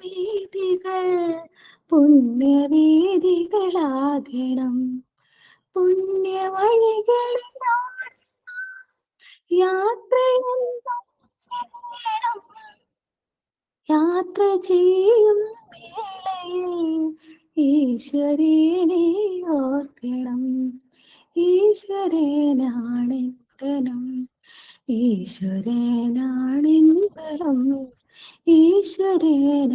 വീഥികൾ പുണ്യവേദികളാകണം. പുണ്യവഴികളിലൂടെ യാത്രയും ചെയ്യണം. യാത്ര ചെയ്യും വേളയിൽ ഈശ്വരനെ ഓർക്കണം. ഈശ്വരനാണെന്തനം, ഈശ്വരനാണെന്തരം, ഈശ്വരനാണെന്തനം,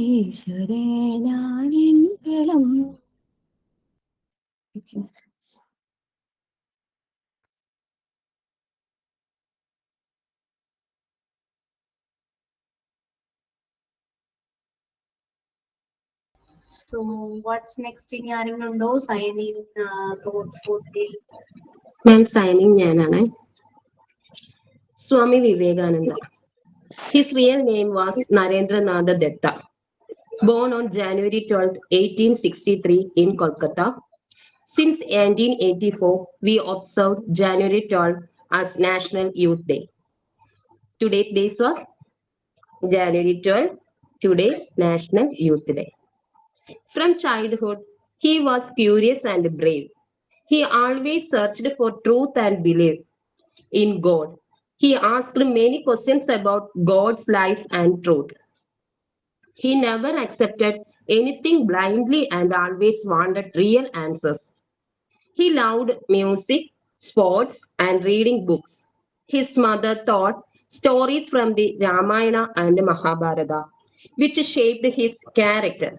ഈശ്വരനാണെന്തളം. So what's next in ആരെങ്കിലുണ്ടോ signing thought for the ma'am signing ഞാനാണ്. Swami Vivekananda. His real name was Narendranath Dutta. Born on January 12, 1863 in Kolkata. Since 1884, we observed January 12 as National Youth Day. Today's date was January 12, today National Youth Day. From childhood, he was curious and brave. He always searched for truth and believed in God. He asked many questions about God's life and truth. He never accepted anything blindly and always wanted real answers. He loved music, sports, and reading books. His mother taught stories from the Ramayana and Mahabharata, which shaped his character.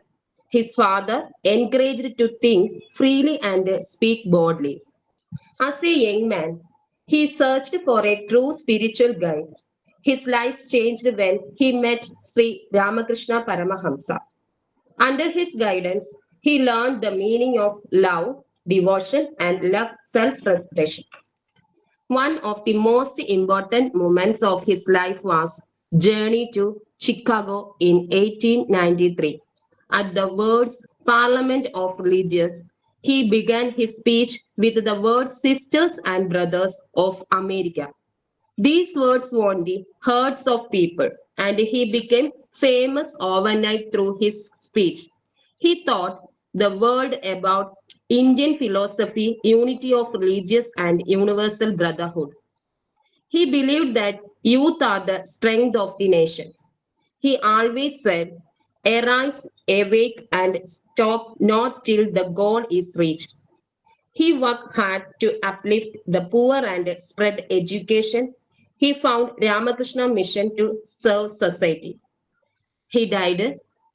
His father encouraged to think freely and speak boldly. As a young man, he searched for a true spiritual guide. His life changed when he met Sri Ramakrishna Paramahamsa. Under his guidance, he learned the meaning of love, devotion, and self-respect. One of the most important moments of his life was journey to Chicago in 1893. At the words Parliament of Religions, he began his speech with the words Sisters and Brothers of America. These words won the hearts of people, and he became famous overnight through his speech. He taught the world about Indian philosophy, unity of religious and universal brotherhood. He believed that youth are the strength of the nation. He always said, arise, awake, and stop not till the goal is reached. He worked hard to uplift the poor and spread education. He found Ramakrishna Mission to serve society. He died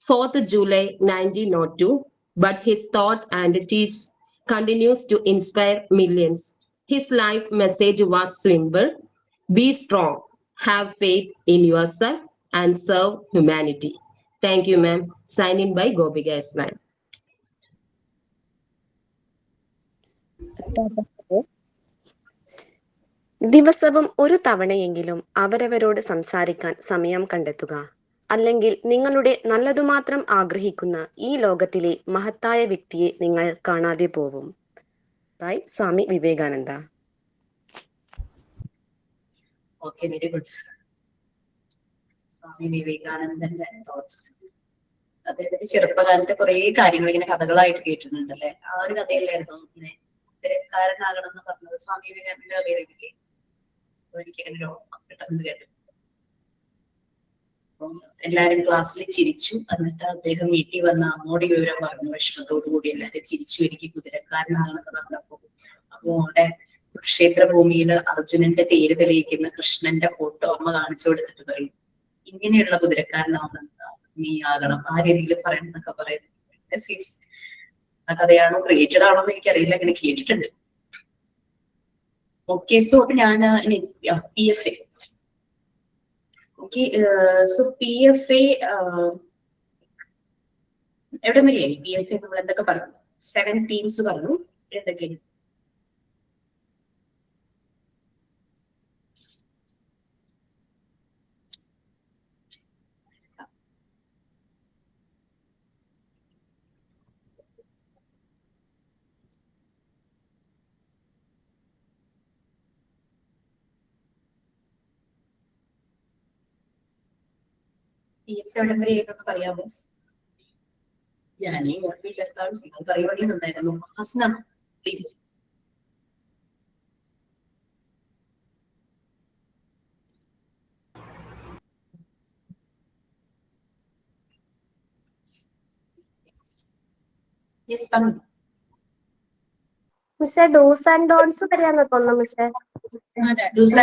4th July 1902, but his thought and teach continues to inspire millions. His life message was simple: be strong, have faith in yourself, and serve humanity. Thank you, ma'am. Sign in by Gopika Islam. ദിവസവും ഒരു തവണയെങ്കിലും അവരവരോട് സംസാരിക്കാൻ സമയം കണ്ടെത്തുക. അല്ലെങ്കിൽ നിങ്ങളുടെ നല്ലതുമാത്രം ആഗ്രഹിക്കുന്ന ഈ ലോകത്തിലെ മഹത്തായ വ്യക്തിയെ നിങ്ങൾ കാണാതെ പോവും. By Swami Vivekananda. Okay, very good. Swami വിവേകാനന്ദന്റെ തോട്ട്സ്. അദ്ദേഹത്തിന്റെ ചെറുപ്പകാലത്തെ കുറെ കാര്യങ്ങൾ ഇങ്ങനെ കഥകളായിട്ട് കേട്ടിട്ടുണ്ട് അല്ലെ? ആ ഒരു കഥയിലായിരുന്നു ഇങ്ങനെ തിരക്കാരനാകണം എന്ന് പറഞ്ഞത്. സ്വാമി വിവേകാനന്ദന്റെ കഥയിലില്ലേ? എനിക്ക് അങ്ങനെ പെട്ടെന്ന് കേട്ടു. അപ്പം എല്ലാരും ക്ലാസ്സിൽ ചിരിച്ചു. എന്നിട്ട് അദ്ദേഹം വീട്ടിൽ വന്ന അമ്മോട് വിവരം പറഞ്ഞു. വിഷമത്തോടു കൂടി എല്ലാരും ചിരിച്ചു. എനിക്ക് കുതിരക്കാരനാകണമെന്ന് പറഞ്ഞപ്പോ അപ്പൊ അവിടെ കുരുക്ഷേത്ര ഭൂമിയിൽ അർജുനന്റെ തേര് തെളിയിക്കുന്ന കൃഷ്ണന്റെ ഫോട്ടോ അമ്മ കാണിച്ചു കൊടുത്തിട്ട് പറയും, ഇങ്ങനെയുള്ള കുതിരക്കാരനാവണം, നീ ആകണം, ആ രീതിയിൽ പറയണം എന്നൊക്കെ പറയുന്നു. ആ കഥയാണോ ക്രിയേറ്റഡ് ആണോ എന്ന് എനിക്കറിയില്ല, അങ്ങനെ കേട്ടിട്ടുണ്ട്. ഓക്കെ, സോ അപ്പൊ ഞാൻ PFA. ഓക്കെ, സോ PFA എവിടെ വരെയായി? PFA നമ്മൾ എന്തൊക്കെ പറഞ്ഞു? 7 തീംസ് പറഞ്ഞു. എന്തൊക്കെയാണ്? PF എവിടം വരെ ഏതൊക്കെ പറയാമോ? ഞാനീ ഓർമ്മയില്ലാത്ത നിങ്ങൾ പറയുവാണെങ്കിൽ നന്നായിരുന്നു. ഹസ്ന പ്ലീസ്. യെസ് പറഞ്ഞു. മിസ്സേ ഡൂസ് ആൻഡ് ഡോൺസ് പറയാന്ന് തോന്നുന്നു മിസ്സേ. ഡൂസ്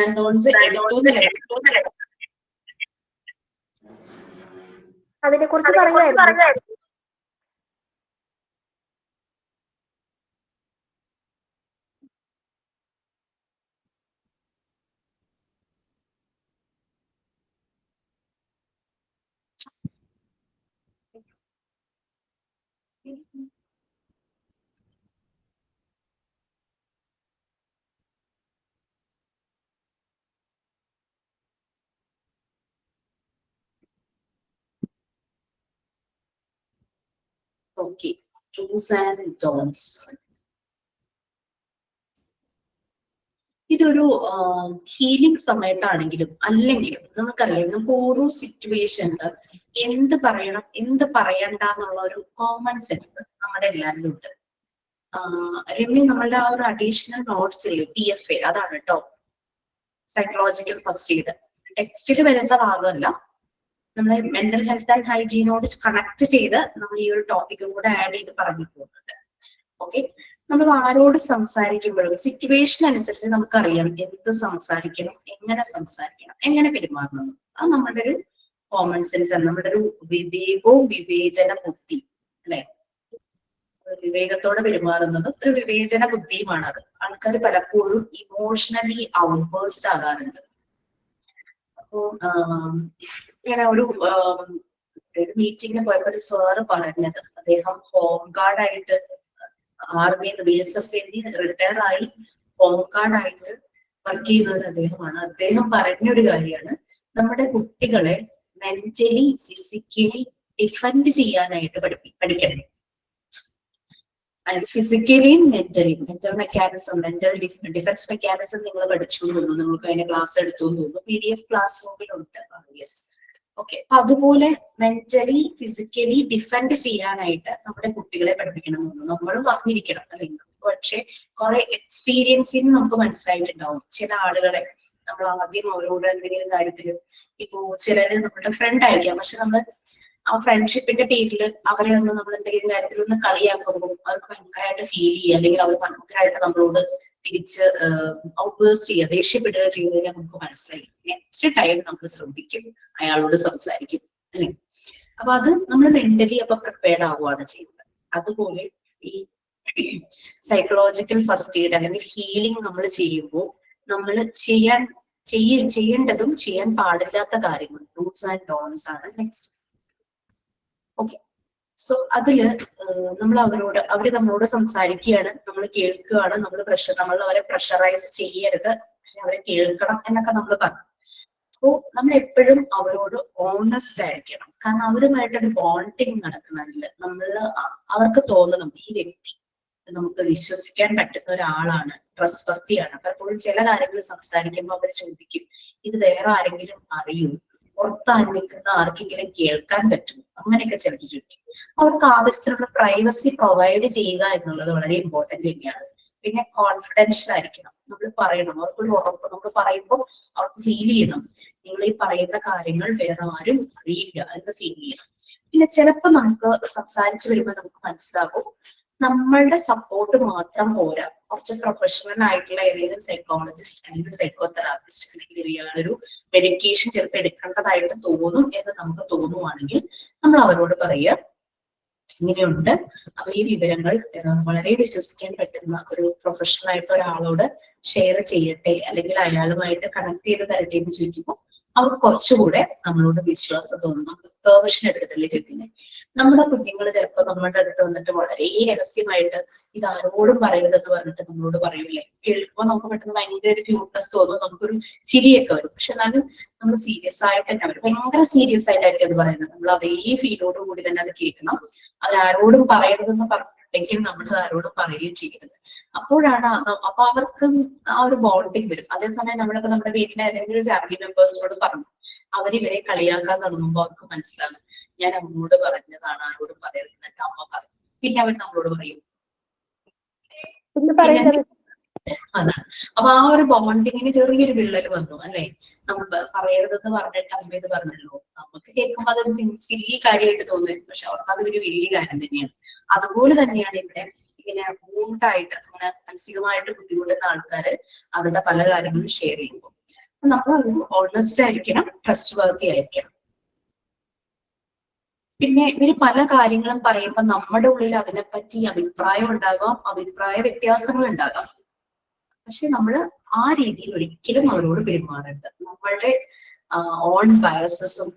ആൻഡ് ഡോൺസ് അതിനെ കുറിച്ച് പറയുമായിരുന്നു. ഓക്കെ. ഡൂസ് ആൻഡ് ഡോൺസ് ഇതൊരു ഹീലിംഗ് സമയത്താണെങ്കിലും അല്ലെങ്കിലും നമുക്കറിയാം, നമുക്ക് ഓരോ സിറ്റുവേഷനിൽ എന്ത് പറയണം എന്ത് പറയണ്ട എന്നുള്ള ഒരു കോമൺ സെൻസ് നമ്മുടെ എല്ലാവരിലും ഉണ്ട്. രമ്യ, നമ്മളുടെ ആ ഒരു അഡീഷണൽ നോട്ട്സ് ഇല്ലേ PFA, അതാണ് കേട്ടോ സൈക്കോളജിക്കൽ ഫസ്റ്റ് എയ്ഡ്. ടെക്സ്റ്റിൽ വരുന്ന ഭാഗമല്ല, നമ്മളെ മെന്റൽ ഹെൽത്ത് ആൻഡ് ഹൈജീനോട് കണക്ട് ചെയ്ത് നമ്മൾ ഈ ഒരു ടോപ്പിക്കും കൂടെ ആഡ് ചെയ്ത് പറഞ്ഞു പോകുന്നുണ്ട്. ഓക്കെ, നമ്മൾ ആരോട് സംസാരിക്കുമ്പോഴും സിറ്റുവേഷൻ അനുസരിച്ച് നമുക്കറിയാം എന്ത് സംസാരിക്കണം, എങ്ങനെ പെരുമാറണം. അത് നമ്മുടെ ഒരു കോമൺ സെൻസ് ആണ്, നമ്മുടെ ഒരു വിവേകവും വിവേചന ബുദ്ധി അല്ലെ. വിവേകത്തോടെ പെരുമാറുന്നതും ഒരു വിവേചന ബുദ്ധിയുമാണ് അത്. ആൾക്കാർ പലപ്പോഴും ഇമോഷണലി ഔട്ട്ബേഴ്സ്റ്റ് ആകാറുണ്ട്. അപ്പോ ഇങ്ങനെ ഒരു മീറ്റിംഗിന് പോയപ്പോ ഒരു സാറ് പറഞ്ഞത്, അദ്ദേഹം ഹോം ഗാർഡായിട്ട് ആർമിയിൽ BSF റിട്ടയർ ആയി ഹോം ഗാർഡായിട്ട് വർക്ക് ചെയ്യുന്ന ഒരു അദ്ദേഹമാണ്. അദ്ദേഹം പറഞ്ഞൊരു കാര്യമാണ്, നമ്മുടെ കുട്ടികളെ മെന്റലി ഫിസിക്കലി ഡിഫെൻഡ് ചെയ്യാനായിട്ട് പഠിക്കണം. അതായത് ഫിസിക്കലിയും mental mechanism, mental defence mechanism നിങ്ങൾ പഠിച്ചു തോന്നുന്നു, നിങ്ങൾക്ക് അതിന്റെ ക്ലാസ് എടുത്തു തോന്നുന്നു, PDF ക്ലാസ് റൂമിലുണ്ട്. Yes, okay. അപ്പൊ അതുപോലെ മെന്റലി ഫിസിക്കലി ഡിഫെൻഡ് ചെയ്യാനായിട്ട് നമ്മുടെ കുട്ടികളെ പഠിപ്പിക്കണം എന്ന് തോന്നുന്നു. നമ്മളും അറിഞ്ഞിരിക്കണം അല്ലെങ്കിൽ പക്ഷെ കുറെ എക്സ്പീരിയൻസിൽ നമുക്ക് മനസ്സിലായിട്ടുണ്ടാവും ചില ആളുകളെ നമ്മൾ ആദ്യം അവരോട് എന്തെങ്കിലും കാര്യത്തില്, ഇപ്പോ ചിലര് നമ്മുടെ ഫ്രണ്ട് ആയിരിക്കാം, പക്ഷെ നമ്മൾ ആ ഫ്രണ്ട്ഷിപ്പിന്റെ പേരിൽ അവരെ ഒന്ന് നമ്മൾ എന്തെങ്കിലും കാര്യത്തിൽ ഒന്ന് കളിയാക്കുമ്പോൾ അവർക്ക് ഭയങ്കരമായിട്ട് ഫീൽ ചെയ്യുക, അല്ലെങ്കിൽ അവർ ഭയങ്കരമായിട്ട് നമ്മളോട് തിരിച്ച് ഔട്ട്ബേഴ്സ്റ്റ് ചെയ്യുക, ദേഷ്യപ്പെടുക ചെയ്ത് കഴിഞ്ഞാൽ നമുക്ക് മനസ്സിലായി നെക്സ്റ്റ് ടൈം നമ്മൾ ശ്രദ്ധിക്കും, അയാളോട് സംസാരിക്കും അല്ലെ. അപ്പൊ അത് നമ്മൾ മെന്റലി അപ്പൊ പ്രിപ്പയർഡ് ആവുകയാണ് ചെയ്യുന്നത്. അതുപോലെ ഈ സൈക്കോളജിക്കൽ ഫസ്റ്റ് എയ്ഡ് അല്ലെങ്കിൽ ഹീലിംഗ് നമ്മൾ ചെയ്യുമ്പോൾ നമ്മൾ ചെയ്യേണ്ടതും ചെയ്യാൻ പാടില്ലാത്ത കാര്യങ്ങൾ ഡൂസ് ആൻഡ് ഡോൺസ് ആണ് നെക്സ്റ്റ്. ഓക്കെ, സോ അതില് നമ്മൾ അവര് നമ്മളോട് സംസാരിക്കുകയാണ്, നമ്മൾ കേൾക്കുകയാണ്, നമ്മൾ അവരെ പ്രഷറൈസ് ചെയ്യരുത്, പക്ഷെ അവരെ കേൾക്കണം എന്നൊക്കെ നമ്മൾ പറഞ്ഞു. അപ്പോ നമ്മൾ എപ്പോഴും അവരോട് ഓണസ്റ്റ് ആയിരിക്കണം. കാരണം അവരുമായിട്ടൊരു ബോണ്ടിങ് നടക്കണമെങ്കിൽ അവർക്ക് തോന്നണം ഈ വ്യക്തി നമുക്ക് വിശ്വസിക്കാൻ പറ്റുന്ന ഒരാളാണ്, ട്രസ്റ്റ് വർത്തിയാണ്. പലപ്പോഴും ചില കാര്യങ്ങൾ സംസാരിക്കുമ്പോൾ അവർ ചോദിക്കും, ഇത് വേറെ ആരെങ്കിലും അറിയൂ, പുറത്തായി നിൽക്കുന്ന ആർക്കെങ്കിലും കേൾക്കാൻ പറ്റുമോ, അങ്ങനെയൊക്കെ ചിലർക്ക് ചോദിക്കും. അവർക്ക് ആവശ്യത്തിനുള്ള പ്രൈവസി പ്രൊവൈഡ് ചെയ്യുക എന്നുള്ളത് വളരെ ഇമ്പോർട്ടന്റ് തന്നെയാണ്. പിന്നെ കോൺഫിഡൻഷ്യൽ ആയിരിക്കണം, നമ്മൾ പറയണം, അവർക്കൊരു ഉറപ്പ് നമ്മൾ പറയുമ്പോൾ അവർക്ക് ഫീൽ ചെയ്യണം നിങ്ങൾ ഈ പറയുന്ന കാര്യങ്ങൾ വേറെ ആരും അറിയില്ല എന്ന് ഫീൽ ചെയ്യണം. പിന്നെ ചിലപ്പോൾ നമുക്ക് സംസാരിച്ചു വരുമ്പോൾ നമുക്ക് മനസ്സിലാകും നമ്മളുടെ സപ്പോർട്ട് മാത്രം പോരാ, കുറച്ച് പ്രൊഫഷണൽ ആയിട്ടുള്ള ഏതെങ്കിലും സൈക്കോളജിസ്റ്റ് അല്ലെങ്കിൽ സൈക്കോതെറാപ്പിസ്റ്റ് അല്ലെങ്കിൽ ഇയാളൊരു മെഡിക്കേഷൻ ചിലപ്പോൾ എടുക്കേണ്ടതായിട്ട് തോന്നും എന്ന് നമുക്ക് തോന്നുവാണെങ്കിൽ നമ്മൾ അവരോട് പറയുക ഇങ്ങനെയുണ്ട്, അപ്പൊ ഈ വിവരങ്ങൾ വളരെ വിശ്വസിക്കാൻ പറ്റുന്ന ഒരു പ്രൊഫഷണൽ ആയിട്ടുള്ള ഒരാളോട് ഷെയർ ചെയ്യട്ടെ അല്ലെങ്കിൽ അയാളുമായിട്ട് കണക്ട് ചെയ്ത് തരട്ടെ എന്ന് ചോദിക്കുമ്പോൾ അവർക്ക് കുറച്ചുകൂടെ നമ്മളോട് വിശ്വാസം തോന്നും. പെർമിഷൻ എടുത്തിട്ടല്ലേ ചോദിക്കുന്നത്. നമ്മുടെ കുഞ്ഞുങ്ങൾ ചിലപ്പോൾ നമ്മുടെ അടുത്ത് വന്നിട്ട് വളരെ രഹസ്യമായിട്ട് ഇത് ആരോടും പറയരുതെന്ന് പറഞ്ഞിട്ട് നമ്മളോട് പറയൂലേ. കേൾക്കുമ്പോൾ നമുക്ക് പെട്ടെന്ന് ഭയങ്കര ഒരു ക്യൂട്ട്നെസ് തോന്നും, നമുക്കൊരു ചിരിയൊക്കെ വരും. പക്ഷെ എന്നാലും നമ്മൾ സീരിയസ് ആയിട്ട് തന്നെ അവർ ഭയങ്കര സീരിയസ് ആയിട്ടായിരിക്കും അത് പറയുന്നത്. നമ്മൾ അതേ ഫീലോട് കൂടി തന്നെ അത് കേൾക്കണം. അവരാരോടും പറയരുതെന്ന് പറഞ്ഞിട്ടുണ്ടെങ്കിൽ നമ്മൾ ആരോടും പറയുകയും ചെയ്യരുത്. അപ്പോഴാണ് അപ്പൊ അവർക്കും ആ ഒരു ബോണ്ടിങ് വരും. അതേസമയം നമ്മളിപ്പോ നമ്മുടെ വീട്ടിലെ ഏതെങ്കിലും ഫാമിലി മെമ്പേഴ്സിനോട് പറഞ്ഞു അവരിവരെ കളിയാക്കാൻ തുടങ്ങുമ്പോൾ അവർക്ക് മനസ്സിലാകും ഞാൻ അമ്മോട് പറഞ്ഞതാണ്, ആരോടും പറയരുത് എന്നിട്ട് അമ്മ പറയും. പിന്നെ അവർ നമ്മളോട് പറയും. അതാണ്. അപ്പൊ ആ ഒരു ബോണ്ടിങ്ങിന് ചെറിയൊരു വിള്ളൽ വന്നു അല്ലെ. നമ്മൾ പറയരുതെന്ന് പറഞ്ഞിട്ട് അമ്മ ഇത് പറഞ്ഞല്ലോ. നമുക്ക് കേൾക്കുമ്പോൾ അതൊരു സില്ലി കാര്യമായിട്ട് തോന്നുന്നു, പക്ഷെ അവർക്ക് അതൊരു വലിയ കാര്യം തന്നെയാണ്. അതുപോലെ തന്നെയാണ് ഇവിടെ ഇങ്ങനെ ബോണ്ടായിട്ട് അങ്ങനെ മാനസികമായിട്ട് ബുദ്ധിമുട്ടുന്ന ആൾക്കാര് അവരുടെ പല കാര്യങ്ങളും ഷെയർ ചെയ്യുമ്പോൾ നമ്മൾ ഓണസ്റ്റ് ആയിരിക്കണം, ട്രസ്റ്റ് വർത്തി ആയിരിക്കണം. പിന്നെ ഇവര് പല കാര്യങ്ങളും പറയുമ്പോൾ നമ്മുടെ ഉള്ളിൽ അതിനെപ്പറ്റി അഭിപ്രായം ഉണ്ടാകാം, അഭിപ്രായ വ്യത്യാസങ്ങൾ ഉണ്ടാകാം. പക്ഷെ നമ്മൾ ആ രീതിയിൽ ഒരിക്കലും അവരോട് പെരുമാറരുത്. നമ്മളുടെ ഓൺ ബയസസും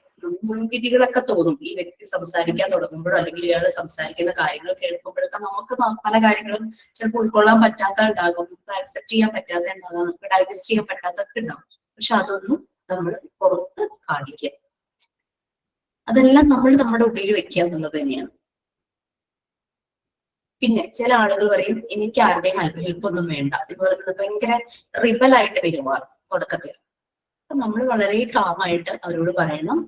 മുൻവിധികളൊക്കെ തോന്നും ഈ വ്യക്തി സംസാരിക്കാൻ തുടങ്ങുമ്പോഴോ അല്ലെങ്കിൽ ഇയാൾ സംസാരിക്കുന്ന കാര്യങ്ങൾ കേൾക്കുമ്പോഴൊക്കെ നമുക്ക് പല കാര്യങ്ങളും ചിലപ്പോൾ ഉൾക്കൊള്ളാൻ പറ്റാത്ത ഉണ്ടാകും, നമുക്ക് ആക്സെപ്റ്റ് ചെയ്യാൻ പറ്റാത്ത ഉണ്ടാകാം, നമുക്ക് ഡൈജസ്റ്റ് ചെയ്യാൻ പറ്റാത്തൊക്കെ ഉണ്ടാകും. പക്ഷെ അതൊന്നും നമ്മൾ പുറത്ത് കാണിക്കുക, അതെല്ലാം നമ്മൾ നമ്മുടെ ഉള്ളിൽ വെക്കുക എന്നുള്ളത് തന്നെയാണ്. പിന്നെ ചില ആളുകൾ പറയും എനിക്ക് ആരുടെയും ഹെൽപ്പ് ഒന്നും വേണ്ട, ഇതുപോലെ ഭയങ്കര റിബലായിട്ട് പെരുമാറും തുടക്കത്തിൽ. അപ്പൊ നമ്മൾ വളരെ കാമായിട്ട് അവരോട് പറയണം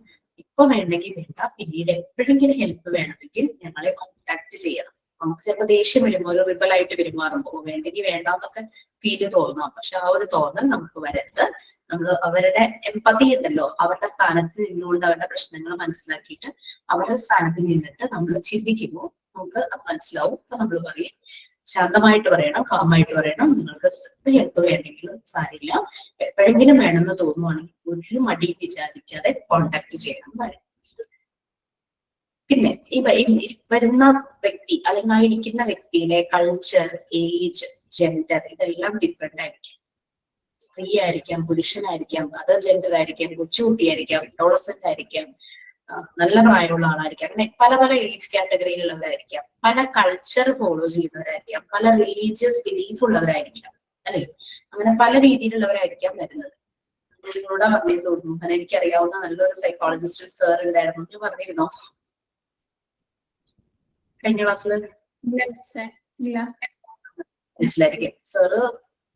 ഇപ്പൊ വേണ്ടെങ്കിൽ വേണ്ട, പിന്നീട് എപ്പോഴെങ്കിലും ഹെൽപ്പ് വേണമെങ്കിൽ ഞങ്ങളെ കോൺടാക്ട് ചെയ്യണം. നമുക്ക് ചിലപ്പോൾ ദേഷ്യം വരുമ്പോൾ ഒരു റിബലായിട്ട് പെരുമാറുമ്പോൾ വേണ്ടെങ്കിൽ വേണ്ടാന്നൊക്കെ ഫീല് തോന്നാം. പക്ഷെ ആ ഒരു തോന്നൽ നമുക്ക് വരരുത്. നമ്മൾ അവരുടെ എമ്പതി ഉണ്ടല്ലോ, അവരുടെ സ്ഥാനത്ത് നിന്നുകൊണ്ട് അവരുടെ പ്രശ്നങ്ങൾ മനസ്സിലാക്കിയിട്ട് അവരുടെ സ്ഥാനത്ത് നിന്നിട്ട് നമ്മൾ ചിന്തിക്കുമ്പോൾ നമുക്ക് അത് മനസ്സിലാവും. അപ്പൊ നമ്മൾ പറയും ശാന്തമായിട്ട് പറയണം, കാമായിട്ട് പറയണം, നിങ്ങൾക്ക് ഹെൽപ്പ് വേണ്ടെങ്കിലും സാരില്ല, എപ്പോഴെങ്കിലും വേണമെന്ന് തോന്നുവാണെങ്കിൽ ഒരു മടി വിചാരിക്കാതെ കോണ്ടാക്ട് ചെയ്യണം പറയും. പിന്നെ ഈ വരുന്ന വ്യക്തി അല്ലെങ്കിൽ ആ ഇരിക്കുന്ന വ്യക്തിയുടെ കൾച്ചർ, ഏജ്, ജെൻഡർ ഇതെല്ലാം ഡിഫറെന്റ് ആയിരിക്കും. സ്ത്രീ ആയിരിക്കാം, പുരുഷനായിരിക്കാം, അതർ ജെൻഡർ ആയിരിക്കാം, കൊച്ചുകുട്ടിയായിരിക്കാം, അഡോളസെന്റ് ആയിരിക്കാം, നല്ല പ്രായമുള്ള ആളായിരിക്കാം, അങ്ങനെ പല പല ഏജ് കാറ്റഗറിയിലുള്ളവരായിരിക്കാം, പല കൾച്ചർ ഫോളോ ചെയ്യുന്നവരായിരിക്കാം, പല റിലീജിയസ് ബിലീഫ് ഉള്ളവരായിരിക്കാം അല്ലെ. അങ്ങനെ പല രീതിയിലുള്ളവരായിരിക്കാം വരുന്നത്. നിങ്ങളോട് പറഞ്ഞു തോന്നുന്നു, കാരണം എനിക്കറിയാവുന്ന നല്ലൊരു സൈക്കോളജിസ്റ്റ് സാർ ഉണ്ടായിരുന്നു. ഞാൻ പറഞ്ഞിരുന്നോ കഴിഞ്ഞ ക്ലാസ്സിൽ? മനസ്സിലായിരിക്കും. സാറ്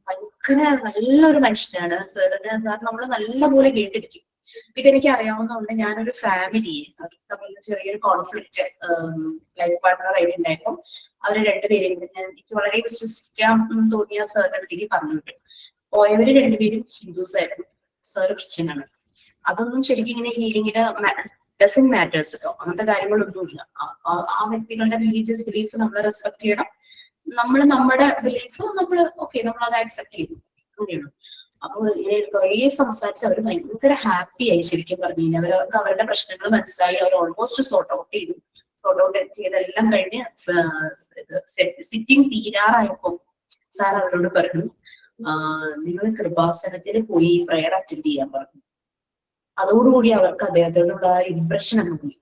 ഭയങ്കര നല്ലൊരു മനുഷ്യനാണ്. സാർ നമ്മള് നല്ലപോലെ കേട്ടിരിക്കും. ഇതെനിക്ക് അറിയാവുന്നതുകൊണ്ട് ഞാനൊരു ഫാമിലിയെ തമ്മിൽ ചെറിയൊരു കോൺഫ്ലിക്റ്റ് ലൈഫ് പാർട്ട്ണർ ആയിട്ട് ഉണ്ടായപ്പോൾ അവര് രണ്ടുപേരെയും എനിക്ക് വളരെ വിശ്വസിക്കാൻ തോന്നിയ സാറിന്റെ അടുത്തേക്ക് പറഞ്ഞു വിട്ടു. പോയവര് രണ്ടുപേരും ഹിന്ദുസ് ആയിരുന്നു, സാർ ക്രിസ്ത്യൻ ആണ്. അതൊന്നും ശരിക്കും ഇങ്ങനെ ഹീലിങ്ങിന് ഡസൻ മാറ്റേഴ്സ് കേട്ടോ, അങ്ങനത്തെ കാര്യങ്ങളൊന്നുമില്ല. ആ വ്യക്തികളുടെ റിലീജിയസ് ബിലീഫ് നമ്മൾ റെസ്പെക്ട് ചെയ്യണം, നമ്മൾ നമ്മുടെ ബിലീഫ് നമ്മൾ അത് ആക്സെപ്റ്റ് ചെയ്തു, അങ്ങനെയുള്ളൂ. അപ്പൊ കുറേ സംസാരിച്ച് അവർ ഭയങ്കര ഹാപ്പി ആയി. ശരിക്കും പറഞ്ഞു കഴിഞ്ഞാൽ അവർക്ക് അവരുടെ പ്രശ്നങ്ങൾ മനസ്സിലായി, അവർ ഓൾമോസ്റ്റ് സോർട്ട് ഔട്ട് ചെയ്തെല്ലാം കഴിഞ്ഞ് സിറ്റിംഗ് തീരാറായപ്പോ സാർ അവരോട് പറഞ്ഞു നിങ്ങൾ കൃപാസനത്തിൽ പോയി പ്രയർ അറ്റൻഡ് ചെയ്യാൻ പറഞ്ഞു. അതോടുകൂടി അവർക്ക് അദ്ദേഹത്തോടുള്ള ഇംപ്രഷൻ അങ്ങ് പോയി.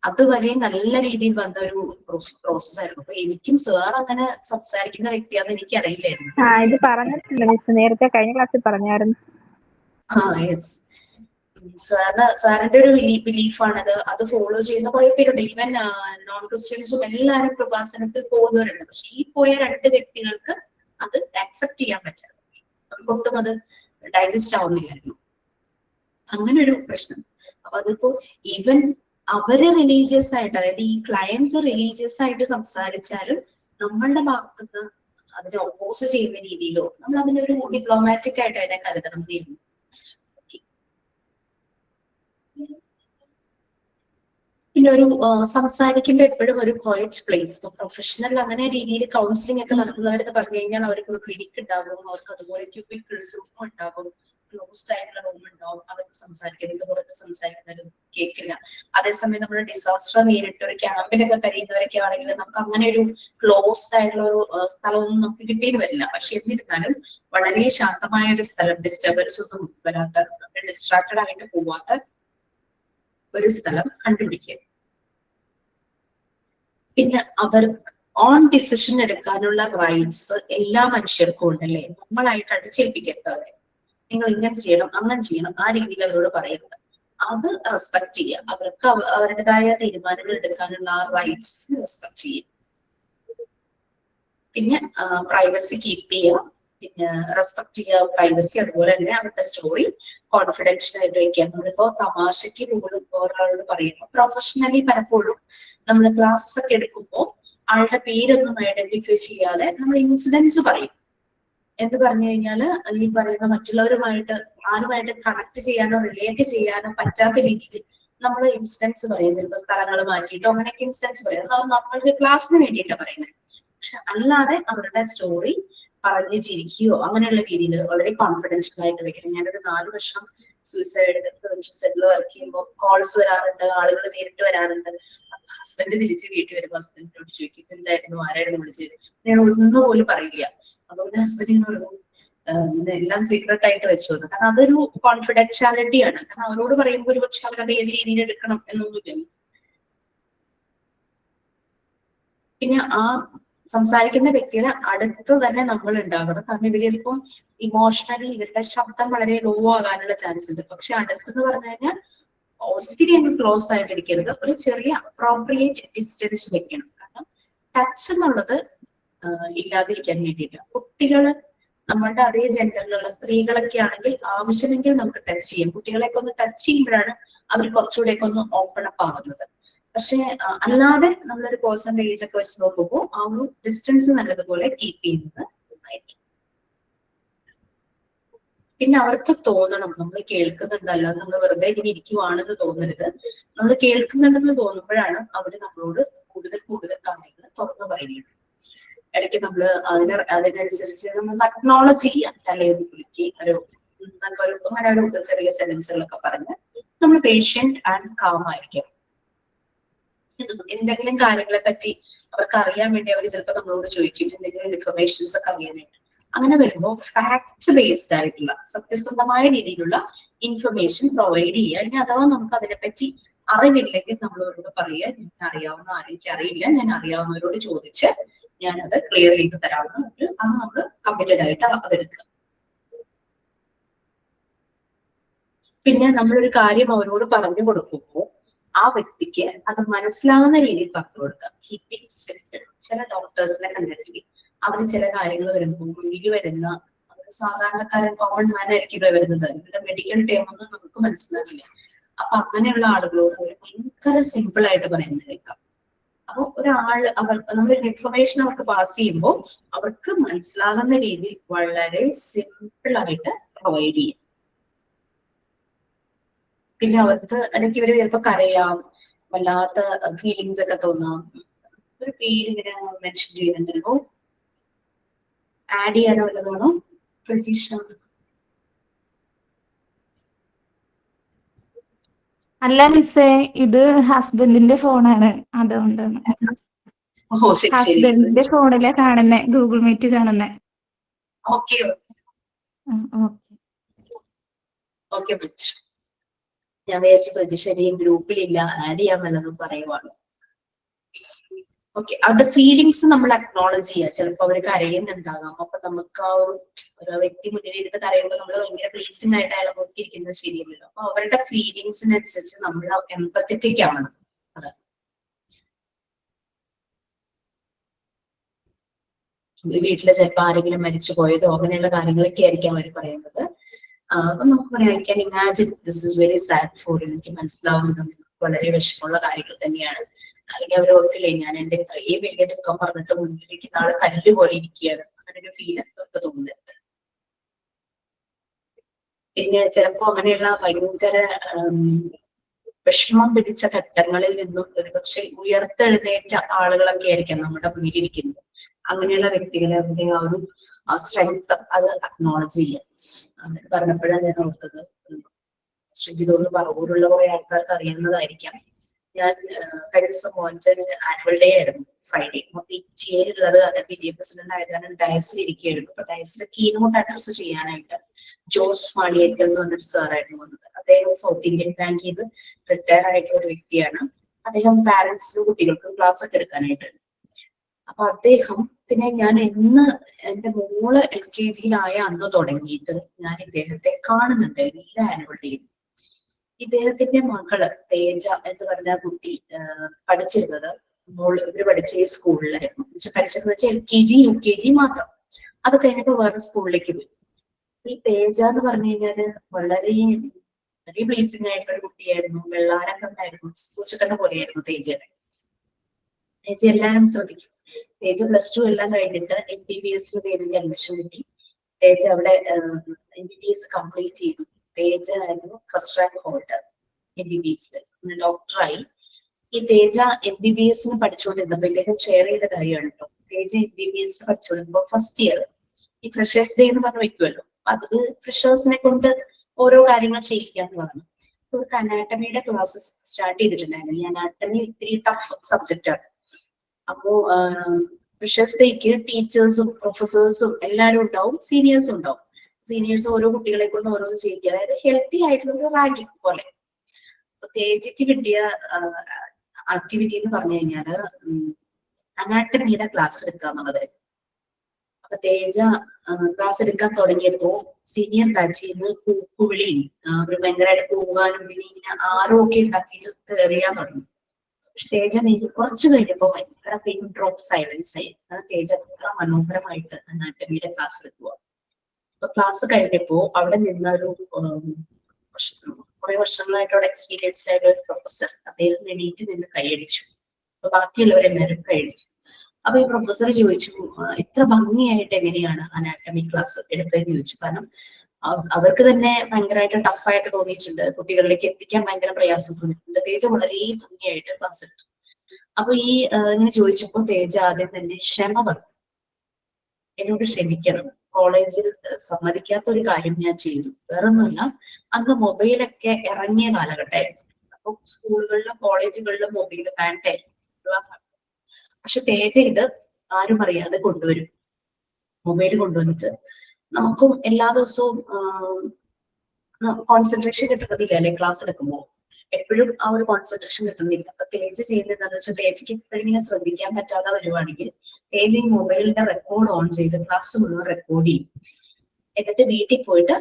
അതുവരെ നല്ല രീതിയിൽ വന്ന ഒരു പ്രോസസ് ആയിരുന്നു. അപ്പൊ എനിക്കും സാർ അങ്ങനെ സംസാരിക്കുന്ന വ്യക്തിയാണെന്ന് എനിക്ക് അറിയില്ലായിരുന്നു. ഇത് പറഞ്ഞിട്ടുണ്ട് മിസ്, നേരത്തെ കഴിഞ്ഞ ക്ലാസ്സിൽ പറഞ്ഞായിരുന്നു. യെസ്, സാറിന്റെ ഒരു ബിലീഫാണത്. അത് ഫോളോ ചെയ്യുന്ന കുറെ പേരുണ്ട്. ഈവൻ നോൺ ക്രിസ്ത്യൻസും എല്ലാവരും കൃപാസനത്തിൽ പോകുന്നവരുണ്ട്. പക്ഷെ ഈ പോയ രണ്ട് വ്യക്തികൾക്ക് അത് ആക്സെപ്റ്റ് ചെയ്യാൻ പറ്റാതെ അവർക്കൊട്ടും അത് ഡൈജസ്റ്റ് ആവുന്നില്ലായിരുന്നു. അങ്ങനെ ഒരു പ്രശ്നം. അപ്പൊ അതിപ്പോ ഈവൻ അവര് റിലീജിയസ് ആയിട്ട്, അതായത് ഈ ക്ലയൻസ് റിലീജിയസ് ആയിട്ട് സംസാരിച്ചാലും നമ്മളുടെ ഭാഗത്തുനിന്ന് അതിനെ ഒപ്പോസ് ചെയ്യുന്ന രീതിയിലോ നമ്മൾ അതിനൊരു ഡിപ്ലോമാറ്റിക് ആയിട്ട് അതിനെ കരുതണം എന്നിരുന്നു. പിന്നെ ഒരു സംസാരിക്കുമ്പോൾ എപ്പോഴും ഒരു ക്വയറ്റ് പ്ലേസ്, പ്രൊഫഷണൽ അങ്ങനെ രീതിയിൽ കൗൺസിലിംഗ് ഒക്കെ നടത്തുന്നവരെന്ന് പറഞ്ഞു കഴിഞ്ഞാൽ അവർക്ക് ഒരു ക്ലിനിക്ക് ഉണ്ടാകും, അവർക്ക് അതുപോലെ ക്യൂബിക്കിൾസും ഉണ്ടാകും, ക്ലോസ്ഡ് ആയിട്ടുള്ള റൂം ഉണ്ടാവും, അവർക്ക് സംസാരിക്കുന്നത് പുറത്ത് സംസാരിക്കുന്നവരും കേൾക്കില്ല. അതേസമയം നമ്മൾ ഡിസാസ്റ്റർ നേരിട്ട് ഒരു ക്യാമ്പിലൊക്കെ കഴിയുന്നവരൊക്കെ ആണെങ്കിൽ നമുക്ക് അങ്ങനെ ഒരു ക്ലോസ്ഡ് ആയിട്ടുള്ള ഒരു സ്ഥലമൊന്നും നമുക്ക് കിട്ടിയെന്ന് വരില്ല. പക്ഷെ എന്നിരുന്നാലും വളരെ ശാന്തമായ ഒരു സ്ഥലം, ഡിസ്റ്റർബൻസ് ഒന്നും വരാത്ത, ഡിസ്ട്രാക്റ്റഡ് ആയിട്ട് പോവാത്ത ഒരു സ്ഥലം കണ്ടുപിടിക്കുക. പിന്നെ അവർക്ക് ഓൺ ഡിസിഷൻ എടുക്കാനുള്ള റൈറ്റ്സ് എല്ലാ മനുഷ്യർക്കും ഉണ്ടല്ലേ. നമ്മളായിട്ട് അടിച്ചേൽപ്പിക്കരുതവരെ, നിങ്ങൾ ഇങ്ങനെ ചെയ്യണം അങ്ങനെ ചെയ്യണം ആ രീതിയിൽ അവരോട് പറയരുത്. അത് റെസ്പെക്ട് ചെയ്യുക. അവർക്ക് അവരുടേതായ തീരുമാനങ്ങൾ എടുക്കാനുള്ള റൈറ്റ്സ് റെസ്പെക്ട് ചെയ്യുക. പിന്നെ പ്രൈവസി കീപ്പ് ചെയ്യുക, പിന്നെ റെസ്പെക്ട് ചെയ്യുക പ്രൈവസി, അതുപോലെ തന്നെ അവരുടെ സ്റ്റോറി കോൺഫിഡൻഷ്യൽ ആയിട്ട് വെക്കുക. നമ്മളിപ്പോ തമാശയ്ക്ക് പോലും ഒരാളോട് പറയുന്നു. പ്രൊഫഷണലി പലപ്പോഴും നമ്മൾ ക്ലാസ്സസ് ഒക്കെ എടുക്കുമ്പോൾ ആളുടെ പേരൊന്നും ഐഡന്റിഫൈ ചെയ്യാതെ നമ്മൾ ഇൻസിഡൻസ് പറയും. എന്ത് പറഞ്ഞു കഴിഞ്ഞാല് ഈ പറയുന്ന മറ്റുള്ളവരുമായിട്ട് ആരുമായിട്ട് കണക്ട് ചെയ്യാനോ റിലേറ്റ് ചെയ്യാനോ പറ്റാത്ത രീതിയിൽ നമ്മൾ ഇൻസിഡൻസ് പറയും. ചിലപ്പോൾ സ്ഥലങ്ങൾ മാറ്റിയിട്ടോ അങ്ങനെയൊക്കെ ഇൻസിഡൻസ് പറയും. അത് നമ്മൾക്ക് ക്ലാസ്സിന് വേണ്ടിയിട്ടാണ് പറയുന്നത്. പക്ഷെ അല്ലാതെ അവരുടെ സ്റ്റോറി പറഞ്ഞ് ചിരിക്കുകയോ അങ്ങനെയുള്ള രീതിയിൽ വളരെ കോൺഫിഡൻഷ്യൽ ആയിട്ട് വെക്കണം. ഞാനൊരു 4 വർഷം സൂയിസൈഡ് പ്രിവെൻഷൻ സെന്ററിൽ വർക്ക് ചെയ്യുമ്പോൾ കോൾസ് വരാറുണ്ട്, ആളുകൾ നേരിട്ട് വരാറുണ്ട്. ഹസ്ബൻഡ് തിരിച്ച് വീട്ടിൽ വരുമ്പോൾ ഹസ്ബൻഡിനോട് ചോദിക്കും എന്തായിരുന്നു, ആരായിരുന്നു വിളിച്ചത്, ഞാൻ ഒന്നും പോലും പറയില്ല. അപ്പൊ പിന്നെ ഹസ്ബൻഡിനോട് എല്ലാം സീക്രട്ട് ആയിട്ട് വെച്ചോന്ന്. കാരണം അതൊരു കോൺഫിഡൻഷ്യാലിറ്റി ആണ്. കാരണം അവരോട് പറയുമ്പോൾ ഒരു പക്ഷെ അവരത് ഏത് രീതിയിൽ എടുക്കണം എന്നൊന്നുമില്ല. പിന്നെ ആ സംസാരിക്കുന്ന വ്യക്തിയുടെ അടുത്ത് തന്നെ നമ്മൾ ഉണ്ടാകണം. കാരണം ഇവര് ചിലപ്പം ഇമോഷണലി ഇവരുടെ ശബ്ദം വളരെ ലോ ആകാനുള്ള ചാൻസ് ഉണ്ട്. പക്ഷെ അടുത്തെന്ന് പറഞ്ഞു കഴിഞ്ഞാൽ ഒത്തിരി അങ്ങ് ക്ലോസ് ആയിട്ട് ഇരിക്കരുത്, ഒരു ചെറിയ അപ്രോപ്രിയേറ്റ് ഡിസ്റ്റൻസ് വെക്കണം. കാരണം ടച്ച് എന്നുള്ളത് ഇല്ലാതിരിക്കാൻ വേണ്ടിയിട്ട് കുട്ടികള് നമ്മളുടെ അതേ ജെൻഡറിലുള്ള സ്ത്രീകളൊക്കെ ആണെങ്കിൽ ആവശ്യമെങ്കിൽ നമുക്ക് ടച്ച് ചെയ്യാം. കുട്ടികളെയൊക്കെ ഒന്ന് ടച്ച് ചെയ്യുമ്പോഴാണ് അവർ കുറച്ചുകൂടെയൊക്കെ ഒന്ന് ഓപ്പൺ അപ്പ് ആകുന്നത്. പക്ഷെ അല്ലാതെ നമ്മളൊരു പേഴ്സണേജ് ഒക്കെ വെച്ച് നോക്കുമ്പോൾ ആ ഒരു ഡിസ്റ്റൻസ് നല്ലതുപോലെ കീപ്പ് ചെയ്യുന്നത് നന്നായിരിക്കും. പിന്നെ അവർക്ക് തോന്നണം നമ്മൾ കേൾക്കുന്നുണ്ടല്ല, നമ്മൾ വെറുതെ ഇങ്ങനെ ഇരിക്കുവാണെന്ന് തോന്നരുത്. നമ്മൾ കേൾക്കുന്നുണ്ടെന്ന് തോന്നുമ്പോഴാണ് അവര് നമ്മളോട് കൂടുതൽ കൂടുതൽ കാര്യങ്ങൾ തുറന്നു പറയുന്നത്. ഇടയ്ക്ക് നമ്മള് അതിനനുസരിച്ച് നമ്മൾ അക്നോളജ് ചെയ്യാം. തലേന്ന് കുളിക്ക് അങ്ങനെ ഒരു ചെറിയ സെന്റൻസുകളൊക്കെ പറഞ്ഞ് നമ്മൾ പേഷ്യന്റ് ആൻഡ് കാം ആയിരിക്കും. എന്തെങ്കിലും കാര്യങ്ങളെ പറ്റി അവർക്ക് അറിയാൻ വേണ്ടി അവർ ചിലപ്പോൾ നമ്മളോട് ചോദിക്കും, എന്തെങ്കിലും ഇൻഫർമേഷൻസ് ഒക്കെ അറിയാനായിട്ട്. അങ്ങനെ വരുമ്പോൾ ഫാക്ട് ബേസ്ഡ് ആയിട്ടുള്ള സത്യസന്ധമായ രീതിയിലുള്ള ഇൻഫർമേഷൻ പ്രൊവൈഡ് ചെയ്യുക. ഇനി അഥവാ നമുക്ക് അതിനെപ്പറ്റി അറിവില്ലെങ്കിൽ നമ്മളവരോട് പറയുക, ഞാൻ അറിയാവുന്ന ആരെനിക്ക് അറിയില്ല, ഞാൻ അറിയാവുന്നവരോട് ചോദിച്ച് ഞാനത് ക്ലിയർ ചെയ്ത് തരാമെന്ന് അത് നമ്മൾ കമ്മിറ്റഡ് ആയിട്ട് അതെടുക്കുക. പിന്നെ നമ്മളൊരു കാര്യം അവരോട് പറഞ്ഞു കൊടുക്കുമ്പോൾ ആ വ്യക്തിക്ക് അത് മനസ്സിലാകുന്ന രീതിയിൽ പറഞ്ഞു കൊടുക്കുക. Keeping simple. ചില ഡോക്ടേഴ്സിനെ കണ്ടിട്ടില്ലേ, അവർ ചില കാര്യങ്ങൾ വരുമ്പോൾ മുന്നിൽ വരുന്ന സാധാരണക്കാരൻ കോമൺ മാൻ ആയിരിക്കും ഇവിടെ വരുന്നത്. ഇവരുടെ മെഡിക്കൽ ടേം ഒന്നും നമുക്ക് മനസ്സിലാകില്ല. അപ്പൊ അങ്ങനെയുള്ള ആളുകളോട് അവർ ഭയങ്കര സിമ്പിൾ ആയിട്ട് പറയുന്നത് കേൾക്കാം. അപ്പൊ ഒരാള് നമ്മളൊരു ഇൻഫർമേഷൻ അവർക്ക് പാസ് ചെയ്യുമ്പോൾ അവർക്ക് മനസ്സിലാകുന്ന രീതിയിൽ വളരെ സിമ്പിൾ ആയിട്ട് പ്രൊവൈഡ് ചെയ്യും. പിന്നെ അവർക്ക് ഇടയ്ക്ക് ഇവര് ചിലപ്പോൾ കരയാം, വല്ലാത്ത ഫീലിങ്സ് ഒക്കെ തോന്നാം. ഒരു പേര് ഇങ്ങനെ മെൻഷൻ ചെയ്യുന്നുണ്ടല്ലോ, ആഡ് ചെയ്യാനോ വല്ലതാണോ പ്രതീക്ഷ? അല്ല മിസ്സേ, ഇത് ഹസ്ബൻഡിന്റെ ഫോണാണ്, അതുകൊണ്ടാണ്. ഓ ശരി ശരി. ഹസ്ബൻഡിന്റെ ഫോണിലെ കാണുന്നേ, ഗൂഗിൾ മീറ്റ് കാണുന്നേ. ഓക്കെ ഓക്കെ പ്രതീക്ഷ. ഞാൻ വിചാരിച്ചു പ്രതീക്ഷ ഗ്രൂപ്പിലില്ല, ആഡ് ചെയ്യാൻ വല്ലതും പറയുവാണ്. ഓക്കെ, അവരുടെ ഫീലിങ്സ് നമ്മൾ അക്നോളജ് ചെയ്യുക. ചിലപ്പോൾ അവർ കരയുന്നുണ്ടാകാം. അപ്പൊ നമുക്ക് ആ ഒരു വ്യക്തി മുന്നിൽ ഇരുന്ന് കരയുമ്പോൾ നമ്മൾ ഭയങ്കര പ്ലീസിംഗ് ആയിട്ട് അയാളെ നോക്കിയിരിക്കുന്നത് ശരിയല്ലല്ലോ. അപ്പൊ അവരുടെ ഫീലിങ്സിനനുസരിച്ച് നമ്മൾ എംപത്തറ്റിക് ആവണം. അത് വീട്ടിലെ ചിലപ്പോൾ ആരെങ്കിലും മരിച്ചു പോയതോ അങ്ങനെയുള്ള കാര്യങ്ങളൊക്കെ ആയിരിക്കും അവർ പറയുന്നത്. അപ്പൊ നമുക്ക് പറയാം, I can imagine this is very sad for you. എനിക്ക് മനസ്സിലാവുന്നത് വളരെ വിഷമമുള്ള കാര്യങ്ങൾ തന്നെയാണ്. അല്ലെങ്കിൽ അവർ ഓർക്കില്ലേ, ഞാൻ എന്റെ ഇത്രയും വലിയ ദുഃഖം പറഞ്ഞിട്ട് മുന്നിലിരിക്കുന്ന ആള് കല്ല് പോലെ ഇരിക്കുകയാണ്. അങ്ങനെ ഒരു ഫീൽ അവർക്ക് തോന്നരുത്. പിന്നെ ചിലപ്പോ അങ്ങനെയുള്ള ഭയങ്കര വിഷമം പിടിച്ച ഘട്ടങ്ങളിൽ നിന്നും ഒരുപക്ഷെ ഉയർത്തെഴുന്നേറ്റ ആളുകളൊക്കെ ആയിരിക്കാം നമ്മുടെ മുന്നിലിരിക്കുന്നത്. അങ്ങനെയുള്ള വ്യക്തികളെ അവരുടെ ആ ഒരു സ്ട്രെങ്ത് അത് അക്നോളജ് ചെയ്യാം. അങ്ങനെ പറഞ്ഞപ്പോഴാണ് ഞാൻ ഓർത്തത്. ശ്രീജിതോട് പറവൂരുള്ള കുറെ ആൾക്കാർക്ക് അറിയുന്നതായിരിക്കാം. ഞാൻ കഴിഞ്ഞ ദിവസം മോൻ്റെ ആനുവൽ ഡേ ആയിരുന്നു, ഫ്രൈഡേ. PTA-യിലുള്ളത് PTA പ്രസിഡന്റ് ആയതാണ് ഡയസിൽ ഇരിക്കുകയായിരുന്നു. അപ്പൊ ഡയസിലെ കീനോട്ട് അഡ്രസ് ചെയ്യാനായിട്ട് ജോസ് മാളിയേക്കൽ എന്ന് പറഞ്ഞൊരു സാറായിരുന്നു വന്നത്. അദ്ദേഹം സൗത്ത് ഇന്ത്യൻ ബാങ്കിൽ നിന്ന് റിട്ടയർ ആയിട്ടുള്ള ഒരു വ്യക്തിയാണ്. അദ്ദേഹം പാരന്റ്സിനും കുട്ടികൾക്കും ക്ലാസ് ഒക്കെ എടുക്കാനായിട്ട്. അപ്പൊ അദ്ദേഹത്തിനെ ഞാൻ എന്റെ മോള് LKG-യിലായ അന്ന് തുടങ്ങിയിട്ട് ഞാൻ ഇദ്ദേഹത്തെ കാണുന്നുണ്ട് എല്ലാ ആനുവൽ ഡേയും. ഇദ്ദേഹത്തിന്റെ മകള് തേജ എന്ന് പറഞ്ഞ കുട്ടി പഠിച്ചിരുന്നത് അപ്പോൾ ഇവര് പഠിച്ച ഈ സ്കൂളിലായിരുന്നു പഠിച്ചതെന്ന് വെച്ചാൽ LKG UKG മാത്രം. അത് കഴിഞ്ഞപ്പോൾ വേറെ സ്കൂളിലേക്ക് പോയി. ഈ തേജ എന്ന് പറഞ്ഞു കഴിഞ്ഞാല് വളരെ വളരെ പ്ലീസിംഗ് ആയിട്ടുള്ള ഒരു കുട്ടിയായിരുന്നു. വെള്ളാരൊക്കെ ഉണ്ടായിരുന്നു, പൂച്ചക്കണ്ണ പോലെയായിരുന്നു തേജയുടെ. തേജ എല്ലാവരും ശ്രദ്ധിക്കും. തേജ +2 എല്ലാം കഴിഞ്ഞിട്ട് MBBS തേജയ്ക്ക് അഡ്മിഷൻ കിട്ടി. തേജ അവിടെ MBBS കംപ്ലീറ്റ് ചെയ്തു. തേജ ആയിരുന്നു ഫസ്റ്റ് റാങ്ക് ഹോൾഡർ MBBS. ഡോക്ടറായി. ഈ തേജ MBBS പഠിച്ചുകൊണ്ടിരുന്നപ്പോ ഇദ്ദേഹം ഷെയർ ചെയ്ത കാര്യമാണ് കേട്ടോ. തേജ MBBS പഠിച്ചുകൊണ്ടിരുമ്പോ ഫസ്റ്റ് ഇയർ ഈ ഫ്രഷേഴ്സ് ഡേ എന്ന് പറഞ്ഞു വെക്കുമല്ലോ, അത് ഫ്രഷേഴ്സിനെ കൊണ്ട് ഓരോ കാര്യങ്ങൾ ചെയ്യിക്കാന്നുള്ളതാണ്. ഇവർക്ക് അനാട്ടമിയുടെ ക്ലാസ്സസ് സ്റ്റാർട്ട് ചെയ്തിട്ടുണ്ടായിരുന്നു. ഈ അനാട്ടമി ഇത്തിരി ടഫ് സബ്ജക്റ്റ് ആണ്. അപ്പോ ഫ്രഷേഴ്സ് ഡേക്ക് ടീച്ചേഴ്സും പ്രൊഫസേഴ്സും എല്ലാവരും ഉണ്ടാവും, സീനിയേഴ്സും ഉണ്ടാവും. സീനിയേഴ്സ് ഓരോ കുട്ടികളെ കൊണ്ട് ഓരോന്ന് ചെയ്യിക്കുക, അതായത് ഹെൽത്തി ആയിട്ടുള്ള ഒരു റാങ്കിങ് പോലെ. തേജയ്ക്ക് കിട്ടിയ ആക്ടിവിറ്റി എന്ന് പറഞ്ഞു കഴിഞ്ഞാല് അനാട്ടമിയുടെ ക്ലാസ് എടുക്കുക എന്നുള്ളതായിരുന്നു. അപ്പൊ തേജ ക്ലാസ് എടുക്കാൻ തുടങ്ങിയപ്പോ സീനിയർ ബാച്ചിൽ നിന്ന് കൂക്കുവിളിയും ഒരു ഭയങ്കരമായിട്ട് പോകാനും പിന്നെ ഇങ്ങനെ ആരോ ഒക്കെ ഉണ്ടാക്കിയിട്ട് എറിയാൻ തുടങ്ങി. പക്ഷെ തേജ കുറച്ചു കഴിഞ്ഞപ്പോ ഭയങ്കര പിൻ ഡ്രോപ്പ് സൈലൻസ് ആയി. തേജ അത്ര മനോഹരമായിട്ട് അനാട്ടമിയുടെ ക്ലാസ് എടുക്കുക. അപ്പൊ ക്ലാസ് കഴിഞ്ഞപ്പോ അവിടെ നിന്നൊരു കുറെ വർഷങ്ങളായിട്ട് അവിടെ എക്സ്പീരിയൻസ്ഡ് ആയിട്ട് ഒരു പ്രൊഫസർ അദ്ദേഹം എണീറ്റ് നിന്ന് കൈയടിച്ചു. അപ്പൊ ബാക്കിയുള്ളവരെല്ലാവരും കൈയടിച്ചു. അപ്പൊ ഈ പ്രൊഫസർ ചോദിച്ചു, ഇത്ര ഭംഗിയായിട്ട് എങ്ങനെയാണ് അനാട്ടമി ക്ലാസ് എടുത്തതെന്ന് ചോദിച്ചു. കാരണം അവർക്ക് തന്നെ ഭയങ്കരമായിട്ട് ടഫായിട്ട് തോന്നിയിട്ടുണ്ട്, കുട്ടികളിലേക്ക് എത്തിക്കാൻ ഭയങ്കര പ്രയാസം തോന്നിയിട്ടുണ്ട്. തേജ വളരെ ഭംഗിയായിട്ട് ക്ലാസ് എടുത്തു. അപ്പൊ ഈ ഇങ്ങനെ ചോദിച്ചപ്പോ തേജ ആദ്യം തന്നെ ക്ഷമ പറഞ്ഞു, എന്നോട് ക്ഷമിക്കണം, കോളേജിൽ സമ്മതിക്കാത്ത ഒരു കാര്യം ഞാൻ ചെയ്തു. വേറൊന്നുമല്ല, അന്ന് മൊബൈലൊക്കെ ഇറങ്ങിയ കാലഘട്ടമായിരുന്നു. അപ്പൊ സ്കൂളുകളിലും കോളേജുകളിലും മൊബൈൽ ബാൻഡായിരുന്നു. പക്ഷെ തേജ ഇത് ആരും അറിയാതെ കൊണ്ടുവരും. മൊബൈൽ കൊണ്ടുവന്നിട്ട് നമുക്കും എല്ലാ ദിവസവും കോൺസെൻട്രേഷൻ കിട്ടുന്നതില്ല അല്ലെ, ക്ലാസ് എടുക്കുമ്പോൾ എപ്പോഴും ആ ഒരു കോൺസെൻട്രേഷൻ കിട്ടുന്നില്ല. അപ്പൊ തേജ ചെയ്യുന്നത് എന്താണെന്ന് വെച്ചാൽ, തേജയ്ക്ക് എപ്പോഴും ഇങ്ങനെ ശ്രദ്ധിക്കാൻ പറ്റാതെ വരുവാണെങ്കിൽ തേജ ഈ മൊബൈലിന്റെ റെക്കോർഡ് ഓൺ ചെയ്ത് ക്ലാസ് മുഴുവൻ റെക്കോർഡ് ചെയ്യും. എന്നിട്ട് വീട്ടിൽ പോയിട്ട്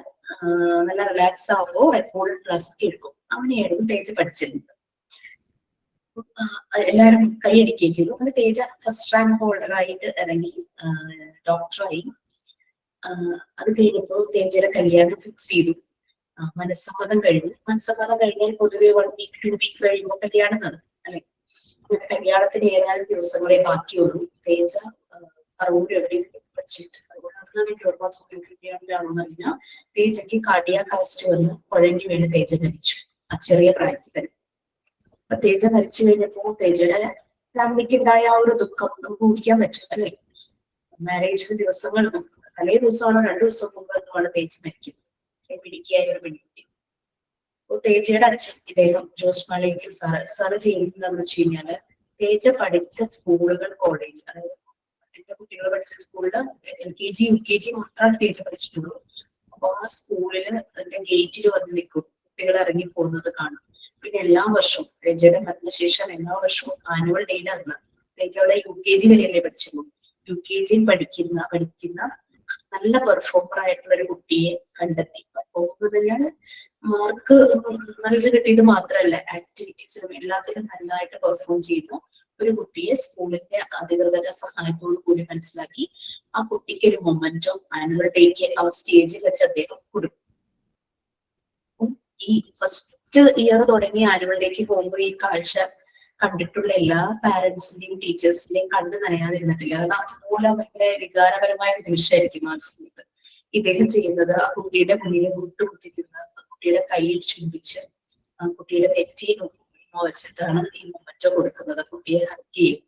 നല്ല റിലാക്സ് ആവുമ്പോൾ റെക്കോർഡ് ക്ലാസ് കേൾക്കും. അങ്ങനെയായിരുന്നു തേജ പഠിച്ചിരുന്നത്. എല്ലാവരും കൈയടിക്കുകയും ചെയ്തു. അങ്ങനെ തേജ ഫസ്റ്റ് റാങ്ക് ഹോൾഡറായിട്ട് ഇറങ്ങി, ഡോക്ടറായി. അത് കഴിഞ്ഞപ്പോൾ തേജയുടെ കല്യാണം ഫിക്സ് ചെയ്തു. മനസ്സമ്മതം കഴിഞ്ഞു. മനസ്സമ്മതം കഴിഞ്ഞാൽ പൊതുവെ 1 വീക്ക് 2 വീക്ക് കഴിയുമ്പോൾ കല്യാണം നടക്കും അല്ലെ. കല്യാണത്തിന് ഏതാനും ദിവസങ്ങളെ ബാക്കിയുള്ളൂ. തേജ പറവൂർ വെച്ചിട്ട് കല്യാണത്തിലാണെന്നറിഞ്ഞാൽ തേജയ്ക്ക് കാർഡിയാക് അറസ്റ്റ് വന്ന് കുഴഞ്ഞു വീണ് തേജ മരിച്ചു. ആ ചെറിയ പ്രായത്തിൽ തന്നെ. അപ്പൊ തേജ മരിച്ചു കഴിഞ്ഞപ്പോ തേജയുടെ ഫാമിലിക്ക് ഉണ്ടായ ആ ഒരു ദുഃഖം നമുക്ക് ഊഹിക്കാൻ പറ്റും അല്ലെ. മാരേജിന് ദിവസങ്ങൾ തലേ ദിവസമാണോ 2 ദിവസം മുമ്പാണ് തേജ മരിക്കുന്നത്. പിടിക്കായ ഒരു പെൺകുട്ടി. അപ്പൊ തേജയുടെ അച്ഛൻ ഇദ്ദേഹം ജോസ് മാളികയിൽ സാറ് ചെയ്യുന്നതെന്ന് വെച്ച് കഴിഞ്ഞാല് തേജ പഠിച്ച സ്കൂളുകൾ, കോളേജ്, അതായത് എന്റെ കുട്ടികൾ പഠിച്ച സ്കൂളില് LKG UKG മാത്രമാണ് തേജ പഠിച്ചിട്ടുള്ളൂ. അപ്പൊ ആ സ്കൂളില് എന്റെ ഗേറ്റിൽ വന്ന് നിൽക്കും, കുട്ടികൾ ഇറങ്ങി പോകുന്നത് കാണും. പിന്നെ എല്ലാ വർഷവും തേജയുടെ മരണശേഷം എല്ലാ വർഷവും ആനുവൽ ഡേയിൽ അന്ന് തേജയുടെ UKG വരെയല്ലേ പഠിച്ചുള്ളൂ. UKG പഠിക്കുന്ന നല്ല പെർഫോമർ ആയിട്ടുള്ള ഒരു കുട്ടിയെ കണ്ടെത്തി. പെർഫോമർ മാർക്ക് നല്ലത് കിട്ടിയത് മാത്രമല്ല, ആക്ടിവിറ്റീസിലും എല്ലാത്തിലും നല്ലതായിട്ട് പെർഫോം ചെയ്യുന്ന ഒരു കുട്ടിയെ സ്കൂളിന്റെ അധികൃതരുടെ സഹായത്തോടു കൂടി മനസ്സിലാക്കി ആ കുട്ടിക്ക് ഒരു മൊമെന്റോ ആനുവൽ ഡേക്ക് ആ സ്റ്റേജിൽ വെച്ച് അദ്ദേഹം കൊടുക്കും. ഈ ഫസ്റ്റ് ഇയർ തുടങ്ങി ആനുവൽ ഡേക്ക് പോകുമ്പോൾ ഈ കാഴ്ച കണ്ടിട്ടുള്ള എല്ലാ പാരന്റ്സിന്റെയും ടീച്ചേഴ്സിന്റെയും കണ്ടു നനയാതിരുന്നിട്ടില്ല. കാരണം അതുപോലെ ഭയങ്കര വികാരപരമായ ഒരു നിമിഷമായിരിക്കും ആ സമയത്ത്. ഇദ്ദേഹം ചെയ്യുന്നത് ആ കുട്ടിയുടെ മുന്നിൽ മുട്ടുകുത്തിക്കുന്ന, കുട്ടിയുടെ കയ്യിൽ ചുംബിച്ച് കുട്ടിയുടെ നെറ്റിയിൽ വെച്ചിട്ടാണ് ഈ മൊമെന്റോ കൊടുക്കുന്നത്. കുട്ടിയെ ഹഗ് ചെയ്യും.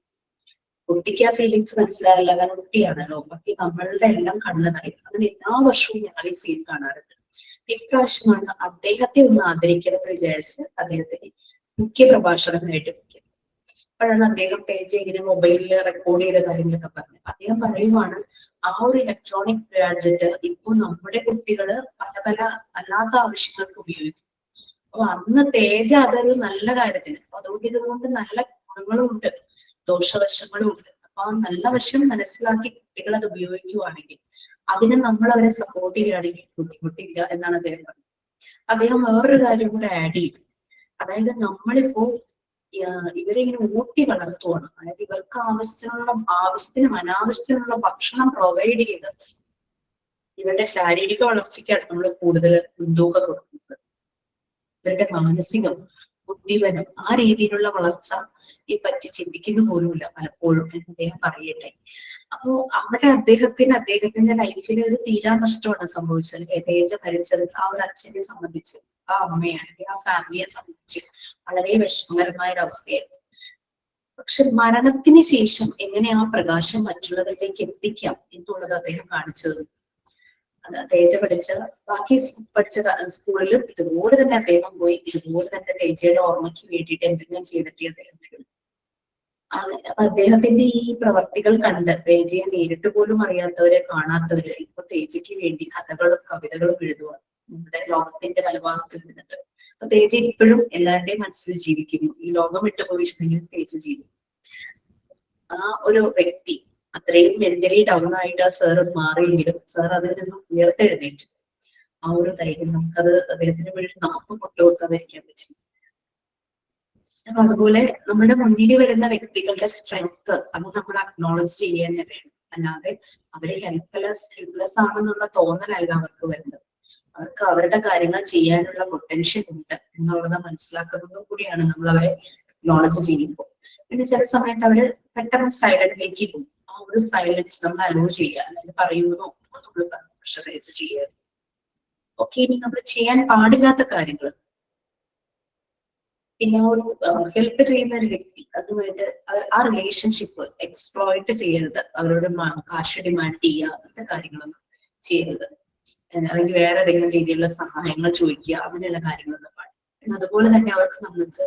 കുട്ടിക്ക് ആ ഫീലിങ്സ് മനസ്സിലാകില്ല, കാരണം കുട്ടിയാണല്ലോ. ബാക്കി നമ്മളുടെ എല്ലാം കണ്ണു നിറയും. അങ്ങനെ എല്ലാ വർഷവും ഞങ്ങൾ ഈ സീൻ കാണാറുണ്ട്. ഇപ്രാവശ്യമാണ് അദ്ദേഹത്തെ ഒന്ന് ആദരിക്കണം എന്ന് വിചാരിച്ച് അദ്ദേഹത്തിന് മുഖ്യ പ്രഭാഷകനായിട്ട് വെക്കുന്നത്. അപ്പോഴാണ് അദ്ദേഹം തേജ ഇങ്ങനെ മൊബൈലിൽ റെക്കോർഡ് ചെയ്ത കാര്യങ്ങളൊക്കെ പറഞ്ഞു. അദ്ദേഹം പറയുവാണ്, ആ ഒരു ഇലക്ട്രോണിക് ഗാഡ്ജറ്റ് ഇപ്പൊ നമ്മുടെ കുട്ടികള് പല പല അല്ലാത്ത ആവശ്യങ്ങൾക്ക് ഉപയോഗിക്കും. അപ്പൊ അന്ന് തേജ അതൊരു നല്ല കാര്യത്തിന്, അതുകൊണ്ട് ഇതുകൊണ്ട് നല്ല ഗുണങ്ങളും ഉണ്ട്, ദോഷവശങ്ങളും ഉണ്ട്. അപ്പൊ ആ നല്ല വശം മനസ്സിലാക്കി കുട്ടികൾ അത് ഉപയോഗിക്കുവാണെങ്കിൽ, അതിനെ നമ്മൾ അവരെ സപ്പോർട്ട് ചെയ്യുകയാണെങ്കിൽ ബുദ്ധിമുട്ടില്ല എന്നാണ് അദ്ദേഹം പറഞ്ഞത്. അദ്ദേഹം വേറൊരു കാര്യം കൂടെ ആഡ് ചെയ്തു. അതായത് നമ്മളിപ്പോ ഇവരെ ഇങ്ങനെ ഊട്ടി വളർത്തുവാണ്. അതായത് ഇവർക്ക് ആവശ്യത്തിനും അനാവശ്യത്തിനുള്ള ഭക്ഷണം പ്രൊവൈഡ് ചെയ്ത് ഇവരുടെ ശാരീരിക വളർച്ചയ്ക്കാണ് നമ്മൾ കൂടുതൽ മുൻതൂക്കം കൊടുക്കുന്നത്. ഇവരുടെ മാനസികം, ബുദ്ധിപരം ആ രീതിയിലുള്ള വളർച്ച ഈ പറ്റി ചിന്തിക്കുന്ന പോലുമില്ല പലപ്പോഴും എന്ന് അദ്ദേഹം പറയട്ടെ. അപ്പോ അവിടെ അദ്ദേഹത്തിന്റെ ലൈഫിൽ ഒരു തീരാ നഷ്ടമാണ് സംഭവിച്ചത്. തേജ മരിച്ചത് ആ ഒരു അച്ഛനെ സംബന്ധിച്ച്, ആ അമ്മയെ അല്ലെങ്കിൽ ആ ഫാമിലിയെ സംബന്ധിച്ച് വളരെ വിഷമകരമായ ഒരു അവസ്ഥയായിരുന്നു. പക്ഷെ മരണത്തിന് ശേഷം എങ്ങനെ ആ പ്രകാശം മറ്റുള്ളവരിലേക്ക് എത്തിക്കാം എന്നുള്ളത് അദ്ദേഹം കാണിച്ചത്. തേജ ബാക്കി പഠിച്ച സ്കൂളിലും ഇതുപോലെ തന്നെ അദ്ദേഹം പോയി ഇതുപോലെ തന്നെ തേജയുടെ ഓർമ്മയ്ക്ക് വേണ്ടിയിട്ട് എന്തെങ്കിലും ചെയ്തിട്ട് അദ്ദേഹം വരും. അദ്ദേഹത്തിന്റെ ഈ പ്രവർത്തികൾ കണ്ട് തേജയെ നേരിട്ട് പോലും അറിയാത്തവരെ, കാണാത്തവര് ഇപ്പൊ തേജയ്ക്ക് വേണ്ടി കഥകളും കവിതകളും എഴുതുവാണ് നമ്മുടെ ലോകത്തിന്റെ പല ഭാഗത്ത് നിന്നിട്ട്. അപ്പൊ തേജ ഇപ്പോഴും എല്ലാവരുടെയും മനസ്സിൽ ജീവിക്കുന്നു. ഈ ലോകം വിട്ടുപോയിട്ടുണ്ടെങ്കിൽ തേജ ജീവിക്കും. ആ ഒരു വ്യക്തി അത്രയും മെന്റലി ഡൗൺ ആയിട്ട് ആ സാർ മാറിയെങ്കിലും സാർ അതിൽ നിന്നും ഉയർത്തെഴുന്നേറ്റ്. ആ ഒരു ധൈര്യം നമുക്കത് അദ്ദേഹത്തിന് വേണ്ടി നമുക്ക് കൊണ്ടുകൊടുക്കാതിരിക്കാൻ പറ്റും. അപ്പൊ അതുപോലെ നമ്മുടെ മുന്നിൽ വരുന്ന വ്യക്തികളുടെ സ്ട്രെങ്ത് അത് നമ്മൾ അക്നോളജ് ചെയ്യാൻ വേണം. അല്ലാതെ അവരെ ഹെൽപ്ലെസ് ആണെന്നുള്ള തോന്നലല്ല അവർക്ക് വരുന്നത്. അവർക്ക് അവരുടെ കാര്യങ്ങൾ ചെയ്യാനുള്ള പൊട്ടൻഷ്യൽ ഉണ്ട് എന്നുള്ളത് മനസ്സിലാക്കുന്നതും കൂടിയാണ് നമ്മൾ അവരെ അക്നോളജ് ചെയ്യുമ്പോൾ. പിന്നെ ചില സമയത്ത് അവര് പെട്ടെന്ന് സൈലന്റിലേക്ക് പോകും. ആ ഒരു സൈലൻസ് നമ്മൾ അലോ ചെയ്യുക, അല്ലെങ്കിൽ പറയുന്നതോ നമ്മൾ പ്രഷറൈസ് ചെയ്യുക. ഓക്കെ, ഇനി നമ്മൾ ചെയ്യാൻ പാടില്ലാത്ത കാര്യങ്ങൾ, പിന്നെ ഒരു ഹെൽപ്പ് ചെയ്യുന്ന ഒരു വ്യക്തി അതുമായിട്ട് ആ റിലേഷൻഷിപ്പ് എക്സ്പ്ലോയിറ്റ് ചെയ്യരുത്. അവരോട് കാശ് ഡിമാൻഡ് ചെയ്യുക, അങ്ങനത്തെ കാര്യങ്ങളൊന്നും ചെയ്യരുത്. അല്ലെങ്കിൽ വേറെ ഏതെങ്കിലും രീതിയിലുള്ള സഹായങ്ങൾ ചോദിക്കുക, അങ്ങനെയുള്ള കാര്യങ്ങളൊന്നും പാടില്ല. പിന്നെ അതുപോലെ തന്നെ അവർക്ക് നമ്മൾക്ക്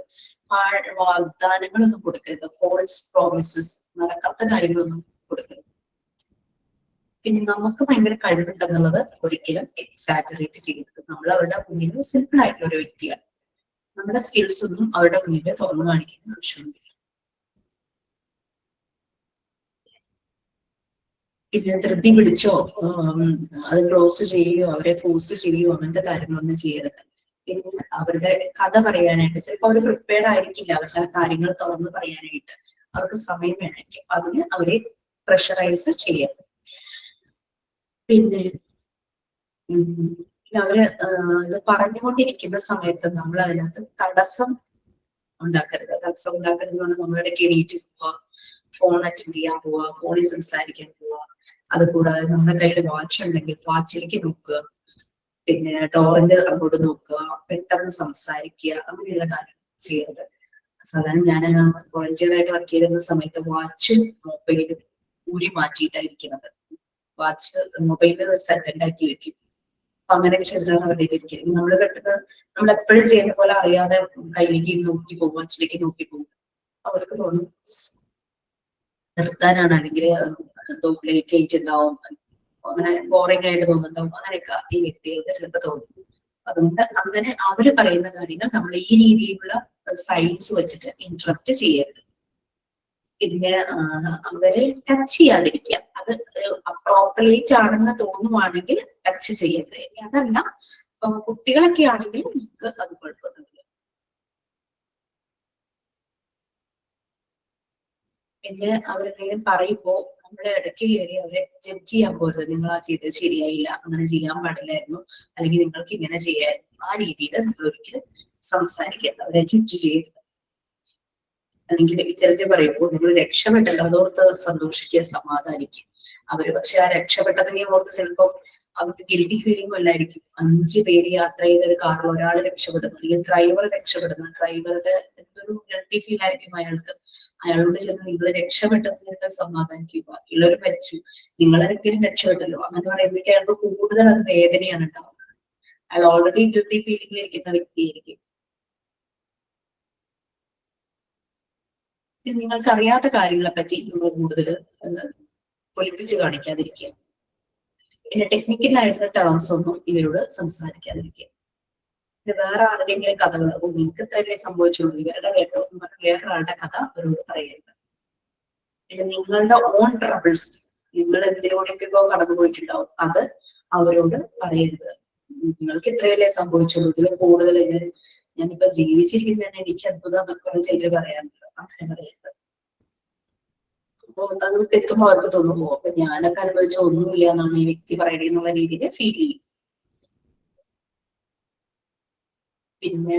വാഗ്ദാനങ്ങളൊന്നും കൊടുക്കരുത്. ഫോൾസ് പ്രോമിസസ്, നടക്കാത്ത കാര്യങ്ങളൊന്നും കൊടുക്കരുത്. പിന്നെ നമുക്ക് ഭയങ്കര കഴിവുണ്ടെന്നുള്ളത് ഒരിക്കലും എക്സാജറേറ്റ് ചെയ്യരുത്. നമ്മൾ അവരുടെ മുന്നിൽ സിമ്പിൾ ആയിട്ടുള്ള ഒരു വ്യക്തിയാണ്. നമ്മുടെ സ്കിൽസ് ഒന്നും അവരുടെ മുന്നിൽ തുറന്നു കാണിക്കുന്ന ആവശ്യമില്ല. പിന്നെ ധൃതി പിടിച്ചോ അത് ക്ലോസ് ചെയ്യുകയോ അവരെ ഫോഴ്സ് ചെയ്യുകയോ അങ്ങനത്തെ കാര്യങ്ങളൊന്നും ചെയ്യരുത്. പിന്നെ അവരുടെ കഥ പറയാനായിട്ട് ചിലപ്പോൾ അവർ പ്രിപ്പയർഡ് ആയിരിക്കില്ല, അവരുടെ കാര്യങ്ങൾ തുറന്ന് പറയാനായിട്ട് അവർക്ക് സമയം വേണമെങ്കിൽ അതിന് അവരെ പ്രഷറൈസ് ചെയ്യാം. പിന്നെ അവര് ഇത് പറഞ്ഞുകൊണ്ടിരിക്കുന്ന സമയത്ത് നമ്മൾ അതിനകത്ത് തടസ്സം ഉണ്ടാക്കരുത്. തടസ്സം ഉണ്ടാക്കരുത് എന്ന് നമ്മളുടെ എണീറ്റ് പോവുക, ഫോൺ അറ്റൻഡ് ചെയ്യാൻ പോവുക, ഫോണിൽ സംസാരിക്കാൻ പോവുക. അതുകൂടാതെ നമ്മുടെ കയ്യിൽ വാച്ച് ഉണ്ടെങ്കിൽ വാച്ചിലേക്ക് നോക്കുക, പിന്നെ ഡോറിന്റെ അങ്ങോട്ട് നോക്കുക, പെട്ടെന്ന് സംസാരിക്കുക, അങ്ങനെയുള്ള കാര്യം ചെയ്യരുത്. സാധാരണ ഞാൻ വോളണ്ടിയറായിട്ട് വർക്ക് ചെയ്തിരുന്ന സമയത്ത് വാച്ചും മൊബൈലും ഊരി മാറ്റിയിട്ടായിരിക്കുന്നത്. വാച്ച് മൊബൈലിൽ സൈലന്റ് ആക്കി വെക്കും. അപ്പൊ അങ്ങനെയൊക്കെ ചെയ്തിട്ടാണ് അവരുടെ ഇരിക്കുന്നത്. നമ്മൾ പെട്ടെന്ന് നമ്മൾ എപ്പോഴും ചെയ്യുന്ന പോലെ അറിയാതെ കയ്യിലേക്ക് നോക്കി പോകും, വാച്ചിലേക്ക് നോക്കി പോകും. അവർക്ക് തോന്നും നിർത്താനാണ്, അല്ലെങ്കിൽ എന്തോ ലേറ്റ് ആയിട്ടുണ്ടാവും, അങ്ങനെ ബോറിംഗ് ആയിട്ട് തോന്നുന്നുണ്ടാവും. അങ്ങനെയൊക്കെ ഈ വ്യക്തികൾക്ക് ചിലപ്പോൾ തോന്നും. അതുകൊണ്ട് അങ്ങനെ അവര് പറയുന്ന കാര്യങ്ങൾ നമ്മൾ ഈ രീതിയിലുള്ള സൈൻസ് വെച്ചിട്ട് ഇന്ററപ്റ്റ് ചെയ്യരുത്. ഇതിനെ അവരെ ടച്ച് ചെയ്യാതിരിക്കുക. അത് അപ്രോപ്രിയേറ്റ് ആണെന്ന് തോന്നുവാണെങ്കിൽ ടച്ച് ചെയ്യരുത്. അതല്ല, കുട്ടികളൊക്കെ ആണെങ്കിലും നമുക്ക് അത് കുഴപ്പമൊന്നുമില്ല. പിന്നെ അവരെന്തെങ്കിലും പറയുമ്പോ നമ്മളെ ഇടയ്ക്ക് കയറി അവരെ ജഡ്ജ് ചെയ്യാൻ പോരുത്. നിങ്ങൾ ആ ചെയ്തത് ശരിയായില്ല, അങ്ങനെ ചെയ്യാൻ പാടില്ലായിരുന്നു, അല്ലെങ്കിൽ നിങ്ങൾക്ക് ഇങ്ങനെ ചെയ്യായിരുന്നു. ആ രീതിയിൽ നമ്മൾ ഒരിക്കലും സംസാരിക്കരുത്, അവരെ ജഡ്ജ് ചെയ്യരുത്. അല്ലെങ്കിൽ ചിലര് പറയുമ്പോൾ നിങ്ങൾ രക്ഷപ്പെട്ടല്ലോ അതോർത്ത് സന്തോഷിക്കുക, സമാധാനിക്കുക. അവര് പക്ഷെ ആ രക്ഷപ്പെട്ടതിനെ ഓർത്ത് ചിലപ്പോൾ അവർക്ക് ഗിൽറ്റി ഫീലിംഗും അല്ലായിരിക്കും. 5 പേര് യാത്ര ചെയ്ത ഒരു കാറിൽ ഒരാൾ രക്ഷപ്പെടുന്നു, അല്ലെങ്കിൽ ഡ്രൈവർ രക്ഷപ്പെടുന്നു, ഡ്രൈവറുടെ എന്തൊരു ഗിൽറ്റി ഫീൽ ആയിരിക്കും അയാൾക്ക്. അയാളോട് ചെന്ന് നിങ്ങൾ രക്ഷപ്പെട്ടതിനൊക്കെ സമാധാനിക്കുക, ബാക്കിയുള്ളവർ മരിച്ചു, നിങ്ങളൊരിക്കലും രക്ഷപ്പെട്ടല്ലോ അങ്ങനെ പറയുമ്പോഴേക്കും അയാൾക്ക് കൂടുതൽ അത് വേദനയാണ് ഉണ്ടാവുന്നത്. അയാൾ ഓൾറെഡി ഗിൽറ്റി ഫീലിംഗിൽ ഇരിക്കുന്ന വ്യക്തിയായിരിക്കും. നിങ്ങൾക്ക് അറിയാത്ത കാര്യങ്ങളെ പറ്റി നിങ്ങൾ കൂടുതൽ പൊലിപ്പിച്ച് കാണിക്കാതിരിക്കുക. പിന്നെ ടെക്നിക്കലായിട്ടുള്ള ടേംസ് ഒന്നും ഇവരോട് സംസാരിക്കാതിരിക്കുക. പിന്നെ വേറെ ആരുടെയെങ്കിലും കഥകൾ നിങ്ങൾക്ക് തന്നെ സംഭവിച്ചുള്ളൂ ഇവരുടെ കേട്ടോ എന്ന് പറഞ്ഞാൽ വേറൊരാളുടെ കഥ അവരോട് പറയരുത്. പിന്നെ നിങ്ങളുടെ ഓൺ ട്രബിൾസ്, നിങ്ങൾ എന്തിനോടൊക്കെ കടന്നു പോയിട്ടുണ്ടാവും, അത് അവരോട് പറയരുത്. നിങ്ങൾക്ക് ഇത്രയല്ലേ സംഭവിച്ചുള്ളൂ, ഇതിൽ കൂടുതൽ ഞാനിപ്പോ ജീവിച്ചിരിക്കുന്നതന്നെ എനിക്ക് അത്ഭുതം എന്നൊക്കെ ചിലര് പറയാറുണ്ട്. അങ്ങനെ പറയുന്നത്. അപ്പൊ അത് തെറ്റുമ്പോ അവർക്ക് തോന്നുന്നു അപ്പൊ ഞാനൊക്കെ അനുഭവിച്ച ഒന്നുമില്ല എന്നാണ് ഈ വ്യക്തി പറയുന്നത് എന്നുള്ള രീതിയിൽ ഫീൽ ചെയ്യും. പിന്നെ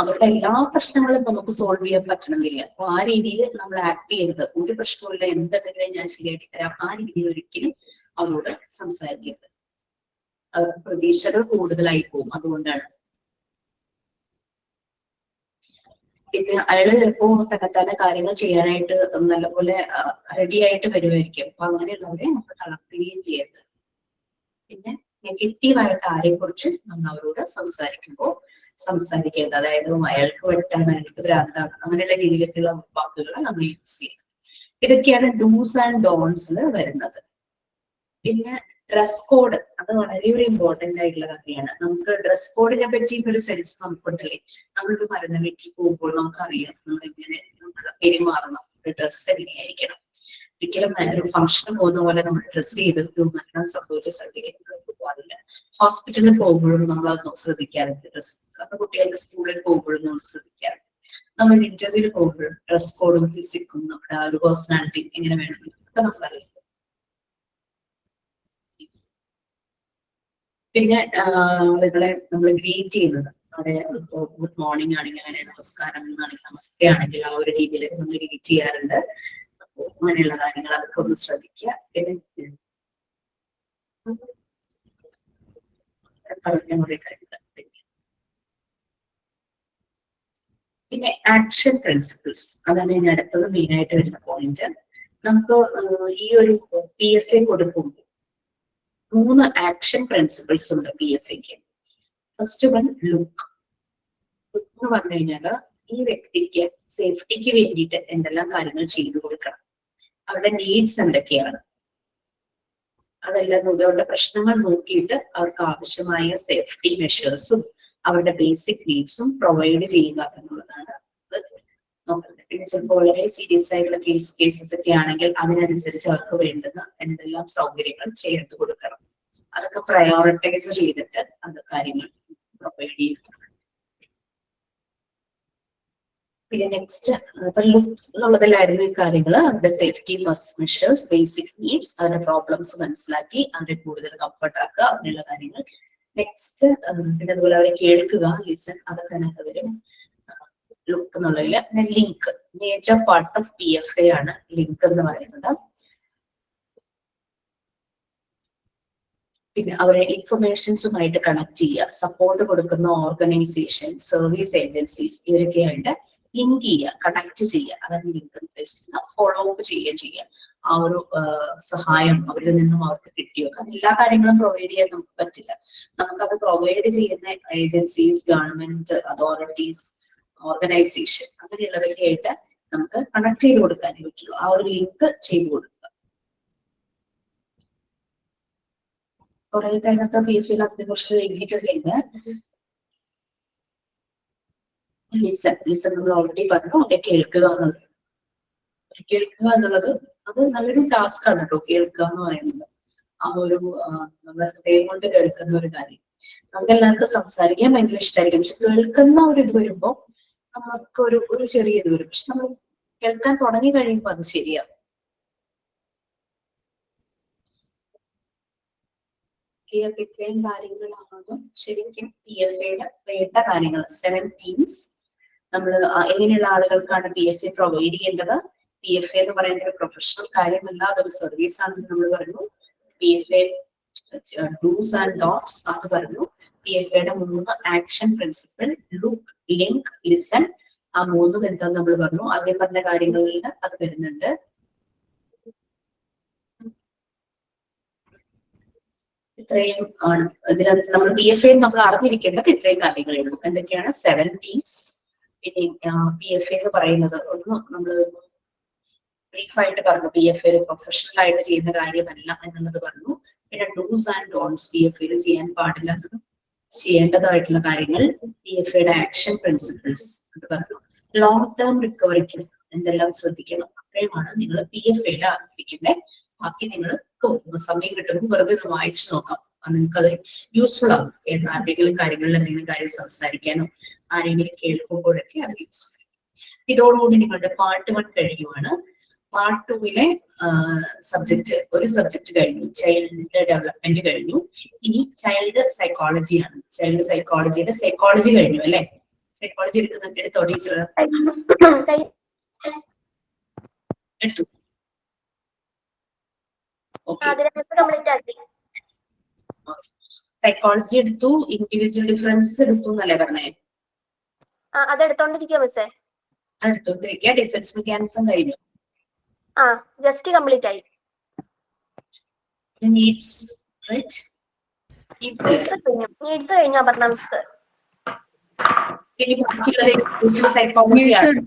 അവരുടെ എല്ലാ പ്രശ്നങ്ങളും നമുക്ക് സോൾവ് ചെയ്യാൻ പറ്റണമെന്നില്ല. അപ്പൊ ആ രീതിയിൽ നമ്മൾ ആക്ട് ചെയ്യരുത്. ഒരു പ്രശ്നമില്ല, എന്തുണ്ടെങ്കിലും ഞാൻ ശരിയാക്കി തരാം, ആ രീതിയിൽ ഒരിക്കലും അവരോട് സംസാരിക്കരുത്. അവർക്ക് പ്രതീക്ഷകൾ കൂടുതലായി പോകും. അതുകൊണ്ടാണ്. പിന്നെ അയാള് ചിലപ്പോ തന്നെത്താനെ കാര്യങ്ങൾ ചെയ്യാനായിട്ട് നല്ലപോലെ റെഡി ആയിട്ട് വരുമായിരിക്കും. അപ്പൊ അങ്ങനെയുള്ളവരെ നമുക്ക് തളർത്തുകയും ചെയ്യരുത്. പിന്നെ നെഗറ്റീവായിട്ട് ആരെയും കുറിച്ച് നമ്മൾ അവരോട് സംസാരിക്കരുത്. അതായത് അയാൾക്ക് വെട്ടാണ്, അയാൾക്ക് ഭ്രാന്താണ്, അങ്ങനെയുള്ള രീതിയിലേക്കുള്ള വാക്കുകൾ നമ്മൾ യൂസ് ചെയ്യണം. ഇതൊക്കെയാണ് ഡൂസ് ആൻഡ് ഡോൺസിൽ വരുന്നത്. പിന്നെ ഡ്രസ് കോഡ്, അത് വളരെ ഒരു ഇമ്പോർട്ടന്റ് ആയിട്ടുള്ള കാര്യമാണ്. നമുക്ക് ഡ്രസ് കോഡിനെ പറ്റി ഒരു സെൻസ് നമുക്കുണ്ടല്ലേ. നമ്മളൊരു മരുന്ന് വീട്ടിൽ പോകുമ്പോൾ നമുക്കറിയാം നമ്മളെങ്ങനെ പെരുമാറണം, ഒരു ഡ്രസ്സ് എങ്ങനെയായിരിക്കണം. ഒരിക്കലും ഒരു ഫംഗ്ഷന് പോകുന്ന പോലെ നമ്മൾ ഡ്രസ് ചെയ്തിട്ട് മരണം സംഭവിച്ച സ്ഥലത്തേക്ക് പോകാറില്ല. ഹോസ്പിറ്റലിൽ പോകുമ്പോഴും നമ്മൾ അത് ശ്രദ്ധിക്കാറുണ്ട്. ഡ്രസ് കുട്ടികൾക്ക് സ്കൂളിൽ പോകുമ്പോഴും നമ്മൾ ശ്രദ്ധിക്കാറുണ്ട്. നമ്മൾ ഇന്റർവ്യൂവിൽ പോകുമ്പോഴും ഡ്രസ് കോഡും ഫിസിക്കും നമ്മുടെ ഒരു പേഴ്സണാലിറ്റി എങ്ങനെ വേണം ഒക്കെ നമുക്കറിയാം. പിന്നെ ആളുകളെ നമ്മൾ ഗ്രീറ്റ് ചെയ്യുന്നത്, അവരെ ഗുഡ് മോർണിംഗ് ആണെങ്കിൽ അങ്ങനെ, നമസ്കാരം എന്നാണെങ്കിൽ നമസ്തേ ആണെങ്കിൽ ആ ഒരു രീതിയിൽ നമ്മൾ ഗ്രീറ്റ് ചെയ്യാറുണ്ട്. അപ്പോൾ അങ്ങനെയുള്ള കാര്യങ്ങൾ അതൊക്കെ ഒന്ന് ശ്രദ്ധിക്കുക. പിന്നെ ആക്ഷൻ പ്രിൻസിപ്പിൾസ്, അതാണ് ഇനി അടുത്തത് മെയിൻ ആയിട്ട് വരുന്ന പോയിന്റ്. നമുക്ക് ഈ ഒരു PFA കൊടുക്കുമ്പോൾ 3 ആക്ഷൻ പ്രിൻസിപ്പിൾസ് ഉണ്ട് PFAക്ക്. ഫസ്റ്റ് വൺ ലുക്ക് എന്ന് പറഞ്ഞു കഴിഞ്ഞാൽ ഈ വ്യക്തിക്ക് സേഫ്റ്റിക്ക് വേണ്ടിയിട്ട് എന്തെല്ലാം കാര്യങ്ങൾ ചെയ്തു കൊടുക്കണം, അവരുടെ നീഡ്സ് എന്തൊക്കെയാണ്, അതെല്ലാം അവരുടെ പ്രശ്നങ്ങൾ നോക്കിയിട്ട് അവർക്ക് ആവശ്യമായ സേഫ്റ്റി മെഷേഴ്സും അവരുടെ ബേസിക് നീഡ്സും പ്രൊവൈഡ് ചെയ്യുക എന്നുള്ളതാണ് നോക്കുന്നത്. പിന്നെ ചിലപ്പോൾ വളരെ സീരിയസ് ആയിട്ടുള്ള കേസസ് ഒക്കെ ആണെങ്കിൽ അതിനനുസരിച്ച് അവർക്ക് വേണ്ടുന്ന എന്തെല്ലാം സൗകര്യങ്ങൾ ചേർത്ത് കൊടുക്കണം, അതൊക്കെ പ്രയോറിറ്റൈസ് ചെയ്തിട്ട് അത് കാര്യങ്ങൾ പ്രൊവൈഡ് ചെയ്യുക. പിന്നെ നെക്സ്റ്റ് ഇപ്പൊ ലുക്ക് എന്നുള്ളതിലായിരുന്നു ഈ കാര്യങ്ങൾ. അവരുടെ സേഫ്റ്റി മെഷേഴ്സ്, ബേസിക് നീഡ്സ്, അവരുടെ പ്രോബ്ലംസ് മനസ്സിലാക്കി അവരെ കൂടുതൽ കംഫർട്ട് ആക്കുക, അങ്ങനെയുള്ള കാര്യങ്ങൾ. നെക്സ്റ്റ് പിന്നെ അതുപോലെ അവരെ കേൾക്കുക, ലിസൺ, അതൊക്കെ അതിനകത്ത് വരും ലുക്ക് എന്നുള്ളതിൽ. പിന്നെ link, major part of PFA ആണ് ലിങ്ക് എന്ന് പറയുന്നത്. പിന്നെ അവരെ ഇൻഫർമേഷൻസുമായിട്ട് കണക്ട് ചെയ്യുക, സപ്പോർട്ട് കൊടുക്കുന്ന ഓർഗനൈസേഷൻ, സർവീസ് ഏജൻസീസ്, ഇവരൊക്കെയായിട്ട് ലിങ്ക് ചെയ്യുക, കണക്ട് ചെയ്യുക, അതാണ് ലിങ്ക് ഉദ്ദേശിക്കുന്നത്. ഫോളോ അപ്പ് ചെയ്യുക, ആ ഒരു സഹായം അവരിൽ നിന്നും അവർക്ക് കിട്ടിയോ. കാരണം എല്ലാ കാര്യങ്ങളും പ്രൊവൈഡ് ചെയ്യാൻ നമുക്ക് പറ്റില്ല. നമുക്കത് പ്രൊവൈഡ് ചെയ്യുന്ന ഏജൻസീസ്, ഗവൺമെന്റ് അതോറിറ്റീസ്, ഓർഗനൈസേഷൻ, അങ്ങനെയുള്ളവരൊക്കെ ആയിട്ട് നമുക്ക് കണക്ട് ചെയ്ത് കൊടുക്കാനേ പറ്റുള്ളൂ. ആ ഒരു ലിങ്ക് ചെയ്ത് കൊടുക്കുക. കുറെ അതിനകത്ത് PFA അതിനെ കുറിച്ച് എഴുതിയിട്ടുണ്ട്. ലിസൺ നമ്മൾ ഓൾറെഡി പറഞ്ഞു, അവിടെ കേൾക്കുക എന്നുള്ളത് അത് നല്ലൊരു ടാസ്ക് ആണ് കേട്ടോ. കേൾക്കുക എന്ന് പറയുന്നത് ആ ഒരു നമ്മുടെ ഹൃദയം കൊണ്ട് കേൾക്കുന്ന ഒരു കാര്യം. നമുക്ക് എല്ലാവർക്കും സംസാരിക്കാൻ ഭയങ്കര ഇഷ്ടമായിരിക്കും, പക്ഷെ കേൾക്കുന്ന ഒരു ഇത് വരുമ്പോ നമുക്ക് ഒരു ചെറിയ ഇത് വരും. പക്ഷെ നമ്മൾ കേൾക്കാൻ തുടങ്ങി കഴിയുമ്പോൾ അത് ശരിയാവും. ഇത്രയും കാര്യങ്ങളാണ് ശരിക്കും PFAയുടെ വേണ്ട കാര്യങ്ങൾ. 7 തീംസ് നമ്മൾ എങ്ങനെയുള്ള ആളുകൾക്കാണ് PFA പ്രൊവൈഡ് ചെയ്യേണ്ടത്. PFA എന്ന് പറയുന്ന ഒരു പ്രൊഫഷണൽ കാര്യമല്ല, അതൊരു സർവീസ് ആണെന്ന് നമ്മൾ പറഞ്ഞു. PFA ഡൂസ് ആൻഡ് ഡോൺസ് അത് പറഞ്ഞു. PFAയുടെ 3 action principle, look, link, listen, ആ 3 എന്താന്ന് നമ്മൾ പറഞ്ഞു. ആദ്യം പറഞ്ഞ കാര്യങ്ങളിൽ അത് വരുന്നുണ്ട്. ഇത്രയും ആണ് ഇതിനകത്ത് നമ്മൾ PFA നമ്മൾ അറിഞ്ഞിരിക്കേണ്ടത് ഇത്രയും കാര്യങ്ങളേ ഉള്ളൂ. എന്തൊക്കെയാണ് 7 തീംസ്. പിന്നെ PFA എന്ന് പറയുന്നത് ഒന്ന് നമ്മൾ ബ്രീഫായിട്ട് പറഞ്ഞു. PFA ഒരു പ്രൊഫഷണൽ ആയിട്ട് ചെയ്യുന്ന കാര്യമല്ല എന്നുള്ളത് പറഞ്ഞു. പിന്നെ ഡൂസ് ആൻഡ് ഡോൺസ്, PFA ചെയ്യാൻ പാടില്ലാത്തതും ചെയ്യേണ്ടതായിട്ടുള്ള കാര്യങ്ങൾ, PFAയുടെ ആക്ഷൻ പ്രിൻസിപ്പിൾസ് അത് പറഞ്ഞു. ലോങ് ടേം റിക്കവറിക്ക് എന്തെല്ലാം ശ്രദ്ധിക്കണം, അത്രയുമാണ് നിങ്ങൾ PFAയിൽ അറിഞ്ഞിരിക്കേണ്ടത്. ബാക്കി നിങ്ങൾ സമയം കിട്ടുമ്പോൾ വെറുതെ ഒന്ന് വായിച്ചു നോക്കാം. നിങ്ങൾക്ക് അത് യൂസ്ഫുൾ ആവും. ആരുടെയെങ്കിലും കാര്യങ്ങളിൽ എന്തെങ്കിലും കാര്യം സംസാരിക്കാനോ ആരെങ്കിലും കേൾക്കുമ്പോഴൊക്കെ അത് യൂസ്ഫുൾ ആവും. ഇതോടുകൂടി നിങ്ങളുടെ പാർട്ട് 1 കഴിയുവാണ്. പാർട്ട് 2 സബ്ജക്ട് ഒരു സബ്ജക്ട് കഴിഞ്ഞു, ചൈൽഡ് ഡെവലപ്മെന്റ് കഴിഞ്ഞു. ഇനി ചൈൽഡ് സൈക്കോളജിയാണ്. ചൈൽഡ് സൈക്കോളജിയുടെ സൈക്കോളജി കഴിഞ്ഞു അല്ലെ? സൈക്കോളജി എടുത്തോ ടീച്ചർ? എടുത്തു. സൈക്കോളജി എടുത്തു, ഇൻഡിവിജ്വൽ ഡിഫറൻസസ് എടുത്തു എന്നല്ലേ പറഞ്ഞേ? അതെടുത്തോണ്ടിരിക്കുക മിസ്സേ. അതെടുത്തോണ്ടിരിക്കുക. ഡിഫൻസ് മെക്കാനിസം കഴിഞ്ഞു. ജസ്റ്റ് കംപ്ലീറ്റ് ആയി. Needs right? നീഡ്സ് കഴിഞ്ഞാ പറഞ്ഞ മിസ്. ഇനി ബാക്കിയുള്ളത് സൈക്കോളജിയാണ്.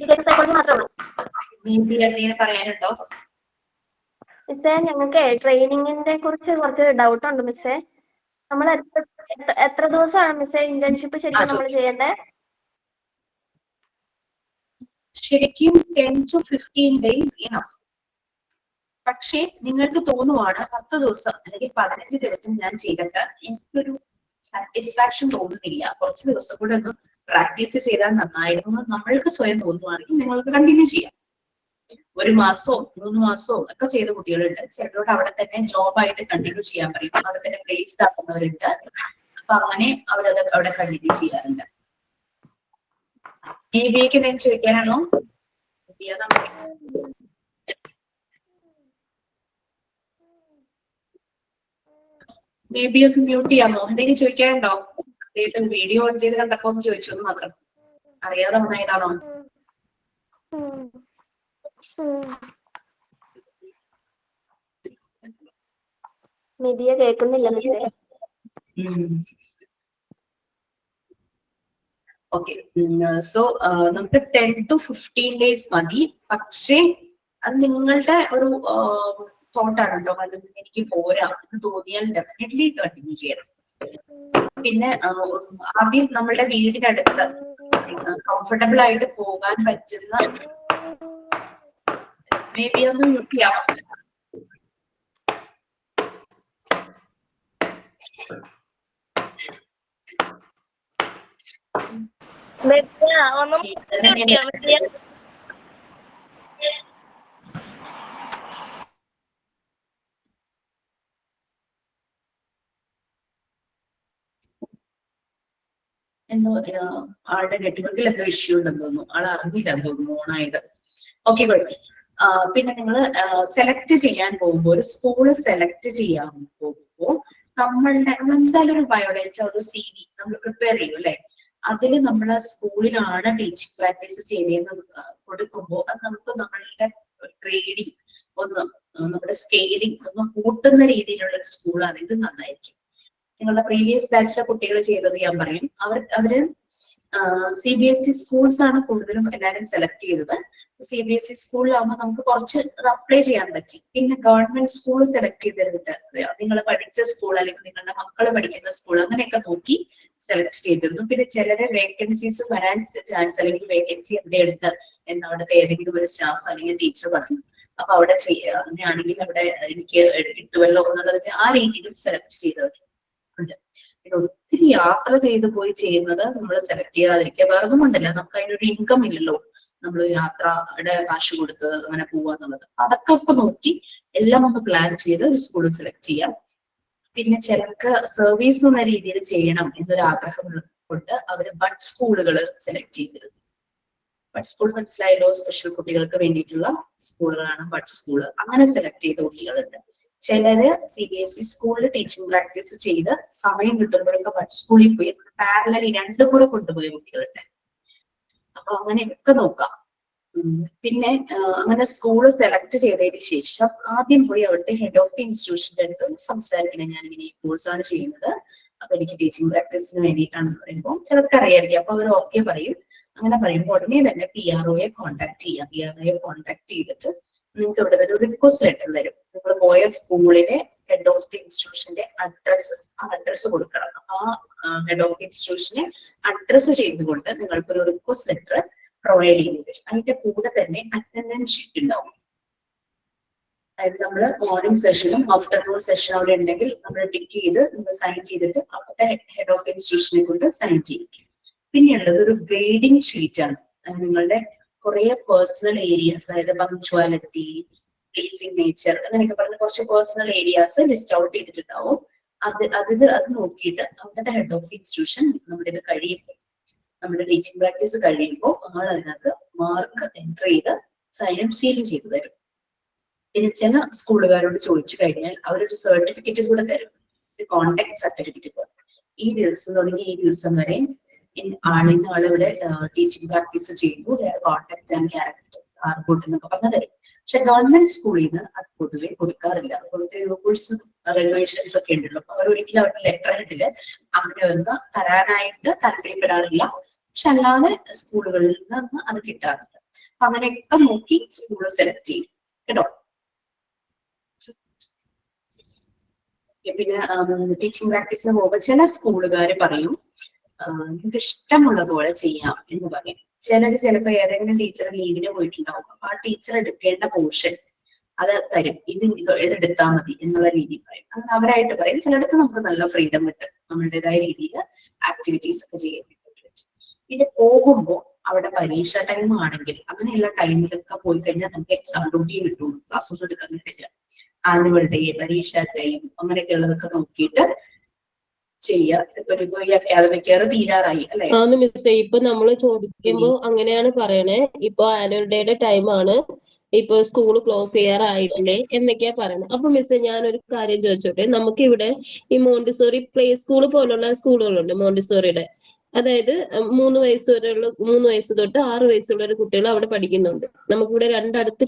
സൈക്കോളജി മാത്രമേ ഉള്ളൂ. പറയാനുണ്ടോ മിസ്സേ? ഞങ്ങൾക്ക് ട്രെയിനിങ്ങിനെ കുറിച്ച് കുറച്ച് ഡൗട്ട് ഉണ്ട് മിസ്സേ. നമ്മൾ എത്ര ദിവസമാണ് മിസ്സേ ഇന്റേൺഷിപ്പ് ശരിക്കും നമ്മൾ ചെയ്യേണ്ടേ? ശരിക്കും 10 to 15 days ഇനഫ്. പക്ഷേ നിങ്ങൾക്ക് തോന്നുവാണ് 10 ദിവസം അല്ലെങ്കിൽ 15 ദിവസം ഞാൻ ചെയ്തിട്ട് എനിക്കൊരു സാറ്റിസ്ഫാക്ഷൻ തോന്നുന്നില്ല, കുറച്ച് ദിവസം കൂടെ ഒന്ന് പ്രാക്ടീസ് ചെയ്താൽ നന്നായിരുന്നു നമ്മൾക്ക് സ്വയം തോന്നുവാണെങ്കിൽ നിങ്ങൾക്ക് കണ്ടിന്യൂ ചെയ്യാം. 1 മാസമോ 3 മാസമോ ഒക്കെ ചെയ്ത കുട്ടികളുണ്ട്. ചിലരോട് അവിടെ തന്നെ ജോബായിട്ട് കണ്ടിന്യൂ ചെയ്യാൻ പറയും, അവിടെ തന്നെ പ്ലേസ്ഡ് ആക്കുന്നവരുണ്ട്. അപ്പൊ അങ്ങനെ അവരത് അവിടെ കണ്ടിന്യൂ ചെയ്യാറുണ്ട്. ബിബിക്ക് എന്തെങ്കിലും ചോദിക്കാനാണോ? ബേബിയൊക്കെ മ്യൂട്ട് ചെയ്യാമോ? എന്തെങ്കിലും ചോദിക്കാനുണ്ടോ? വീഡിയോ ഓൺ ചെയ്ത് കണ്ടപ്പോ ഒന്ന് ചോദിച്ചു മാത്രം. അറിയാതെ വന്നതാണോ? നിധിയെ കേൾക്കുന്നില്ല. ഓക്കെ, സോ നമുക്ക് 10 to 15 days മതി. പക്ഷേ അത് നിങ്ങളുടെ ഒരു തോട്ടാണ് കേട്ടോ. കാരണം എനിക്ക് പോരാ എന്ന് തോന്നിയാൽ ഡെഫിനറ്റ്ലി കണ്ടിന്യൂ ചെയ്യണം. പിന്നെ ആദ്യം നമ്മളുടെ വീടിനടുത്ത് കംഫർട്ടബിൾ ആയിട്ട് പോകാൻ പറ്റുന്ന മേ ബി ഒന്ന് മ്യൂട്ട് ചെയ്യാം. എന്തോ ആളുടെ നെറ്റ്വർക്കിൽ എന്തോ ഇഷ്യൂ ഉണ്ടെന്ന് തോന്നുന്നു. ആൾ അറിഞ്ഞില്ല തോന്നുന്നു ഓണായത്. ഓക്കെ, കുഴപ്പമില്ല. പിന്നെ നിങ്ങൾ സെലക്ട് ചെയ്യാൻ പോകുമ്പോൾ, ഒരു സ്കൂള് സെലക്ട് ചെയ്യാൻ പോകുമ്പോൾ നമ്മൾ എന്തായാലും ഒരു ബയോഡേറ്റ, ഒരു CV നമ്മൾ പ്രിപ്പയർ ചെയ്യും അല്ലെ? അതിൽ നമ്മളെ സ്കൂളിലാണ് ടീച്ചിങ് പ്രാക്ടീസ് ചെയ്തതെന്ന് കൊടുക്കുമ്പോൾ അത് നമുക്ക് നമ്മളുടെ ഗ്രേഡിങ് ഒന്ന്, നമ്മുടെ സ്കെയിലിംഗ് ഒന്ന് കൂട്ടുന്ന രീതിയിലുള്ള ഒരു സ്കൂളാണ്. ഇത് നന്നായിരിക്കും. നിങ്ങളുടെ പ്രീവിയസ് ബാച്ചിലെ കുട്ടികൾ ചെയ്തത് ഞാൻ പറയും. അവര് CBSE സ്കൂൾസ് ആണ് കൂടുതലും എല്ലാവരും സെലക്ട് ചെയ്തത്. CBSE സ്കൂളിലാകുമ്പോൾ നമുക്ക് കുറച്ച് അത് അപ്ലൈ ചെയ്യാൻ പറ്റി. പിന്നെ ഗവൺമെന്റ് സ്കൂൾ സെലക്ട് ചെയ്തിട്ട് നിങ്ങൾ പഠിച്ച സ്കൂൾ അല്ലെങ്കിൽ നിങ്ങളുടെ മക്കൾ പഠിക്കുന്ന സ്കൂൾ അങ്ങനെയൊക്കെ നോക്കി സെലക്ട് ചെയ്തിരുന്നു. പിന്നെ ചിലരെ വേക്കൻസീസ് വരാൻ ചാൻസ്, അല്ലെങ്കിൽ വേക്കൻസി എവിടെ ഉണ്ട് എന്ന് അവിടുത്തെ ഏതെങ്കിലും ഒരു സ്റ്റാഫ് അല്ലെങ്കിൽ ടീച്ചർ പറഞ്ഞു. അപ്പൊ അവിടെ അങ്ങനെയാണെങ്കിൽ അവിടെ എനിക്ക് കിട്ടുമല്ലോ എന്നുള്ളതിന് ആ രീതിയിൽ സെലക്ട് ചെയ്തവർ ഉണ്ട്. പിന്നെ ഒത്തിരി യാത്ര ചെയ്ത് പോയി ചെയ്യുന്നത് നമ്മൾ സെലക്ട് ചെയ്യാതിരിക്കുക. വേറെ ഒന്നും കൊണ്ടല്ല, നമുക്ക് അതിനൊരു ഇൻകം ഇല്ലല്ലോ. നമ്മൾ യാത്രയുടെ കാശ് കൊടുത്ത് അങ്ങനെ പോവാന്നുള്ളത്. അതൊക്കെ നോക്കി എല്ലാം ഒന്ന് പ്ലാൻ ചെയ്ത് ഒരു സ്കൂൾ സെലക്ട് ചെയ്യാം. പിന്നെ ചിലർക്ക് സർവീസ് എന്നുള്ള രീതിയിൽ ചെയ്യണം എന്നൊരു ആഗ്രഹം കൊണ്ട് അവര് ബഡ് സ്കൂളുകൾ സെലക്ട് ചെയ്തിരുന്നു. ബഡ് സ്കൂൾ മനസ്സിലായല്ലോ? സ്പെഷ്യൽ കുട്ടികൾക്ക് വേണ്ടിയിട്ടുള്ള സ്കൂളുകളാണ് ബഡ് സ്കൂള്. അങ്ങനെ സെലക്ട് ചെയ്ത കുട്ടികളുണ്ട്. ചിലര് CBSE സ്കൂളിൽ ടീച്ചിങ് പ്രാക്ടീസ് ചെയ്ത് സമയം കിട്ടുമ്പോഴൊക്കെ ബഡ് സ്കൂളിൽ പോയി പാരലലി രണ്ടും കൂടെ കൊണ്ടുപോയ കുട്ടികളുണ്ട്. അപ്പൊ അങ്ങനെയൊക്കെ നോക്കാം. പിന്നെ അങ്ങനെ സ്കൂള് സെലക്ട് ചെയ്തതിന് ശേഷം ആദ്യം പോയി അവിടുത്തെ ഹെഡ് ഓഫ് ദി ഇൻസ്റ്റിറ്റ്യൂഷന്റെ അടുത്ത് സംസാരിക്കണം. ഞാൻ ഇങ്ങനെ ഈ കോഴ്സാണ് ചെയ്യുന്നത്, അപ്പൊ എനിക്ക് ടീച്ചിങ് പ്രാക്ടീസിന് വേണ്ടിയിട്ടാണെന്ന് പറയുമ്പോൾ ചിലർക്ക് അറിയായിരിക്കും. അപ്പൊ അവർ ഓക്കെ പറയും. അങ്ങനെ പറയുമ്പോൾ ഉടനെ തന്നെ PROയെ കോൺടാക്ട് ചെയ്യാം. PROയെ കോൺടാക്ട് ചെയ്തിട്ട് നിങ്ങൾക്ക് ഇവിടെ ഒരു റിക്വസ്റ്റ് ലെറ്റർ തരും. നിങ്ങൾ പോയ സ്കൂളിലെ ഹെഡ് ഓഫ് ദി ഇൻസ്റ്റിറ്റ്യൂഷന്റെ അഡ്രസ് കൊടുക്കണം. ആ ഹെഡ് ഓഫ് ദി ഇൻസ്റ്റിറ്റ്യൂഷനെ അഡ്രസ് ചെയ്തുകൊണ്ട് നിങ്ങൾക്കൊരു റിക്വസ്റ്റ് ലെറ്റർ പ്രൊവൈഡ് ചെയ്ത് തരും. അതിന്റെ കൂടെ തന്നെ ഷിഫ്റ്റ് ഉണ്ടാവും. അതായത് നമ്മൾ മോർണിംഗ് സെഷനും ആഫ്റ്റർനൂൺ സെഷനും അവിടെ ഉണ്ടെങ്കിൽ നമ്മൾ ടിക്ക് ചെയ്ത് നമ്മൾ സൈൻ ചെയ്തിട്ട് അവിടുത്തെ ഹെഡ് ഓഫ് ഇൻസ്റ്റിറ്റ്യൂഷനെ കൊണ്ട് സൈൻ ചെയ്യിക്കും. പിന്നെയുള്ളത് ഒരു ഗ്രേഡിംഗ് ഷീറ്റ് ആണ്. നിങ്ങളുടെ കുറെ പേഴ്സണൽ ഏരിയാസ്, അതായത് പങ്ക്ച്വാലിറ്റി, പ്ലീസിംഗ് നേച്ചർ അങ്ങനെയൊക്കെ പറഞ്ഞ കുറച്ച് പേഴ്സണൽ ഏരിയാസ് ലിസ്റ്റ് ഔട്ട് ചെയ്തിട്ടുണ്ടാവും. അത് നോക്കിയിട്ട് അവിടുത്തെ ഹെഡ് ഓഫ് ഇൻസ്റ്റിറ്റ്യൂഷൻ നമ്മുടെ ഇത് കഴിയുമ്പോൾ, നമ്മുടെ ടീച്ചിങ് പ്രാക്ടീസ് കഴിയുമ്പോൾ ആൾ അതിനകത്ത് മാർക്ക് എൻറ്റർ ചെയ്ത് സൈനും സീലും ചെയ്തു തരും. പിന്നെ ചില സ്കൂളുകാരോട് ചോദിച്ചു കഴിഞ്ഞാൽ അവരൊരു സർട്ടിഫിക്കറ്റ് കൂടെ തരും, ഒരു കോണ്ടാക്ട് സർട്ടിഫിക്കറ്റ് പോലെ. ഈ ദിവസം തുടങ്ങി ഈ ദിവസം വരെ ആളിവിടെ ടീച്ചിങ് പ്രാക്ടീസ് ചെയ്തു, കോണ്ടാക്ട് ആൻഡ് ക്യാരക്ടർ ആർബോട്ട് എന്നൊക്കെ പറഞ്ഞ് തരും. പക്ഷെ ഗവൺമെന്റ് സ്കൂളിൽ നിന്ന് അത് പൊതുവെ കൊടുക്കാറില്ല. അതുപോലത്തെ റൂൾസും റെഗുലേഷൻസ് ഒക്കെ ഉണ്ടല്ലോ. അപ്പൊ അവർ ഒരിക്കലും അവരുടെ ലെറ്റർ ഹെഡില് അങ്ങനെ ഒന്ന് തരാനായിട്ട് താല്പര്യപ്പെടാറില്ല. പക്ഷെ അല്ലാതെ സ്കൂളുകളിൽ നിന്ന് അത് കിട്ടാറുണ്ട്. അപ്പൊ അങ്ങനെയൊക്കെ നോക്കി സ്കൂൾ സെലക്ട് ചെയ്യും കേട്ടോ. പിന്നെ ടീച്ചിങ് പ്രാക്ടീസിന് പോകുമ്പോൾ ചില സ്കൂളുകാർ പറയും നിങ്ങൾക്ക് ഇഷ്ടമുള്ള പോലെ ചെയ്യാം എന്ന് പറയും. ചിലപ്പോ ഏതെങ്കിലും ടീച്ചർ ലീവിന് പോയിട്ടുണ്ടാവും. അപ്പൊ ആ ടീച്ചർ എടുക്കേണ്ട പോർഷൻ അത് തരും, ഇതെടുത്താൽ മതി എന്നുള്ള രീതിയിൽ പറയും. അങ്ങനെ അവരായിട്ട് പറയും. ചിലടത്ത് നമുക്ക് നല്ല ഫ്രീഡം കിട്ടും, നമ്മളുടേതായ രീതിയിൽ ആക്ടിവിറ്റീസ് ഒക്കെ ചെയ്യാൻ പറ്റും. പിന്നെ പോകുമ്പോൾ അവിടെ പരീക്ഷ ടൈം ആണെങ്കിൽ അങ്ങനെയുള്ള ടൈമിലൊക്കെ പോയി കഴിഞ്ഞാൽ നമുക്ക് എക്സാം ഡ്യൂട്ടി കിട്ടും, ക്ലാസ് ഒന്നും എടുക്കാൻ കിട്ടില്ല. ആനുവൽ ഡേ, പരീക്ഷ ടൈം അങ്ങനെയൊക്കെ ഉള്ളതൊക്കെ നോക്കിയിട്ട് ചെയ്യാം. ഇപ്പൊ ഈ അക്കാദമിക് ഇയർ തീരാറായി അല്ലെ? ആന്ന് മിസ്സേ, ഇപ്പൊ നമ്മള് ചോദിക്കുമ്പോ അങ്ങനെയാണ് പറയണേ. ഇപ്പൊ ആനുവൽ ഡേയുടെ ടൈമാണ്, ഇപ്പൊ സ്കൂൾ ക്ലോസ് ചെയ്യാറായിട്ടില്ലേ എന്നൊക്കെയാ പറയുന്നത്. അപ്പൊ മിസ്സേ ഞാനൊരു കാര്യം ചോദിച്ചോട്ടെ. നമുക്ക് ഇവിടെ ഈ മോണ്ടിസോറി പ്ലേ സ്കൂൾ പോലുള്ള സ്കൂളുകളുണ്ട് മോണ്ടിസോറിയുടെ. അതായത് 3 വയസ്സ് തൊട്ട് 6 വയസ്സുള്ള ഒരു കുട്ടികൾ അവിടെ പഠിക്കുന്നുണ്ട്. നമുക്കിവിടെ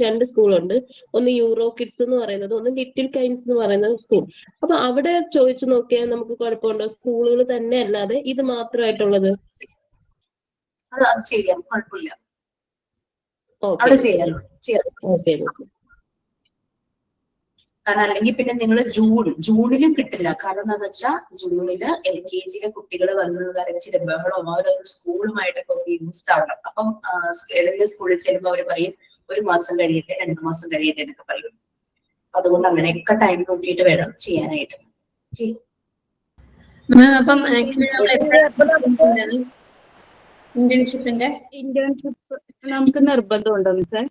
രണ്ട് സ്കൂളുണ്ട്. ഒന്ന് യൂറോ കിഡ്സ് എന്ന് പറയുന്നത്, ഒന്ന് ലിറ്റിൽ കൈൻസ് എന്ന് പറയുന്ന സ്കൂൾ. അപ്പൊ അവിടെ ചോദിച്ചു നോക്കിയാൽ നമുക്ക് കുഴപ്പമുണ്ടോ? സ്കൂളുകൾ തന്നെ അല്ലാതെ ഇത് മാത്രമായിട്ടുള്ളത്? അത് ചെയ്യാം, കുഴപ്പമില്ല. അവിടെ ചെയ്യാലോ, ചെയ്യാം. ഓക്കെ. കാരണം അല്ലെങ്കിൽ പിന്നെ നിങ്ങൾ ജൂണിലും കിട്ടില്ല. കാരണം എന്താണെന്ന് വെച്ചാൽ ജൂണില് LKG കുട്ടികൾ വന്ന് കരച്ചില് ബഹളവും അവരൊരു സ്കൂളുമായിട്ടൊക്കെ യൂസ്ഡ് ആവണം. അപ്പം ഏതെങ്കിലും സ്കൂളിൽ ചെല്ലുമ്പോൾ അവർ പറയും 1 മാസം കഴിയട്ടെ, 2 മാസം കഴിയട്ടെ എന്നൊക്കെ പറയും. അതുകൊണ്ട് അങ്ങനെയൊക്കെ ടൈം നോക്കിയിട്ട് വേണം ചെയ്യാനായിട്ട്. ഇന്റേൺഷിപ്പ് നമുക്ക് നിർബന്ധമുണ്ടോ മിസ്സേ?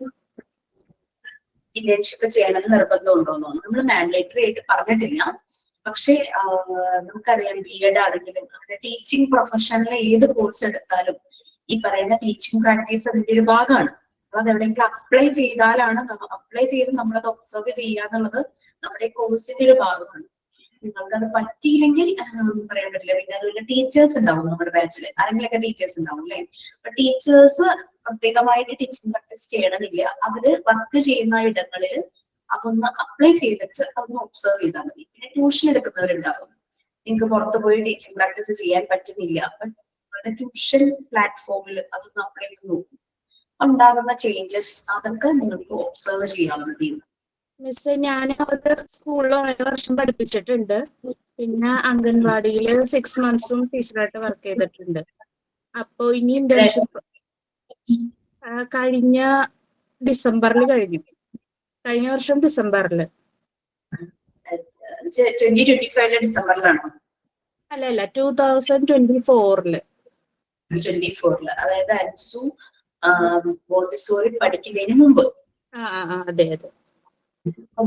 ഇന്റേൺഷിപ്പ് ചെയ്യണമെന്ന് നിർബന്ധമുണ്ടോന്നോ നമ്മൾ മാൻഡേറ്ററി ആയിട്ട് പറഞ്ഞിട്ടില്ല. പക്ഷെ നമുക്കറിയാം BEd ആണെങ്കിലും അങ്ങനെ ടീച്ചിങ് പ്രൊഫഷനിലെ ഏത് കോഴ്സ് എടുത്താലും ഈ പറയുന്ന ടീച്ചിങ് പ്രാക്ടീസ് അതിന്റെ ഒരു ഭാഗമാണ്. അപ്പൊ അത് എവിടെയെങ്കിലും അപ്ലൈ ചെയ്താലാണ് അപ്ലൈ ചെയ്ത് നമ്മളത് ഒബ്സർവ് ചെയ്യുക എന്നുള്ളത് നമ്മുടെ കോഴ്സിന്റെ ഒരു ഭാഗമാണ്. നിങ്ങൾക്കത് പറ്റിയില്ലെങ്കിൽ പറയാൻ പറ്റില്ല. പിന്നെ അതുപോലെ ടീച്ചേഴ്സ് ഉണ്ടാവും നമ്മുടെ ബാച്ചിൽ, ആരെങ്കിലൊക്കെ ടീച്ചേഴ്സ് ഉണ്ടാവും അല്ലെ? അപ്പൊ ടീച്ചേഴ്സ് പ്രത്യേകമായിട്ട് ടീച്ചിങ് പ്രാക്ടീസ് ചെയ്യണമെന്നില്ല. അവര് വർക്ക് ചെയ്യുന്ന ഇടങ്ങളിൽ അതൊന്ന് അപ്ലൈ ചെയ്തിട്ട് അതൊന്ന് ഒബ്സർവ് ചെയ്താൽ മതി. പിന്നെ ട്യൂഷൻ എടുക്കുന്നവരുണ്ടാകും. നിങ്ങൾക്ക് പുറത്ത് പോയി ടീച്ചിങ് പ്രാക്ടീസ് ചെയ്യാൻ പറ്റുന്നില്ല, അപ്പൊ നിങ്ങളുടെ ട്യൂഷൻ പ്ലാറ്റ്ഫോമിൽ അതൊന്ന് അപ്ലൈ ചെയ്ത് നോക്കും. ഉണ്ടാകുന്ന ചേഞ്ചസ് അതൊക്കെ നിങ്ങൾക്ക് ഒബ്സർവ് ചെയ്യാവുന്നതാണ്. മിസ്, ഞാൻ ഒരു സ്കൂളിൽ 1 വർഷം പഠിപ്പിച്ചിട്ടുണ്ട്. പിന്നെ അംഗൻവാടിയിൽ 6 മന്ത്സും ടീച്ചറായിട്ട് വർക്ക് ചെയ്തിട്ടുണ്ട്. അപ്പൊ ഇനി ഇന്റേൺഷിപ്പ് കഴിഞ്ഞ ഡിസംബറിൽ കഴിഞ്ഞു. കഴിഞ്ഞ വർഷം ഡിസംബറിൽ. 2025 ഡിസംബറിലാണോ? അല്ല 2024. അതായത് അൻസു മോണ്ടിസോറി പഠിക്കുന്നതിന് മുമ്പ്. അതെ.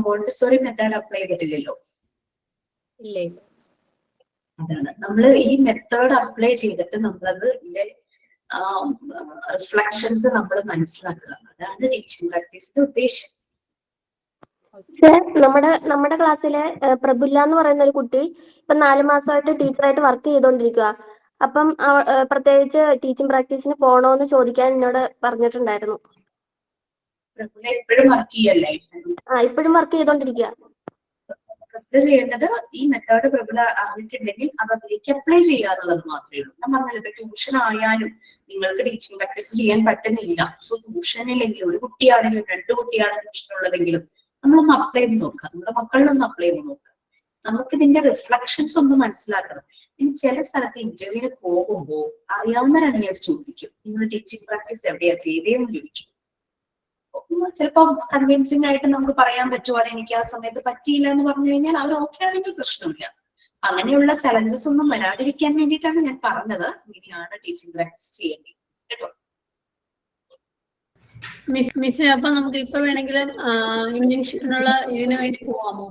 മോണ്ടിസോറി മെത്തേഡ് അപ്ലൈ ചെയ്തിട്ടില്ലല്ലോ? ഇല്ല. അതാണ് നമ്മൾ ഈ മെത്തേഡ് അപ്ലൈ ചെയ്തിട്ട് നമ്മളത് റിഫ്ലക്ഷൻസ് നമ്മൾ മനസ്സിലാക്കുക. അതാണ് ടീച്ചിങ് പ്രാക്ടീസിന്റെ ഉദ്ദേശം. നമ്മുടെ ക്ലാസ്സിലെ പ്രബുല്ല എന്ന് പറയുന്ന ഒരു കുട്ടി ഇപ്പൊ 4 മാസമായിട്ട് ടീച്ചറായിട്ട് വർക്ക് ചെയ്തോണ്ടിരിക്കുക. അപ്പം പ്രത്യേകിച്ച് ടീച്ചിങ് പ്രാക്ടീസിന് പോണോന്ന് ചോദിക്കാൻ എന്നോട് പറഞ്ഞിട്ടുണ്ടായിരുന്നു. ഇപ്പോഴും വർക്ക് ചെയ്യല്ലേ? ഇപ്പോഴും വർക്ക് ചെയ്തോണ്ടിരിക്കുക. ചെയ്യേണ്ടത് ഈ മെത്തേഡ് പ്രബല ആയിട്ടുണ്ടെങ്കിൽ അത് അതിലേക്ക് അപ്ലൈ ചെയ്യുക എന്നുള്ളത് മാത്രമേ ഉള്ളൂ. ഞാൻ പറഞ്ഞല്ലോ, ട്യൂഷൻ ആയാലും നിങ്ങൾക്ക് ടീച്ചിങ് പ്രാക്ടീസ് ചെയ്യാൻ പറ്റുന്നില്ല. സോ ട്യൂഷനിലെങ്കിലും 1 കുട്ടിയാണെങ്കിലും 2 കുട്ടിയാണെങ്കിലും ഇഷ്ടമുള്ളതെങ്കിലും നമ്മളൊന്ന് അപ്ലൈ ചെയ്ത് നോക്കുക. നമ്മുടെ മക്കളിലൊന്ന് അപ്ലൈ ചെയ്ത് നോക്കുക. നമുക്ക് ഇതിന്റെ റിഫ്ലക്ഷൻസ് ഒന്ന് മനസ്സിലാക്കണം. ഇനി ചില സ്ഥലത്ത് ഇന്റർവ്യൂവിന് പോകുമ്പോൾ അറിയാവുന്നവരാണെങ്കിൽ അവർ ചോദിക്കും, നിങ്ങൾ ടീച്ചിങ് പ്രാക്ടീസ് എവിടെയാ ചെയ്തതെന്ന് ചോദിക്കും. ചിലപ്പോൾ കൺവിൻസിംഗ് ആയിട്ട് നമുക്ക് പറയാൻ പറ്റുവാണ് എനിക്ക് ആ സമയത്ത് പറ്റിയില്ല എന്ന് പറഞ്ഞു കഴിഞ്ഞാൽ അവർ ഓക്കെ ആണെങ്കിൽ പ്രശ്നമില്ല. അങ്ങനെയുള്ള ചലഞ്ചസ് ഒന്നും വരാതിരിക്കാൻ വേണ്ടിയിട്ടാണ് ഞാൻ പറഞ്ഞത് ഇങ്ങനെയാണ് ടീച്ചിങ് പ്രാക്ടീസ് ചെയ്യേണ്ടത് കേട്ടോ. മിസ് അപ്പൊ നമുക്ക് ഇപ്പൊ വേണമെങ്കിലും ഇന്റേൺഷിപ്പിനുള്ള ഇതിനു വേണ്ടി പോവാമോ?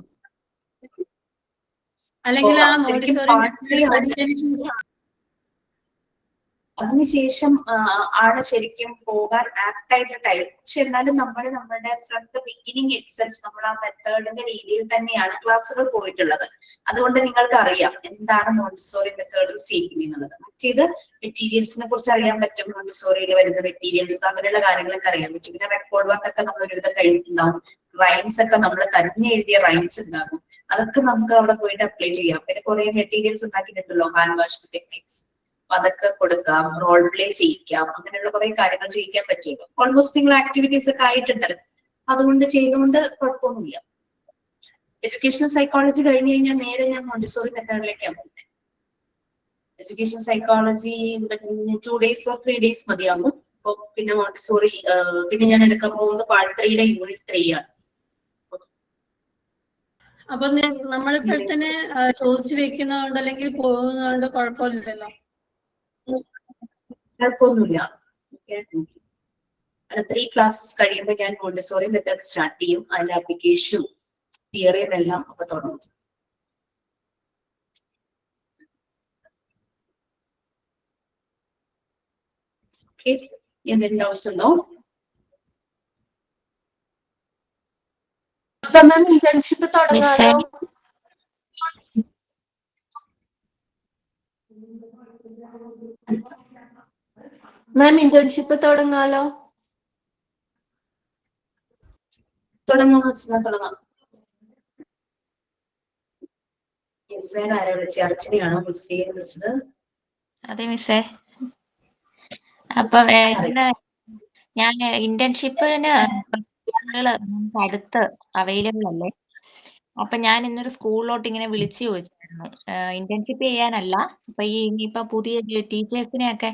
അല്ലെങ്കിൽ ആ മോണ്ടിസോറി അതിനുശേഷം ആണ് ശരിക്കും പോകാൻ ആപ്റ്റ് ആയിട്ട് ടൈം. പക്ഷെ എന്നാലും നമ്മൾ നമ്മുടെ ഫ്രം ദ ബിഗിനിങ് ഇറ്റ്സെൽഫ് നമ്മൾ ആ മെത്തേഡിന്റെ രീതിയിൽ തന്നെയാണ് ക്ലാസ്സുകൾ പോയിട്ടുള്ളത്. അതുകൊണ്ട് നിങ്ങൾക്ക് അറിയാം എന്താണ് മോണ്ടിസോറി മെത്തേഡിൽ ചെയ്യുന്നത് എന്നുള്ളത്. മറ്റേത് മെറ്റീരിയൽസിനെ കുറിച്ച് അറിയാൻ പറ്റും, മോണ്ടിസോറിയിൽ വരുന്ന മെറ്റീരിയൽസ് അങ്ങനെയുള്ള കാര്യങ്ങളൊക്കെ അറിയാൻ പറ്റും. പിന്നെ റെക്കോർഡ് വർക്ക് ഒക്കെ നമ്മൾ ഒരുവിധം കഴിഞ്ഞിട്ടുണ്ടാവും. റൈംസ് ഒക്കെ നമ്മൾ തന്നെ എഴുതിയ റൈംസ് ഉണ്ടാകും. അതൊക്കെ നമുക്ക് അവിടെ പോയിട്ട് അപ്ലൈ ചെയ്യാം. പിന്നെ കുറെ മെറ്റീരിയൽസ് ഉണ്ടാക്കിയിട്ടുണ്ടല്ലോ, ഹാൻഡ് വാഷിംഗ് ടെക്നിക്സ്, അതൊക്കെ കൊടുക്കാം, റോൾ പ്ലേ ചെയ്യിക്കാം, അങ്ങനെയുള്ള കുറെ കാര്യങ്ങൾ ചെയ്യിക്കാൻ പറ്റുമല്ലോ. ഓൾമോസ്റ്റ് നിങ്ങൾ ആക്ടിവിറ്റീസ് ഒക്കെ ആയിട്ടുണ്ടല്ലോ, അതുകൊണ്ട് ചെയ്തുകൊണ്ട് കുഴപ്പമൊന്നുമില്ല. എഡ്യൂക്കേഷണൽ സൈക്കോളജി കഴിഞ്ഞ് കഴിഞ്ഞാൽ നേരെ ഞാൻ മോണ്ടിസോറി മെത്തേഡിലേക്കാണ് പോകുന്നത്. Education psychology 2 days or 3 days മതിയാകും. അപ്പൊ പിന്നെ മോണ്ടിസോറി പിന്നെ ഞാൻ എടുക്കാൻ പോകുന്നത് പാർട്ട് 3യുടെ യൂണിറ്റ് 3 ആണ്. അപ്പൊ നമ്മളിപ്പോഴത്തന്നെ ചോദിച്ചു വെക്കുന്നതുകൊണ്ട് അല്ലെങ്കിൽ പോകുന്നതുകൊണ്ട് കുഴപ്പമില്ലല്ലോ? കുഴപ്പമൊന്നുമില്ല. 3 classes കഴിയുമ്പോൾ ഞാൻ മോണ്ടിസോറി മെത്തേഡ് സ്റ്റാർട്ട് ചെയ്യും. അതിന്റെ ആപ്ലിക്കേഷനും തിയറിയും എല്ലാം അപ്പൊ തുടങ്ങും. ഓക്കെ, എന്തെങ്കിലും ഡൗട്ട്സ് ഉണ്ടോ? മാം ഇന്റേൺഷിപ്പ് തുടങ്ങാലോ? മാം ഇന്റേൺഷിപ്പ് തുടങ്ങാലോ? തുടങ്ങാം, തുടങ്ങാം. ആരാ വിളിച്ചത്? അർച്ചനയാണോ മിസ്സേ വിളിച്ചത്? അതെ മിസ്സേ. അപ്പൊ ഞാൻ ഇന്റേൺഷിപ്പിന് അടുത്ത് അവൈലബിൾ അല്ലേ? അപ്പൊ ഞാൻ ഇന്നൊരു സ്കൂളിലോട്ട് ഇങ്ങനെ വിളിച്ചു ചോദിച്ചായിരുന്നു, ഇന്റേൺഷിപ്പ് ചെയ്യാനല്ല, അപ്പൊ ഇനിയിപ്പൊ പുതിയ ടീച്ചേഴ്സിനെ ഒക്കെ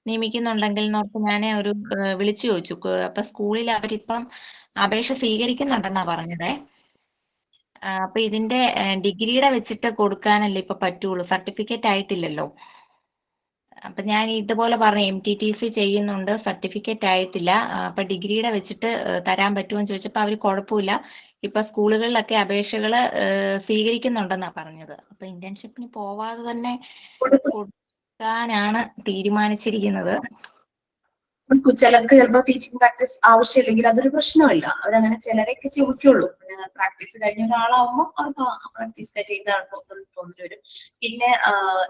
നിയമിക്കുന്നുണ്ടെങ്കിൽ എന്നോർത്ത് ഞാൻ ഒരു വിളിച്ചു ചോദിച്ചു. അപ്പൊ സ്കൂളിൽ അവരിപ്പം അപേക്ഷ സ്വീകരിക്കുന്നുണ്ടെന്നാ പറഞ്ഞതേ. അപ്പൊ ഇതിന്റെ ഡിഗ്രിയുടെ വെച്ചിട്ട് കൊടുക്കാനല്ലേ ഇപ്പൊ പറ്റുള്ളൂ, സർട്ടിഫിക്കറ്റ് ആയിട്ടില്ലല്ലോ. അപ്പൊ ഞാൻ ഇതുപോലെ പറഞ്ഞു MTTC ചെയ്യുന്നുണ്ട്, സർട്ടിഫിക്കറ്റ് ആയിട്ടില്ല, അപ്പൊ ഡിഗ്രിയുടെ വെച്ചിട്ട് തരാൻ പറ്റുമോ ചോദിച്ചപ്പോ അവര് കുഴപ്പമില്ല, ഇപ്പൊ സ്കൂളുകളിലൊക്കെ അപേക്ഷകള് സ്വീകരിക്കുന്നുണ്ടെന്നാ പറഞ്ഞത്. അപ്പൊ ഇന്റേൺഷിപ്പിന് പോവാതെ തന്നെ കൊടുക്കാനാണ് തീരുമാനിച്ചിരിക്കുന്നത്. ചിലർക്ക് ചിലപ്പോൾ ടീച്ചിങ് പ്രാക്ടീസ് ആവശ്യമില്ലെങ്കിൽ അതൊരു പ്രശ്നമില്ല. അവരങ്ങനെ ചിലരൊക്കെ ചോദിക്കുള്ളൂ. പ്രാക്ടീസ് കഴിഞ്ഞ ഒരാളാവുമ്പോൾ അവർക്ക് പ്രാക്ടീസ് ചെയ്താണ് തോന്നി വരും. പിന്നെ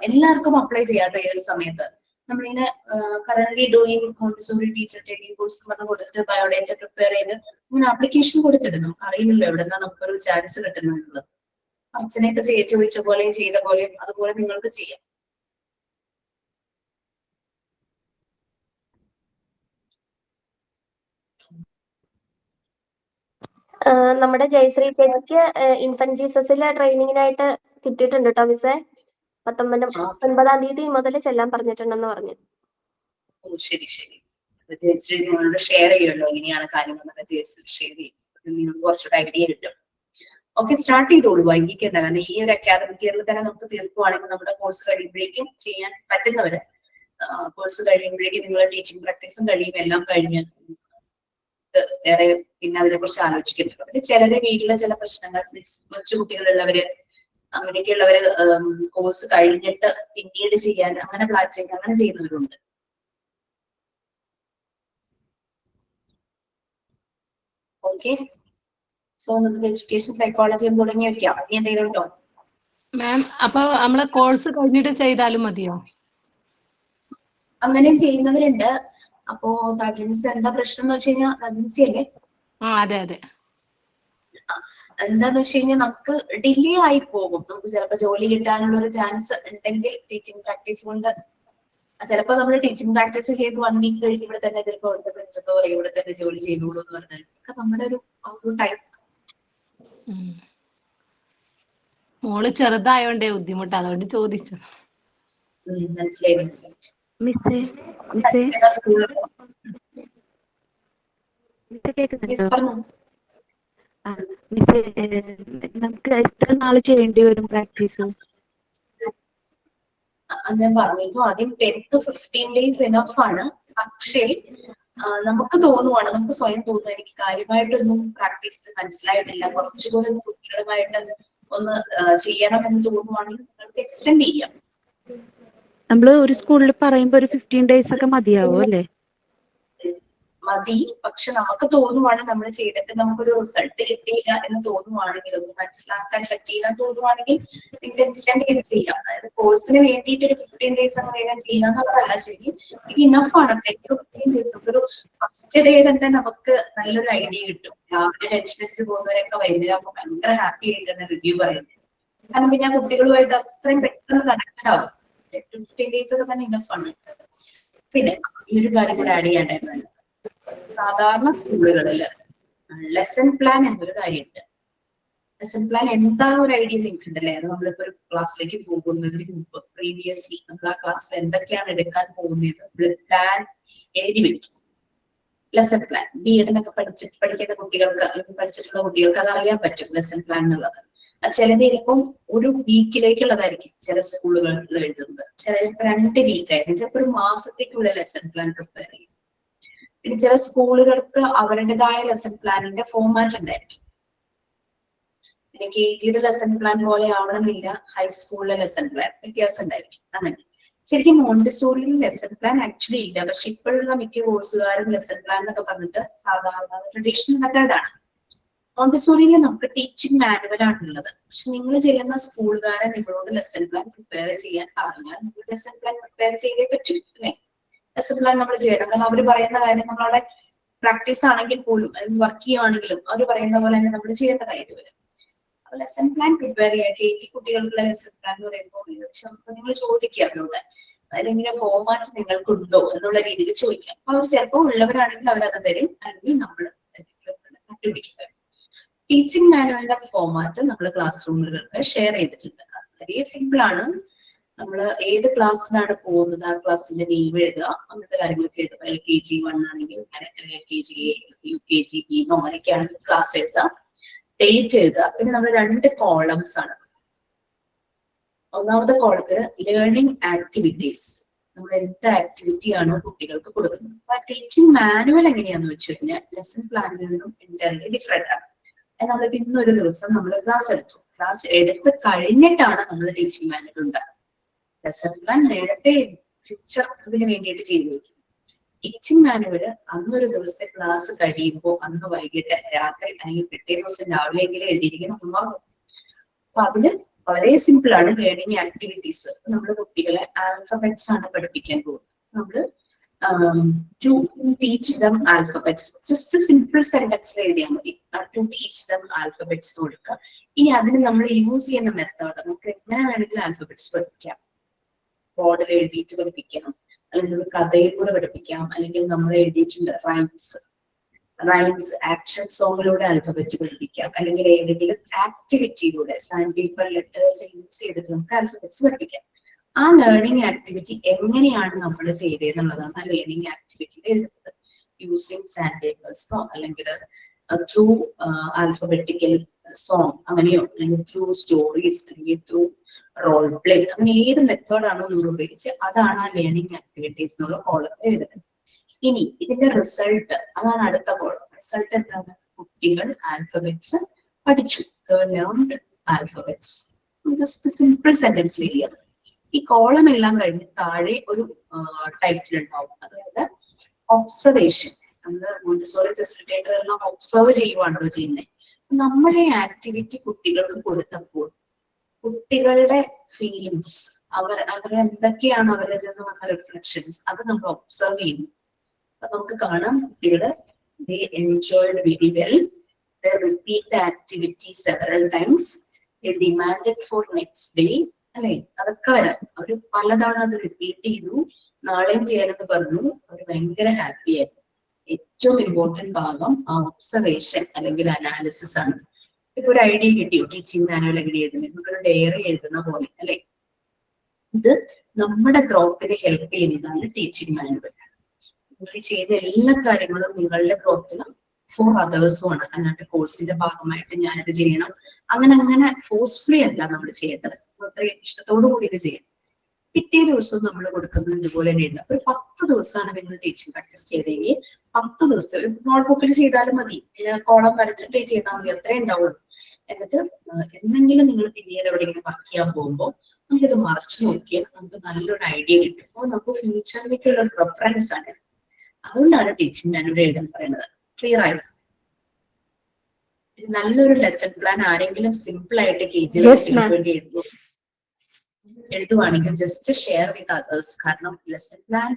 എല്ലാവർക്കും അപ്ലൈ ചെയ്യാട്ടോ ഈ ഒരു സമയത്ത്. നമ്മളിങ്ങനെ current doing Montessori teacher training course പറഞ്ഞ് കൊടുത്തിട്ട് ബയോഡേറ്റ പ്രിപ്പയർ ചെയ്ത് ഇങ്ങനെ ആപ്ലിക്കേഷൻ കൊടുത്തിടും. നമുക്ക് അറിയില്ലല്ലോ എവിടെന്നാ നമുക്കൊരു ചാൻസ് കിട്ടുന്നത്. അച്ഛനെയൊക്കെ ചോദിച്ച പോലെയും ചെയ്ത പോലെയും അതുപോലെ നിങ്ങൾക്ക് ചെയ്യാം. നമ്മുടെ ജയശ്രീ ചേച്ചിക്ക് ഇൻഫന്റ് ജീസസിലെ ട്രെയിനിങ്ങിനായിട്ട് കിട്ടിയിട്ടുണ്ട് കേട്ടോ മിസ്സേ. 19-ാം തീയതി മുതൽ ചെല്ലാൻ പറഞ്ഞിട്ടുണ്ടെന്ന് പറഞ്ഞു. ഓ ശരി ശരി. ജയശ്രീ നിങ്ങളോട് ഷെയർ ചെയ്യുമല്ലോ എങ്ങനെയാണ് കാര്യങ്ങളെന്നൊക്കെ. ജയശ്രീ ഷെയർ ചെയ്യും, നിങ്ങൾക്ക് കുറച്ചുകൂടെ ഐഡിയ കിട്ടും. ഓക്കെ, സ്റ്റാർട്ട് ചെയ്തോളൂ, വൈകിക്കേണ്ട. കാരണം ഈ ഒരു അക്കാദമിക് ഇയറിൽ തന്നെ നമുക്ക് തീർക്കുവാണെങ്കിൽ നമ്മുടെ കോഴ്സ് കഴിയുമ്പോഴേക്കും ചെയ്യാൻ പറ്റുന്നവര് കോഴ്സ് കഴിയുമ്പോഴേക്കും നിങ്ങൾ ടീച്ചിങ് പ്രാക്ടീസും കഴിയും, എല്ലാം കഴിഞ്ഞ് വേറെ പിന്നെ അതിനെ കുറിച്ച് ആലോചിക്കുന്നുണ്ട്. പിന്നെ ചിലര് വീട്ടിലെ ചില പ്രശ്നങ്ങൾ, കൊച്ചു കുട്ടികളുള്ളവര് അങ്ങനെയൊക്കെയുള്ളവര് കോഴ്സ് കഴിഞ്ഞിട്ട് പിന്നീട് ചെയ്യാൻ അങ്ങനെ പ്ലാൻ ചെയ്ത് അങ്ങനെ ചെയ്യുന്നവരുണ്ട്. ഓക്കെ, സോ നമുക്ക് എഡ്യൂക്കേഷൻ സൈക്കോളജി തുടങ്ങി വെക്കാം. ഇനി എന്തെങ്കിലും ഉണ്ടോ മാം? അപ്പൊ നമ്മളെ കോഴ്സ് കഴിഞ്ഞിട്ട് ചെയ്താലും മതിയോ? അങ്ങനെയും ചെയ്യുന്നവരുണ്ട്. അപ്പോ തജൻസി എന്താ പ്രശ്നം എന്ന് വെച്ച് കഴിഞ്ഞാൽ, തജൻസി അല്ലേ? അതെ അതെ. എന്താന്ന് വെച്ച് കഴിഞ്ഞാൽ നമുക്ക് ഡിലേ ആയി പോകും. നമുക്ക് ചിലപ്പോൾ ജോലി കിട്ടാനുള്ള ഒരു ചാൻസ് ഉണ്ടെങ്കിൽ ടീച്ചിങ് പ്രാക്ടീസ് കൊണ്ട് ചിലപ്പോൾ നമ്മൾ ടീച്ചിങ് പ്രാക്ടീസ് ചെയ്ത് 1 week കഴിഞ്ഞ് ഇവിടെ തന്നെ ചിലപ്പോൾ അവിടുത്തെ പ്രിൻസിപ്പോ ഇവിടെ തന്നെ ജോലി ചെയ്തോളൂ എന്ന് പറഞ്ഞാൽ ഒക്കെ നമ്മുടെ ഒരു ടൈം. മോള് ചെറുതായോണ്ടേ ബുദ്ധിമുട്ട്, അതുകൊണ്ട് ചോദിച്ചു. മനസ്സിലായി മനസ്സിലായി. Yes, പറഞ്ഞോ. നമുക്ക് എത്ര നാൾ ചെയ്യേണ്ടി വരും പ്രാക്ടീസ്? ഞാൻ പറഞ്ഞിരുന്നു ആദ്യം 10 to 15 days എനഫ് ആണ്. പക്ഷേ നമുക്ക് തോന്നുവാണ്, നമുക്ക് സ്വയം തോന്നുന്നു എനിക്ക് കാര്യമായിട്ടൊന്നും പ്രാക്ടീസ് മനസ്സിലായിട്ടില്ല, കുറച്ചുകൂടെ കുട്ടികളുമായിട്ട് ഒന്ന് ചെയ്യണമെന്ന് തോന്നുവാണെങ്കിൽ നിങ്ങൾക്ക് എക്സ്റ്റെൻഡ് ചെയ്യാം. നമ്മൾ ഒരു സ്കൂളിൽ പറയുമ്പോൾ ഒരു 15 days ഒക്കെ മതിയാവും അല്ലേ? മതി. പക്ഷെ നമുക്ക് തോന്നുവാണ് നമ്മൾ ചെയ്തിട്ട് നമുക്കൊരു റിസൾട്ട് കിട്ടിയില്ല എന്ന് തോന്നുവാണെങ്കിൽ, ഒന്ന് മനസ്സിലാക്കാൻ പറ്റിയില്ല എന്ന് തോന്നുവാണെങ്കിൽ നിങ്ങൾക്ക് എക്സ്റ്റെൻഡ് ചെയ്ത് ചെയ്യാം. അതായത് കോഴ്സിന് വേണ്ടിയിട്ട് ഒരു 15 days അങ്ങ് വേഗം ചെയ്യുക എന്നുള്ളതല്ല ശരി. ഇത് ഇനഫ് ആണ്. 10 to 15 days ഒരു ഫസ്റ്റ് ഡേ തന്നെ നമുക്ക് നല്ലൊരു ഐഡിയ കിട്ടും. രാവിലെ ടെൻഷൻ അടിച്ച് പോകുന്നവരൊക്കെ വൈകുന്നേരം ഭയങ്കര ഹാപ്പി ആയിട്ടാണ് റിവ്യൂ പറയുന്നത്. കാരണം പിന്നെ ആ കുട്ടികളുമായിട്ട് അത്രയും പെട്ടെന്ന് കണക്റ്റഡ് ആവും. 10 to 15 days ഒക്കെ തന്നെ ഇനഫ് ആണ്. പിന്നെ ഈ ഒരു കാര്യം കൂടെ ആഡ് ചെയ്യാണ്ടായിരുന്നു. സാധാരണ സ്കൂളുകളിൽ ലെസൺ പ്ലാൻ എന്നൊരു കാര്യമുണ്ട്. ലെസൺ പ്ലാൻ എന്താണ് ഒരു ഐഡിയ നിൽക്കുന്നുണ്ടല്ലേ? അത് നമ്മളിപ്പോ ഒരു ക്ലാസ്സിലേക്ക് പോകുന്നതിന് മുമ്പ് പ്രീവിയസ്ലി നമ്മൾ ആ ക്ലാസ്സിൽ എന്തൊക്കെയാണ് എടുക്കാൻ പോകുന്നത് പ്ലാൻ എഴുതി വെക്കും. ലെസൺ പ്ലാൻ ബിഎഡിനൊക്കെ പഠിക്കുന്ന കുട്ടികൾക്ക് അല്ലെങ്കിൽ പഠിച്ചിട്ടുള്ള കുട്ടികൾക്ക് അത് അറിയാൻ പറ്റും ലെസൺ പ്ലാൻ എന്നുള്ളത്. ചിലത് ചിലപ്പം ഒരു വീക്കിലേക്കുള്ളതായിരിക്കും ചില സ്കൂളുകളിൽ എഴുതുന്നത്, ചിലപ്പോൾ 2 വീക്കായിരിക്കും, ചിലപ്പോൾ ഒരു മാസത്തേക്കുള്ള ലെസൺ പ്ലാൻ പ്രിപ്പയർ ചെയ്യും. പിന്നെ ചില സ്കൂളുകൾക്ക് അവരുടേതായ ലെസൺ പ്ലാനിന്റെ ഫോർമാറ്റ് ഉണ്ടായിരിക്കും. പിന്നെ KGയുടെ ലെസൺ പ്ലാൻ പോലെ ആവണമെന്നില്ല ഹൈസ്കൂളിലെ ലെസൺ പ്ലാൻ, വ്യത്യാസം ഉണ്ടായിരിക്കും. അങ്ങനെ ശരിക്കും മോണ്ടിസോറിയിൽ ലെസൺ പ്ലാൻ ആക്ച്വലി ഇല്ല. പക്ഷെ ഇപ്പോഴുള്ള മിക്ക കോഴ്സുകാരും ലെസൺ പ്ലാൻ എന്നൊക്കെ പറഞ്ഞിട്ട് സാധാരണ ട്രഡീഷണൽ മെത്തേഡാണ്. മോണ്ടിസോറിയിൽ നമുക്ക് ടീച്ചിങ് മാനുവൽ ആണുള്ളത്. പക്ഷെ നിങ്ങൾ ചെയ്യുന്ന സ്കൂളുകാരെ നിങ്ങളോട് ലെസൺ പ്ലാൻ പ്രിപ്പയർ ചെയ്യാൻ പറഞ്ഞാൽ നിങ്ങൾ ലെസൺ പ്ലാൻ പ്രിപ്പയർ ചെയ്തേ പറ്റും അല്ലേ? ലെസൺ പ്ലാൻ നമ്മൾ ചെയ്യണം. കാരണം അവർ പറയുന്ന കാര്യം നമ്മളവിടെ പ്രാക്ടീസ് ആണെങ്കിൽ പോലും അല്ലെങ്കിൽ വർക്ക് ചെയ്യുകയാണെങ്കിലും അവർ പറയുന്ന പോലെ തന്നെ നമ്മൾ ചെയ്യേണ്ടതായിട്ട് വരും. അപ്പൊ ലെസൺ പ്ലാൻ പ്രിപ്പയർ ചെയ്യുക. KG കുട്ടികൾക്കുള്ള ലെസൺ പ്ലാൻ എന്ന് പറയുമ്പോൾ നിങ്ങൾ ചോദിക്കുക അവരോട്, അല്ലെങ്കിൽ ഫോർമാറ്റ് നിങ്ങൾക്കുണ്ടോ എന്നുള്ള രീതിയിൽ ചോദിക്കാം. അപ്പൊ അവർ ചിലപ്പോൾ ഉള്ളവരാണെങ്കിൽ അവരത് തരും, അല്ലെങ്കിൽ നമ്മൾ കണ്ടുപിടിക്കുക. ടീച്ചിങ് മാനുവലിന്റെ ഫോർമാറ്റ് നമ്മൾ ക്ലാസ് റൂമുകൾക്ക് ഷെയർ ചെയ്തിട്ടുണ്ട്. വളരെ സിമ്പിൾ ആണ്. നമ്മൾ ഏത് ക്ലാസ്സിലാണ് പോകുന്നത് ആ ക്ലാസ്സിന്റെ നെയിം എഴുതുക, അങ്ങനത്തെ കാര്യങ്ങളൊക്കെ എഴുതുക. LKG 1 ആണെങ്കിൽ LKG A, UKG B അങ്ങനെയൊക്കെയാണെങ്കിൽ ക്ലാസ് എഴുതുക, ഡേറ്റ് എഴുതുക. പിന്നെ നമ്മൾ 2 കോളംസ് ആണ്. ഒന്നാമത്തെ കോളത്തിൽ ലേണിംഗ് ആക്ടിവിറ്റീസ്, നമ്മൾ എന്ത് ആക്ടിവിറ്റി ആണോ കുട്ടികൾക്ക് കൊടുക്കുന്നത്. അപ്പൊ ടീച്ചിങ് മാനുവൽ എങ്ങനെയാന്ന് വെച്ച് കഴിഞ്ഞാൽ ലെസൺ പ്ലാനിൽ നിന്നും എൻറ്റയർലി ഡിഫറെന്റ് ആണ്. നമ്മളിപ്പോ ഇന്നൊരു ദിവസം നമ്മൾ ക്ലാസ് എടുത്തു, ക്ലാസ് എടുത്ത് കഴിഞ്ഞിട്ടാണ് നമ്മൾ ടീച്ചിങ് മാനുവൽ ഉണ്ടാകുന്നത്. ലെസൺ പ്ലാൻ നേരത്തെ ഫ്യൂച്ചർ ഇതിന് വേണ്ടിയിട്ട് ചെയ്തു വെക്കും. ടീച്ചിങ് മാനുവൽ അന്നൊരു ദിവസത്തെ ക്ലാസ് കഴിയുമ്പോൾ അന്ന് വൈകിട്ട് രാത്രി അല്ലെങ്കിൽ പിറ്റേ ദിവസം രാവിലെയെങ്കിലും എഴുതിയിരിക്കണം ഉണ്ടാകും. അപ്പൊ അതിന് വളരെ സിമ്പിൾ ആണ്. ലേണിംഗ് ആക്ടിവിറ്റീസ് നമ്മൾ കുട്ടികളെ ആൽഫബറ്റ്സ് ആണ് പഠിപ്പിക്കാൻ പോകുന്നത്. നമ്മൾ to teach them alphabets, just a simple sentence എഴുതിയാൽ മതി. to teach them alphabets കൊടുക്കുക. ഇനി അതിന് നമ്മൾ യൂസ് ചെയ്യുന്ന മെത്തേഡ് നമുക്ക് എങ്ങനെ വേണമെങ്കിലും ആൽഫബറ്റ്സ് പഠിപ്പിക്കാം. ബോർഡിൽ എഴുതിയിട്ട് പഠിപ്പിക്കാം, അല്ലെങ്കിൽ കഥയിൽ കൂടെ പഠിപ്പിക്കാം, അല്ലെങ്കിൽ നമ്മൾ എഴുതിയിട്ടുണ്ട് റൈംസ് ആക്ഷൻ സോങ്ങിലൂടെ ആൽഫബറ്റ്സ് പഠിപ്പിക്കാം, അല്ലെങ്കിൽ ഏതെങ്കിലും ആക്ടിവിറ്റിയിലൂടെ സാൻഡ് പേപ്പർ ലെറ്റേഴ്സ് യൂസ് ചെയ്തിട്ട് നമുക്ക് ആൽഫബറ്റ്സ് പഠിപ്പിക്കാം. ആ ലേണിംഗ് ആക്ടിവിറ്റി എങ്ങനെയാണ് നമ്മൾ ചെയ്തതെന്നുള്ളതാണ് ആ ലേണിംഗ് ആക്ടിവിറ്റിയിൽ എഴുതുന്നത്. യൂസിങ് സാൻഡ് പേപ്പേഴ്സോ അല്ലെങ്കിൽ ത്രൂ ആൽഫബറ്റിക്കൽ സോങ് അങ്ങനെയോ, അല്ലെങ്കിൽ ത്രൂ സ്റ്റോറീസ്, അല്ലെങ്കിൽ ത്രൂ റോൾ പ്ലേ, അങ്ങനെ ഏത് മെത്തേഡാണോ നിങ്ങൾ ഉപയോഗിച്ച് അതാണ് ആ ലേണിംഗ് ആക്ടിവിറ്റീസ് എന്നുള്ള കോളത്തിൽ എഴുതുന്നത്. ഇനി ഇതിന്റെ റിസൾട്ട്, അതാണ് അടുത്ത കോളം. റിസൾട്ട് എന്താണ്? കുട്ടികൾ ആൽഫബറ്റ്സ് പഠിച്ചു, ലേൺഡ് ആൽഫബറ്റ്സ്. ജസ്റ്റ് സിമ്പിൾ സെന്റൻസിൽ എഴുതിയത്. ഈ കോളം എല്ലാം കഴിഞ്ഞ് താഴെ ഒരു ടൈറ്റിൽ ഉണ്ടാവും, അതായത് ഒബ്സർവേഷൻ. നമ്മൾ മോണ്ടിസോറി ഫെസിലിറ്റേറ്റർ എല്ലാം ഒബ്സർവ് ചെയ്യുവാണല്ലോ ചെയ്യുന്നത്. നമ്മുടെ ആക്ടിവിറ്റി കുട്ടികൾക്ക് കൊടുത്തപ്പോൾ കുട്ടികളുടെ ഫീലിങ്സ്, അവരെന്തൊക്കെയാണ് അവരിൽ നിന്ന് വന്ന റിഫ്ലക്ഷൻസ്, അത് നമ്മൾ ഒബ്സർവ് ചെയ്യുന്നു. അപ്പൊ നമുക്ക് കാണാം കുട്ടികള് they enjoyed very well, they repeat the activity several times, they demanded for next day, അല്ലെ? അതൊക്കെ വരാം. അവര് പലതവണ അത് റിപ്പീറ്റ് ചെയ്തു, നാളെയും ചെയ്യാനെന്ന് പറഞ്ഞു. അവര് ഭയങ്കര ഹാപ്പി ആയിരുന്നു. ഏറ്റവും ഇമ്പോർട്ടന്റ് ഭാഗം ആ ഒബ്സർവേഷൻ അല്ലെങ്കിൽ അനാലിസിസ് ആണ്. ഇപ്പൊ ഒരു ഐഡിയ കിട്ടിയോ ടീച്ചിങ് മാനുവൽ എങ്ങനെ എഴുതുന്നത്? നമ്മൾ ഡയറി എഴുതുന്ന പോലെ അല്ലെ? ഇത് നമ്മുടെ ഗ്രോത്തിന് ഹെൽപ്പ് ചെയ്യുന്നതാണ് ടീച്ചിങ് മാനുവൽ. നിങ്ങൾ ചെയ്ത എല്ലാ കാര്യങ്ങളും നിങ്ങളുടെ ഗ്രോത്തിന് ഫോർ അതേഴ്സും ആണ്. അല്ലാണ്ട് കോഴ്സിന്റെ ഭാഗമായിട്ട് ഞാനിത് ചെയ്യണം അങ്ങനെ ഫോഴ്സ്ഫുള്ളി അല്ല നമ്മൾ ചെയ്യേണ്ടത്. അത്രയും ഇഷ്ടത്തോടു കൂടി ഇത് ചെയ്യണം. പിറ്റേ ദിവസവും നമ്മൾ കൊടുക്കുന്നത് ഇതുപോലെ തന്നെയുണ്ട്. ഒരു 10 ദിവസമാണ് നിങ്ങൾ ടീച്ചിങ് പ്രാക്ടീസ് ചെയ്തെങ്കിൽ 10 ദിവസം നോട്ട്ബുക്കിൽ ചെയ്താലും മതി, കോളം വരച്ചിട്ട് ചെയ്താൽ മതി, അത്രേ ഉണ്ടാവുള്ളൂ. എന്നിട്ട് എന്തെങ്കിലും നിങ്ങൾ പിന്നീട് എവിടെയെങ്കിലും വർക്ക് ചെയ്യാൻ പോകുമ്പോൾ നമുക്കിത് മറച്ചു നോക്കിയാൽ നമുക്ക് നല്ലൊരു ഐഡിയ കിട്ടും. അപ്പോൾ നമുക്ക് ഫ്യൂച്ചറിലേക്കുള്ള ഒരു റെഫറൻസ് ആണ്. അതുകൊണ്ടാണ് ടീച്ചിങ് മാനുവൽ എഴുതാൻ പറയുന്നത്. ക്ലിയർ ആയോ? നല്ലൊരു ലെസൺ പ്ലാൻ ആരെങ്കിലും സിമ്പിൾ ആയിട്ട് KG വേണ്ടി എഴുതുവാണെങ്കിൽ ജസ്റ്റ് ഷെയർ വിത്ത് അതേഴ്സ്. കാരണം ലെസൺ പ്ലാൻ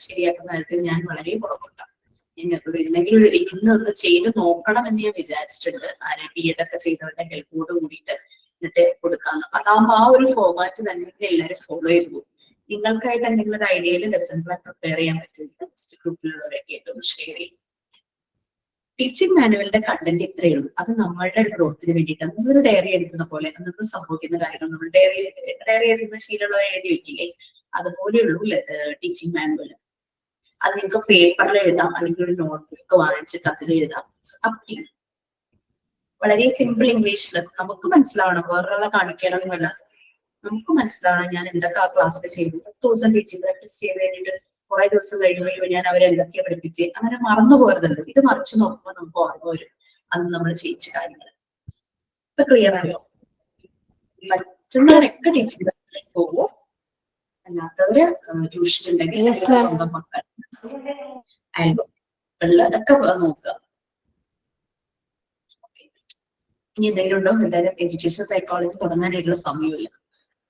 ശരിയാക്കുന്ന കാര്യത്തിൽ ഞാൻ വളരെ പുറകോട്ടാണ്. എന്തെങ്കിലും ഇന്ന് ചെയ്ത് നോക്കണം എന്ന് ഞാൻ വിചാരിച്ചിട്ടുണ്ട്. BEd ഒക്കെ ചെയ്തവരുടെ ഹെൽപ്പോട് കൂടിയിട്ട് എന്നിട്ട് കൊടുക്കാന്ന്. അതാകുമ്പോൾ ആ ഒരു ഫോർമാറ്റ് തന്നെ എല്ലാവരും ഫോളോ ചെയ്തു പോകും. നിങ്ങൾക്കായിട്ട് എന്തെങ്കിലും ഒരു ഐഡിയയിൽ ലെസൺ പ്ലാൻ പ്രിപ്പയർ ചെയ്യാൻ പറ്റില്ല, നെക്സ്റ്റ് ഗ്രൂപ്പിലുള്ളവരൊക്കെ ആയിട്ട് ഷെയർ ചെയ്യും. ടീച്ചിങ് മാനുവലിന്റെ കണ്ടന്റ് ഇത്രയേ ഉള്ളൂ. അത് നമ്മളുടെ ഗ്രോത്തിന് വേണ്ടിയിട്ടാണ്. നമ്മളൊരു ഡയറി എഴുതുന്ന പോലെ അന്നത്തെ സംഭവിക്കുന്ന കാര്യങ്ങൾ നമ്മൾ ഡയറി എഴുതുന്ന ശീലമുള്ളവരെ എഴുതി വെക്കില്ലേ, അതുപോലെയുള്ളൂ ടീച്ചിങ് മാനുവൽ. അത് നിങ്ങൾക്ക് പേപ്പറിൽ എഴുതാം, അല്ലെങ്കിൽ ഒരു നോട്ട്ബുക്ക് വാങ്ങിച്ചിട്ട് അതിൽ എഴുതാം. വളരെ സിമ്പിൾ ഇംഗ്ലീഷിൽ നമുക്ക് മനസ്സിലാവണം, വേറൊരാളെ കാണിക്കാനൊന്നുമല്ല, നമുക്ക് മനസ്സിലാവണം ഞാൻ എന്തൊക്കെ ആ ക്ലാസ്സിൽ ചെയ്തു. 10 ദിവസം ടീച്ചിങ് പ്രാക്ടീസ് ചെയ്ത് കഴിഞ്ഞിട്ട് കുറെ ദിവസം കഴിയുമ്പോൾ ഞാൻ അവരെന്തൊക്കെയാ പഠിപ്പിച്ച് അങ്ങനെ മറന്നു പോരുന്നുണ്ട്. ഇത് മറിച്ച് നോക്കുമ്പോൾ നമുക്ക് ഓർമ്മ വരും അന്ന് നമ്മൾ ചെയ്യിച്ച കാര്യങ്ങൾ. ഇപ്പൊ ക്ലിയർ ആയോ? പറ്റുന്നവരൊക്കെ ടീച്ചിങ് പ്രാക്ടീസ് പോകും, അല്ലാത്തവര് ട്യൂഷൻ ഉണ്ടെങ്കിൽ സ്വന്തം മക്കൾ അയൽവക്കങ്ങളിലൊക്കെ നോക്കുക. ഇനി എന്തെങ്കിലും ഉണ്ടോ? എന്തായാലും എഡ്യൂക്കേഷൻ സൈക്കോളജി തുടങ്ങാനായിട്ടുള്ള സമയമില്ല.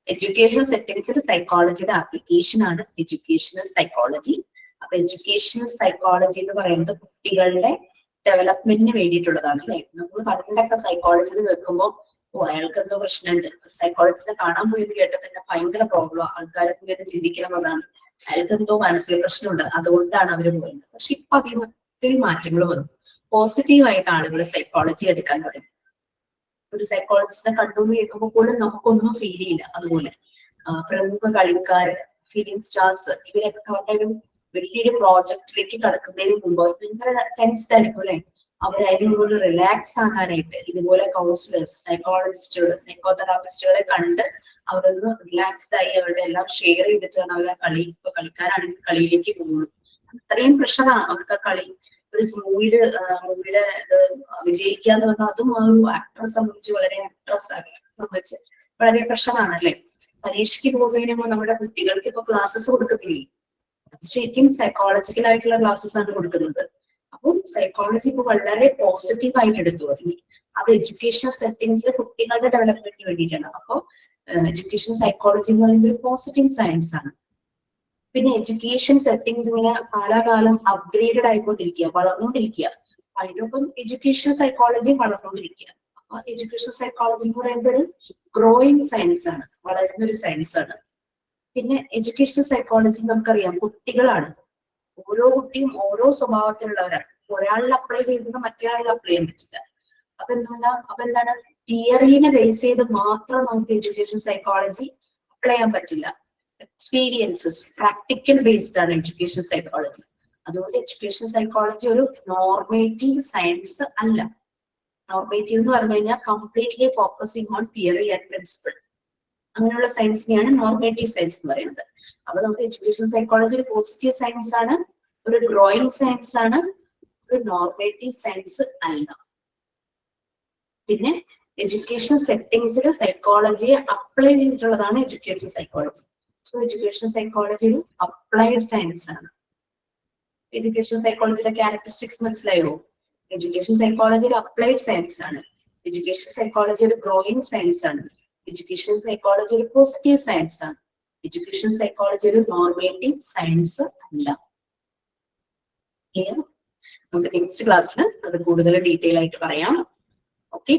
എഡ്യൂക്കേഷണൽ സെറ്റിംഗ്സിൽ സൈക്കോളജിയുടെ ആപ്ലിക്കേഷൻ ആണ് എഡ്യൂക്കേഷണൽ സൈക്കോളജി. അപ്പൊ എഡ്യൂക്കേഷണൽ സൈക്കോളജി എന്ന് പറയുന്നത് കുട്ടികളുടെ ഡെവലപ്മെന്റിന് വേണ്ടിയിട്ടുള്ളതാണ് അല്ലെ. നമ്മൾ പണ്ടൊക്കെ സൈക്കോളജിയിൽ വെക്കുമ്പോൾ അയാൾക്ക് എന്തോ പ്രശ്നമുണ്ട്, സൈക്കോളജിസ്റ്റിനെ കാണാൻ പോയത് കേട്ടാൽ തന്നെ ഭയങ്കര പ്രോബ്ലം, ആൾക്കാരൊക്കെ ഇങ്ങനെ ചിന്തിക്കണമെന്നാണ്, അയാൾക്ക് എന്തോ മാനസിക പ്രശ്നമുണ്ട് അതുകൊണ്ടാണ് അവര് പോയത്. പക്ഷെ ഇപ്പൊ അതിന് ഒത്തിരി മാറ്റങ്ങൾ വന്നു. പോസിറ്റീവായിട്ട് ആളുകൾ സൈക്കോളജി എടുക്കാൻ തുടങ്ങി. ഒരു സൈക്കോളജിസ്റ്റിനെ കണ്ടുകൊണ്ട് കേൾക്കുമ്പോൾ പോലും നമുക്കൊന്നും ഫീൽ ചെയ്യില്ല. അതുപോലെ പ്രമുഖ കളിക്കാർ, ഫിലിം സ്റ്റാർസ്, ഇവരൊക്കെ അവരുടെ ഒരു വലിയൊരു പ്രോജക്റ്റിലേക്ക് കടക്കുന്നതിന് മുമ്പ് ഭയങ്കര ടെൻസ്ഡ് ആയിരിക്കും അല്ലെ. അവരതിന് കൊണ്ട് റിലാക്സ് ആകാനായിട്ട് ഇതുപോലെ കൗൺസിലേഴ്സ്, സൈക്കോളജിസ്റ്റുകൾ, സൈക്കോതെറാപ്പിസ്റ്റുകളെ കണ്ട് അവരൊന്ന് റിലാക്സ്ഡ് ആയി അവരുടെ എല്ലാം ഷെയർ ചെയ്തിട്ടാണ് അവർ ഇപ്പൊ കളിക്കാരാണെങ്കിൽ കളിയിലേക്ക് പോകുള്ളൂ. അത്രയും പ്രഷറാണ് അവർക്ക് ആ കളി. ഒരു മൂവിയുടെ വിജയിക്കുക എന്ന് പറഞ്ഞാൽ അതും ആ ഒരു ആക്ടറെ സംബന്ധിച്ച് സംബന്ധിച്ച് വളരെ പ്രഷറാണ് അല്ലെ. പരീക്ഷയ്ക്ക് പോകുന്നതിന് മുമ്പ് നമ്മുടെ കുട്ടികൾക്ക് ഇപ്പൊ ക്ലാസ്സസ് കൊടുക്കുന്നില്ലേ, അത് ശരിക്കും സൈക്കോളജിക്കൽ ആയിട്ടുള്ള ക്ലാസ്സസ് ആണ് കൊടുക്കുന്നത്. അപ്പം സൈക്കോളജി ഇപ്പൊ വളരെ പോസിറ്റീവ് ആയിട്ട് എടുത്തു തുടങ്ങി. അത് എഡ്യൂക്കേഷണൽ സെറ്റിംഗ്സിൽ കുട്ടികളുടെ ഡെവലപ്മെന്റിന് വേണ്ടിയിട്ടാണ്. അപ്പോൾ എഡ്യൂക്കേഷൻ സൈക്കോളജി എന്ന് പറയുന്നത് ഒരു പോസിറ്റീവ് സയൻസ് ആണ്. പിന്നെ എഡ്യൂക്കേഷൻ സെറ്റിംഗ്സ് ഇങ്ങനെ കാലാകാലം അപ്ഗ്രേഡഡ് ആയിക്കൊണ്ടിരിക്കുക, വളർന്നുകൊണ്ടിരിക്കുക. അതിനൊപ്പം എഡ്യൂക്കേഷൻ സൈക്കോളജി വളർന്നുകൊണ്ടിരിക്കുക. അപ്പൊ എഡ്യൂക്കേഷൻ സൈക്കോളജി എന്ന് പറയുന്നത് ഒരു ഗ്രോയിങ് സയൻസ് ആണ്, വളരുന്ന ഒരു സയൻസ് ആണ്. പിന്നെ എഡ്യൂക്കേഷൻ സൈക്കോളജി നമുക്കറിയാം കുട്ടികളാണ്. ഓരോ കുട്ടിയും ഓരോ സ്വഭാവത്തിലുള്ളവരാണ്. ഒരാളിൽ അപ്ലൈ ചെയ്തത് മറ്റേ ആളിൽ അപ്ലൈ ചെയ്യാൻ പറ്റില്ല. അപ്പൊ എന്താണ് തിയറീനെ ബേസ് ചെയ്ത് മാത്രം നമുക്ക് എഡ്യൂക്കേഷൻ സൈക്കോളജി അപ്ലൈ ചെയ്യാൻ പറ്റില്ല. എക്സ്പീരിയൻസസ്, പ്രാക്ടിക്കൽ ബേസ്ഡ് ആണ് എഡ്യൂക്കേഷൻ സൈക്കോളജി. അതുകൊണ്ട് എഡ്യൂക്കേഷൻ സൈക്കോളജി ഒരു നോർമേറ്റീവ് സയൻസ് അല്ല. നോർമേറ്റീവ് എന്ന് പറഞ്ഞു കഴിഞ്ഞാൽ completely focusing on theory and principle, അങ്ങനെയുള്ള സയൻസിനെയാണ് നോർമേറ്റീവ് സയൻസ് എന്ന് പറയുന്നത്. അപ്പൊ നമുക്ക് എഡ്യൂക്കേഷൻ സൈക്കോളജി ഒരു പോസിറ്റീവ് സയൻസ് ആണ്, ഒരു ഗ്രോയിങ് സയൻസ് ആണ്, ഒരു നോർമേറ്റീവ് സയൻസ് അല്ല. പിന്നെ എഡ്യൂക്കേഷൻ സെറ്റിംഗ്സിൽ സൈക്കോളജിയെ അപ്ലൈ ചെയ്തിട്ടുള്ളതാണ് education psychology. So education psychology ഒരു അപ്ലൈഡ് സയൻസ് ആണ്. എഡ്യൂക്കേഷൻ സൈക്കോളജിയുടെ ക്യാരക്ടറിസ്റ്റിക്സ് മനസ്സിലായോ? എഡ്യൂക്കേഷൻ സൈക്കോളജി ഒരു അപ്ലൈഡ് സയൻസ് ആണ്. എഡ്യൂക്കേഷൻ സൈക്കോളജി ഒരു ഗ്രോയിങ് സയൻസ് ആണ്. എഡ്യൂക്കേഷൻ സൈക്കോളജി ഒരു പോസിറ്റീവ് സയൻസ് ആണ്. എഡ്യൂക്കേഷൻ സൈക്കോളജി ഒരു നോർമേറ്റീവ് സയൻസ് അല്ല. ക്ലിയർ? നമുക്ക് നെക്സ്റ്റ് ക്ലാസ്സിൽ അത് കൂടുതൽ ഡീറ്റെയിൽ ആയിട്ട് പറയാം. ഓക്കെ.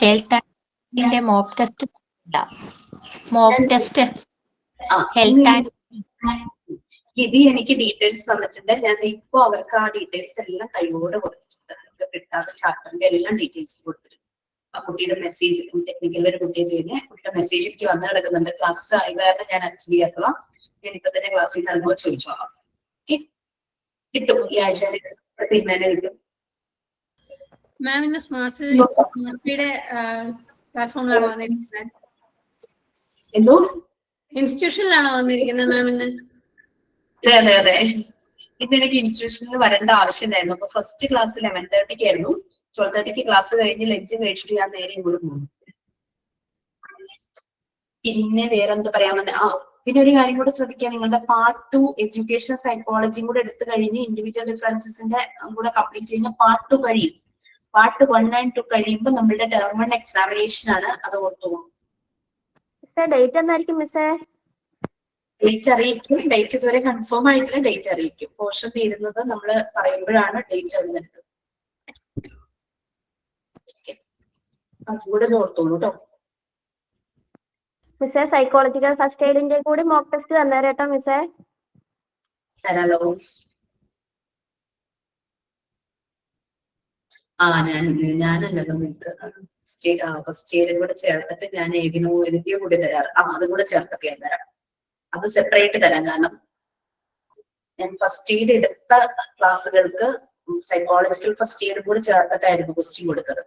ഹെൽത്ത് മോക്ക് ടെസ്റ്റ് ഇത് എനിക്ക് ഡീറ്റെയിൽസ് തന്നിട്ടുണ്ട്. ഞാൻ ഇപ്പൊ അവർക്ക് ആ ഡീറ്റെയിൽസ് എല്ലാം കഴിവോടെ കൊടുത്തിട്ടുണ്ട്. കിട്ടാത്ത ചാപ്റ്ററിന്റെ എല്ലാം ഡീറ്റെയിൽസ് കൊടുത്തിട്ടുണ്ട്. ആ കുട്ടിയുടെ മെസ്സേജ്, ടെക്നിക്കൽ ഒരു കുട്ടിയെ ചെയ്യുന്ന കുട്ടിയുടെ മെസ്സേജ് എനിക്ക് വന്നു കിടക്കുന്നുണ്ട്. ക്ലാസ് ആയത് കാരണം ഞാൻ അറ്റൻഡ് ചെയ്യാത്തതാ. ഞാൻ ഇപ്പൊ തന്നെ ക്ലാസ്സിൽ നൽകുമ്പോൾ ചോദിച്ചോളാം. കിട്ടും ഈ ആഴ്ച പിന്നെ കിട്ടും. മാം ഇന്ന് സ്മാർട്ട് സിറ്റിയുടെ പ്ലാറ്റ്ഫോമിലാണോ വന്നിരിക്കുന്നത്? എന്തോ ഇൻസ്റ്റിറ്റ്യൂഷനിലാണോ വന്നിരിക്കുന്നത് മാം ഇന്ന്? അതെ ഇന്ന് എനിക്ക് ഇൻസ്റ്റിറ്റ്യൂഷനിൽ വരേണ്ട ആവശ്യമുണ്ടായിരുന്നു. അപ്പൊ ഫസ്റ്റ് ക്ലാസ് 11:30 ആയിരുന്നു. 12:30 ക്ലാസ് കഴിഞ്ഞ് ലഞ്ച് കഴിച്ചിട്ട് ഞാൻ നേരെ ഇങ്ങോട്ട് പോകുന്നു. പിന്നെ വേറെന്ത് പറയാൻ പിന്നെ ഒരു കാര്യം കൂടെ ശ്രദ്ധിക്കുക, നിങ്ങളുടെ പാർട്ട് 2 എഡ്യൂക്കേഷൻ സൈക്കോളജിയും കൂടെ എടുത്തു കഴിഞ്ഞ് ഇൻഡിവിജ്വൽ ഡിഫറൻസസിന്റെ കൂടെ കംപ്ലീറ്റ് ചെയ്യുന്ന പാർട്ട് 2 കഴിയും. പാർട്ട് 1 and 2 കഴിയുമ്പോൾ നമ്മളുടെ ടേം 1 എക്സാമിനേഷൻ ആണ്. അത് ഓർത്തു പോകും. ഡേറ്റ് എന്നായിരിക്കും മിസ്സേ? ഡേറ്റ് അറിയിക്കും. ഡേറ്റ് ഇതുവരെ കൺഫേം ആയിട്ടുള്ള ഡേറ്റ് അറിയിക്കും. പോർഷൻ തീരുന്നത് നമ്മൾ പറയുമ്പോഴാണ് ഡേറ്റ് വരുന്നത്. അതുകൂടെ ഓർത്തോളൂ കേട്ടോ. മിസ്സേ സൈക്കോളജിക്കൽ ഫസ്റ്റ് എയ്ഡിന്റെ കൂടി മോക്ക് ടെസ്റ്റ് തന്നേരം കേട്ടോ മിസ്സേ. തരാലോ. ഞാനല്ലല്ലോ നിങ്ങൾക്ക് ഫസ്റ്റ് എയ്ഡും കൂടെ ചേർത്തിട്ട് ഞാൻ ഏതിയോ കൂടി തരാറ്. അതും കൂടെ ചേർത്തൊക്കെ ഞാൻ തരാം. അത് സെപ്പറേറ്റ് തരാം. കാരണം ഞാൻ ഫസ്റ്റ് എയ്ഡ് എടുത്ത ക്ലാസ്സുകൾക്ക് സൈക്കോളജിക്കൽ ഫസ്റ്റ് എയ്ഡും കൂടെ ചേർത്തിട്ടായിരുന്നു ക്വസ്റ്റ്യൻ കൊടുത്തത്.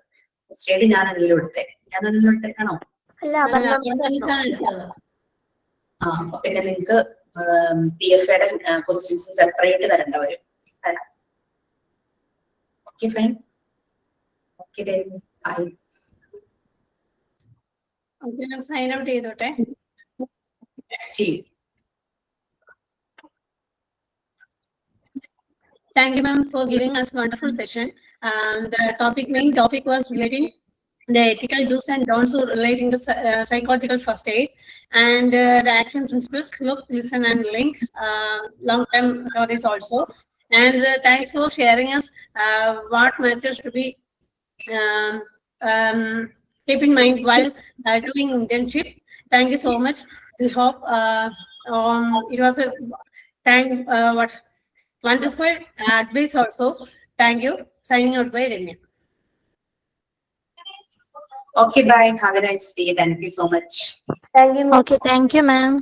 ഫസ്റ്റ് എയ്ഡ് ഞാനല്ലോ എടുത്തേക്കാണോ? അപ്പൊ പിന്നെ നിങ്ങൾക്ക് PFAയുടെ ക്വസ്റ്റ്യൻസ് സെപ്പറേറ്റ് തരേണ്ട വരും. തരാം. Okay fine. Okay bye. Sign out ചെയ്തോട്ടെ. Thank you, ma'am, for giving us wonderful session. The main topic was relating the ethical do's and don'ts relating to psychological first aid, and the action principles: look, listen, and link. Long-term stories also. And thanks for sharing us what matters to be keep in mind while doing internship. Thank you so much. We hope it was a wonderful advice also. Thank you. Signing out by Renia. Okay, bye. Have a nice day. Thank you so much. Thank you. Okay, thank you, ma'am.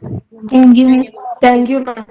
Thank you, miss. Thank you, ma'am.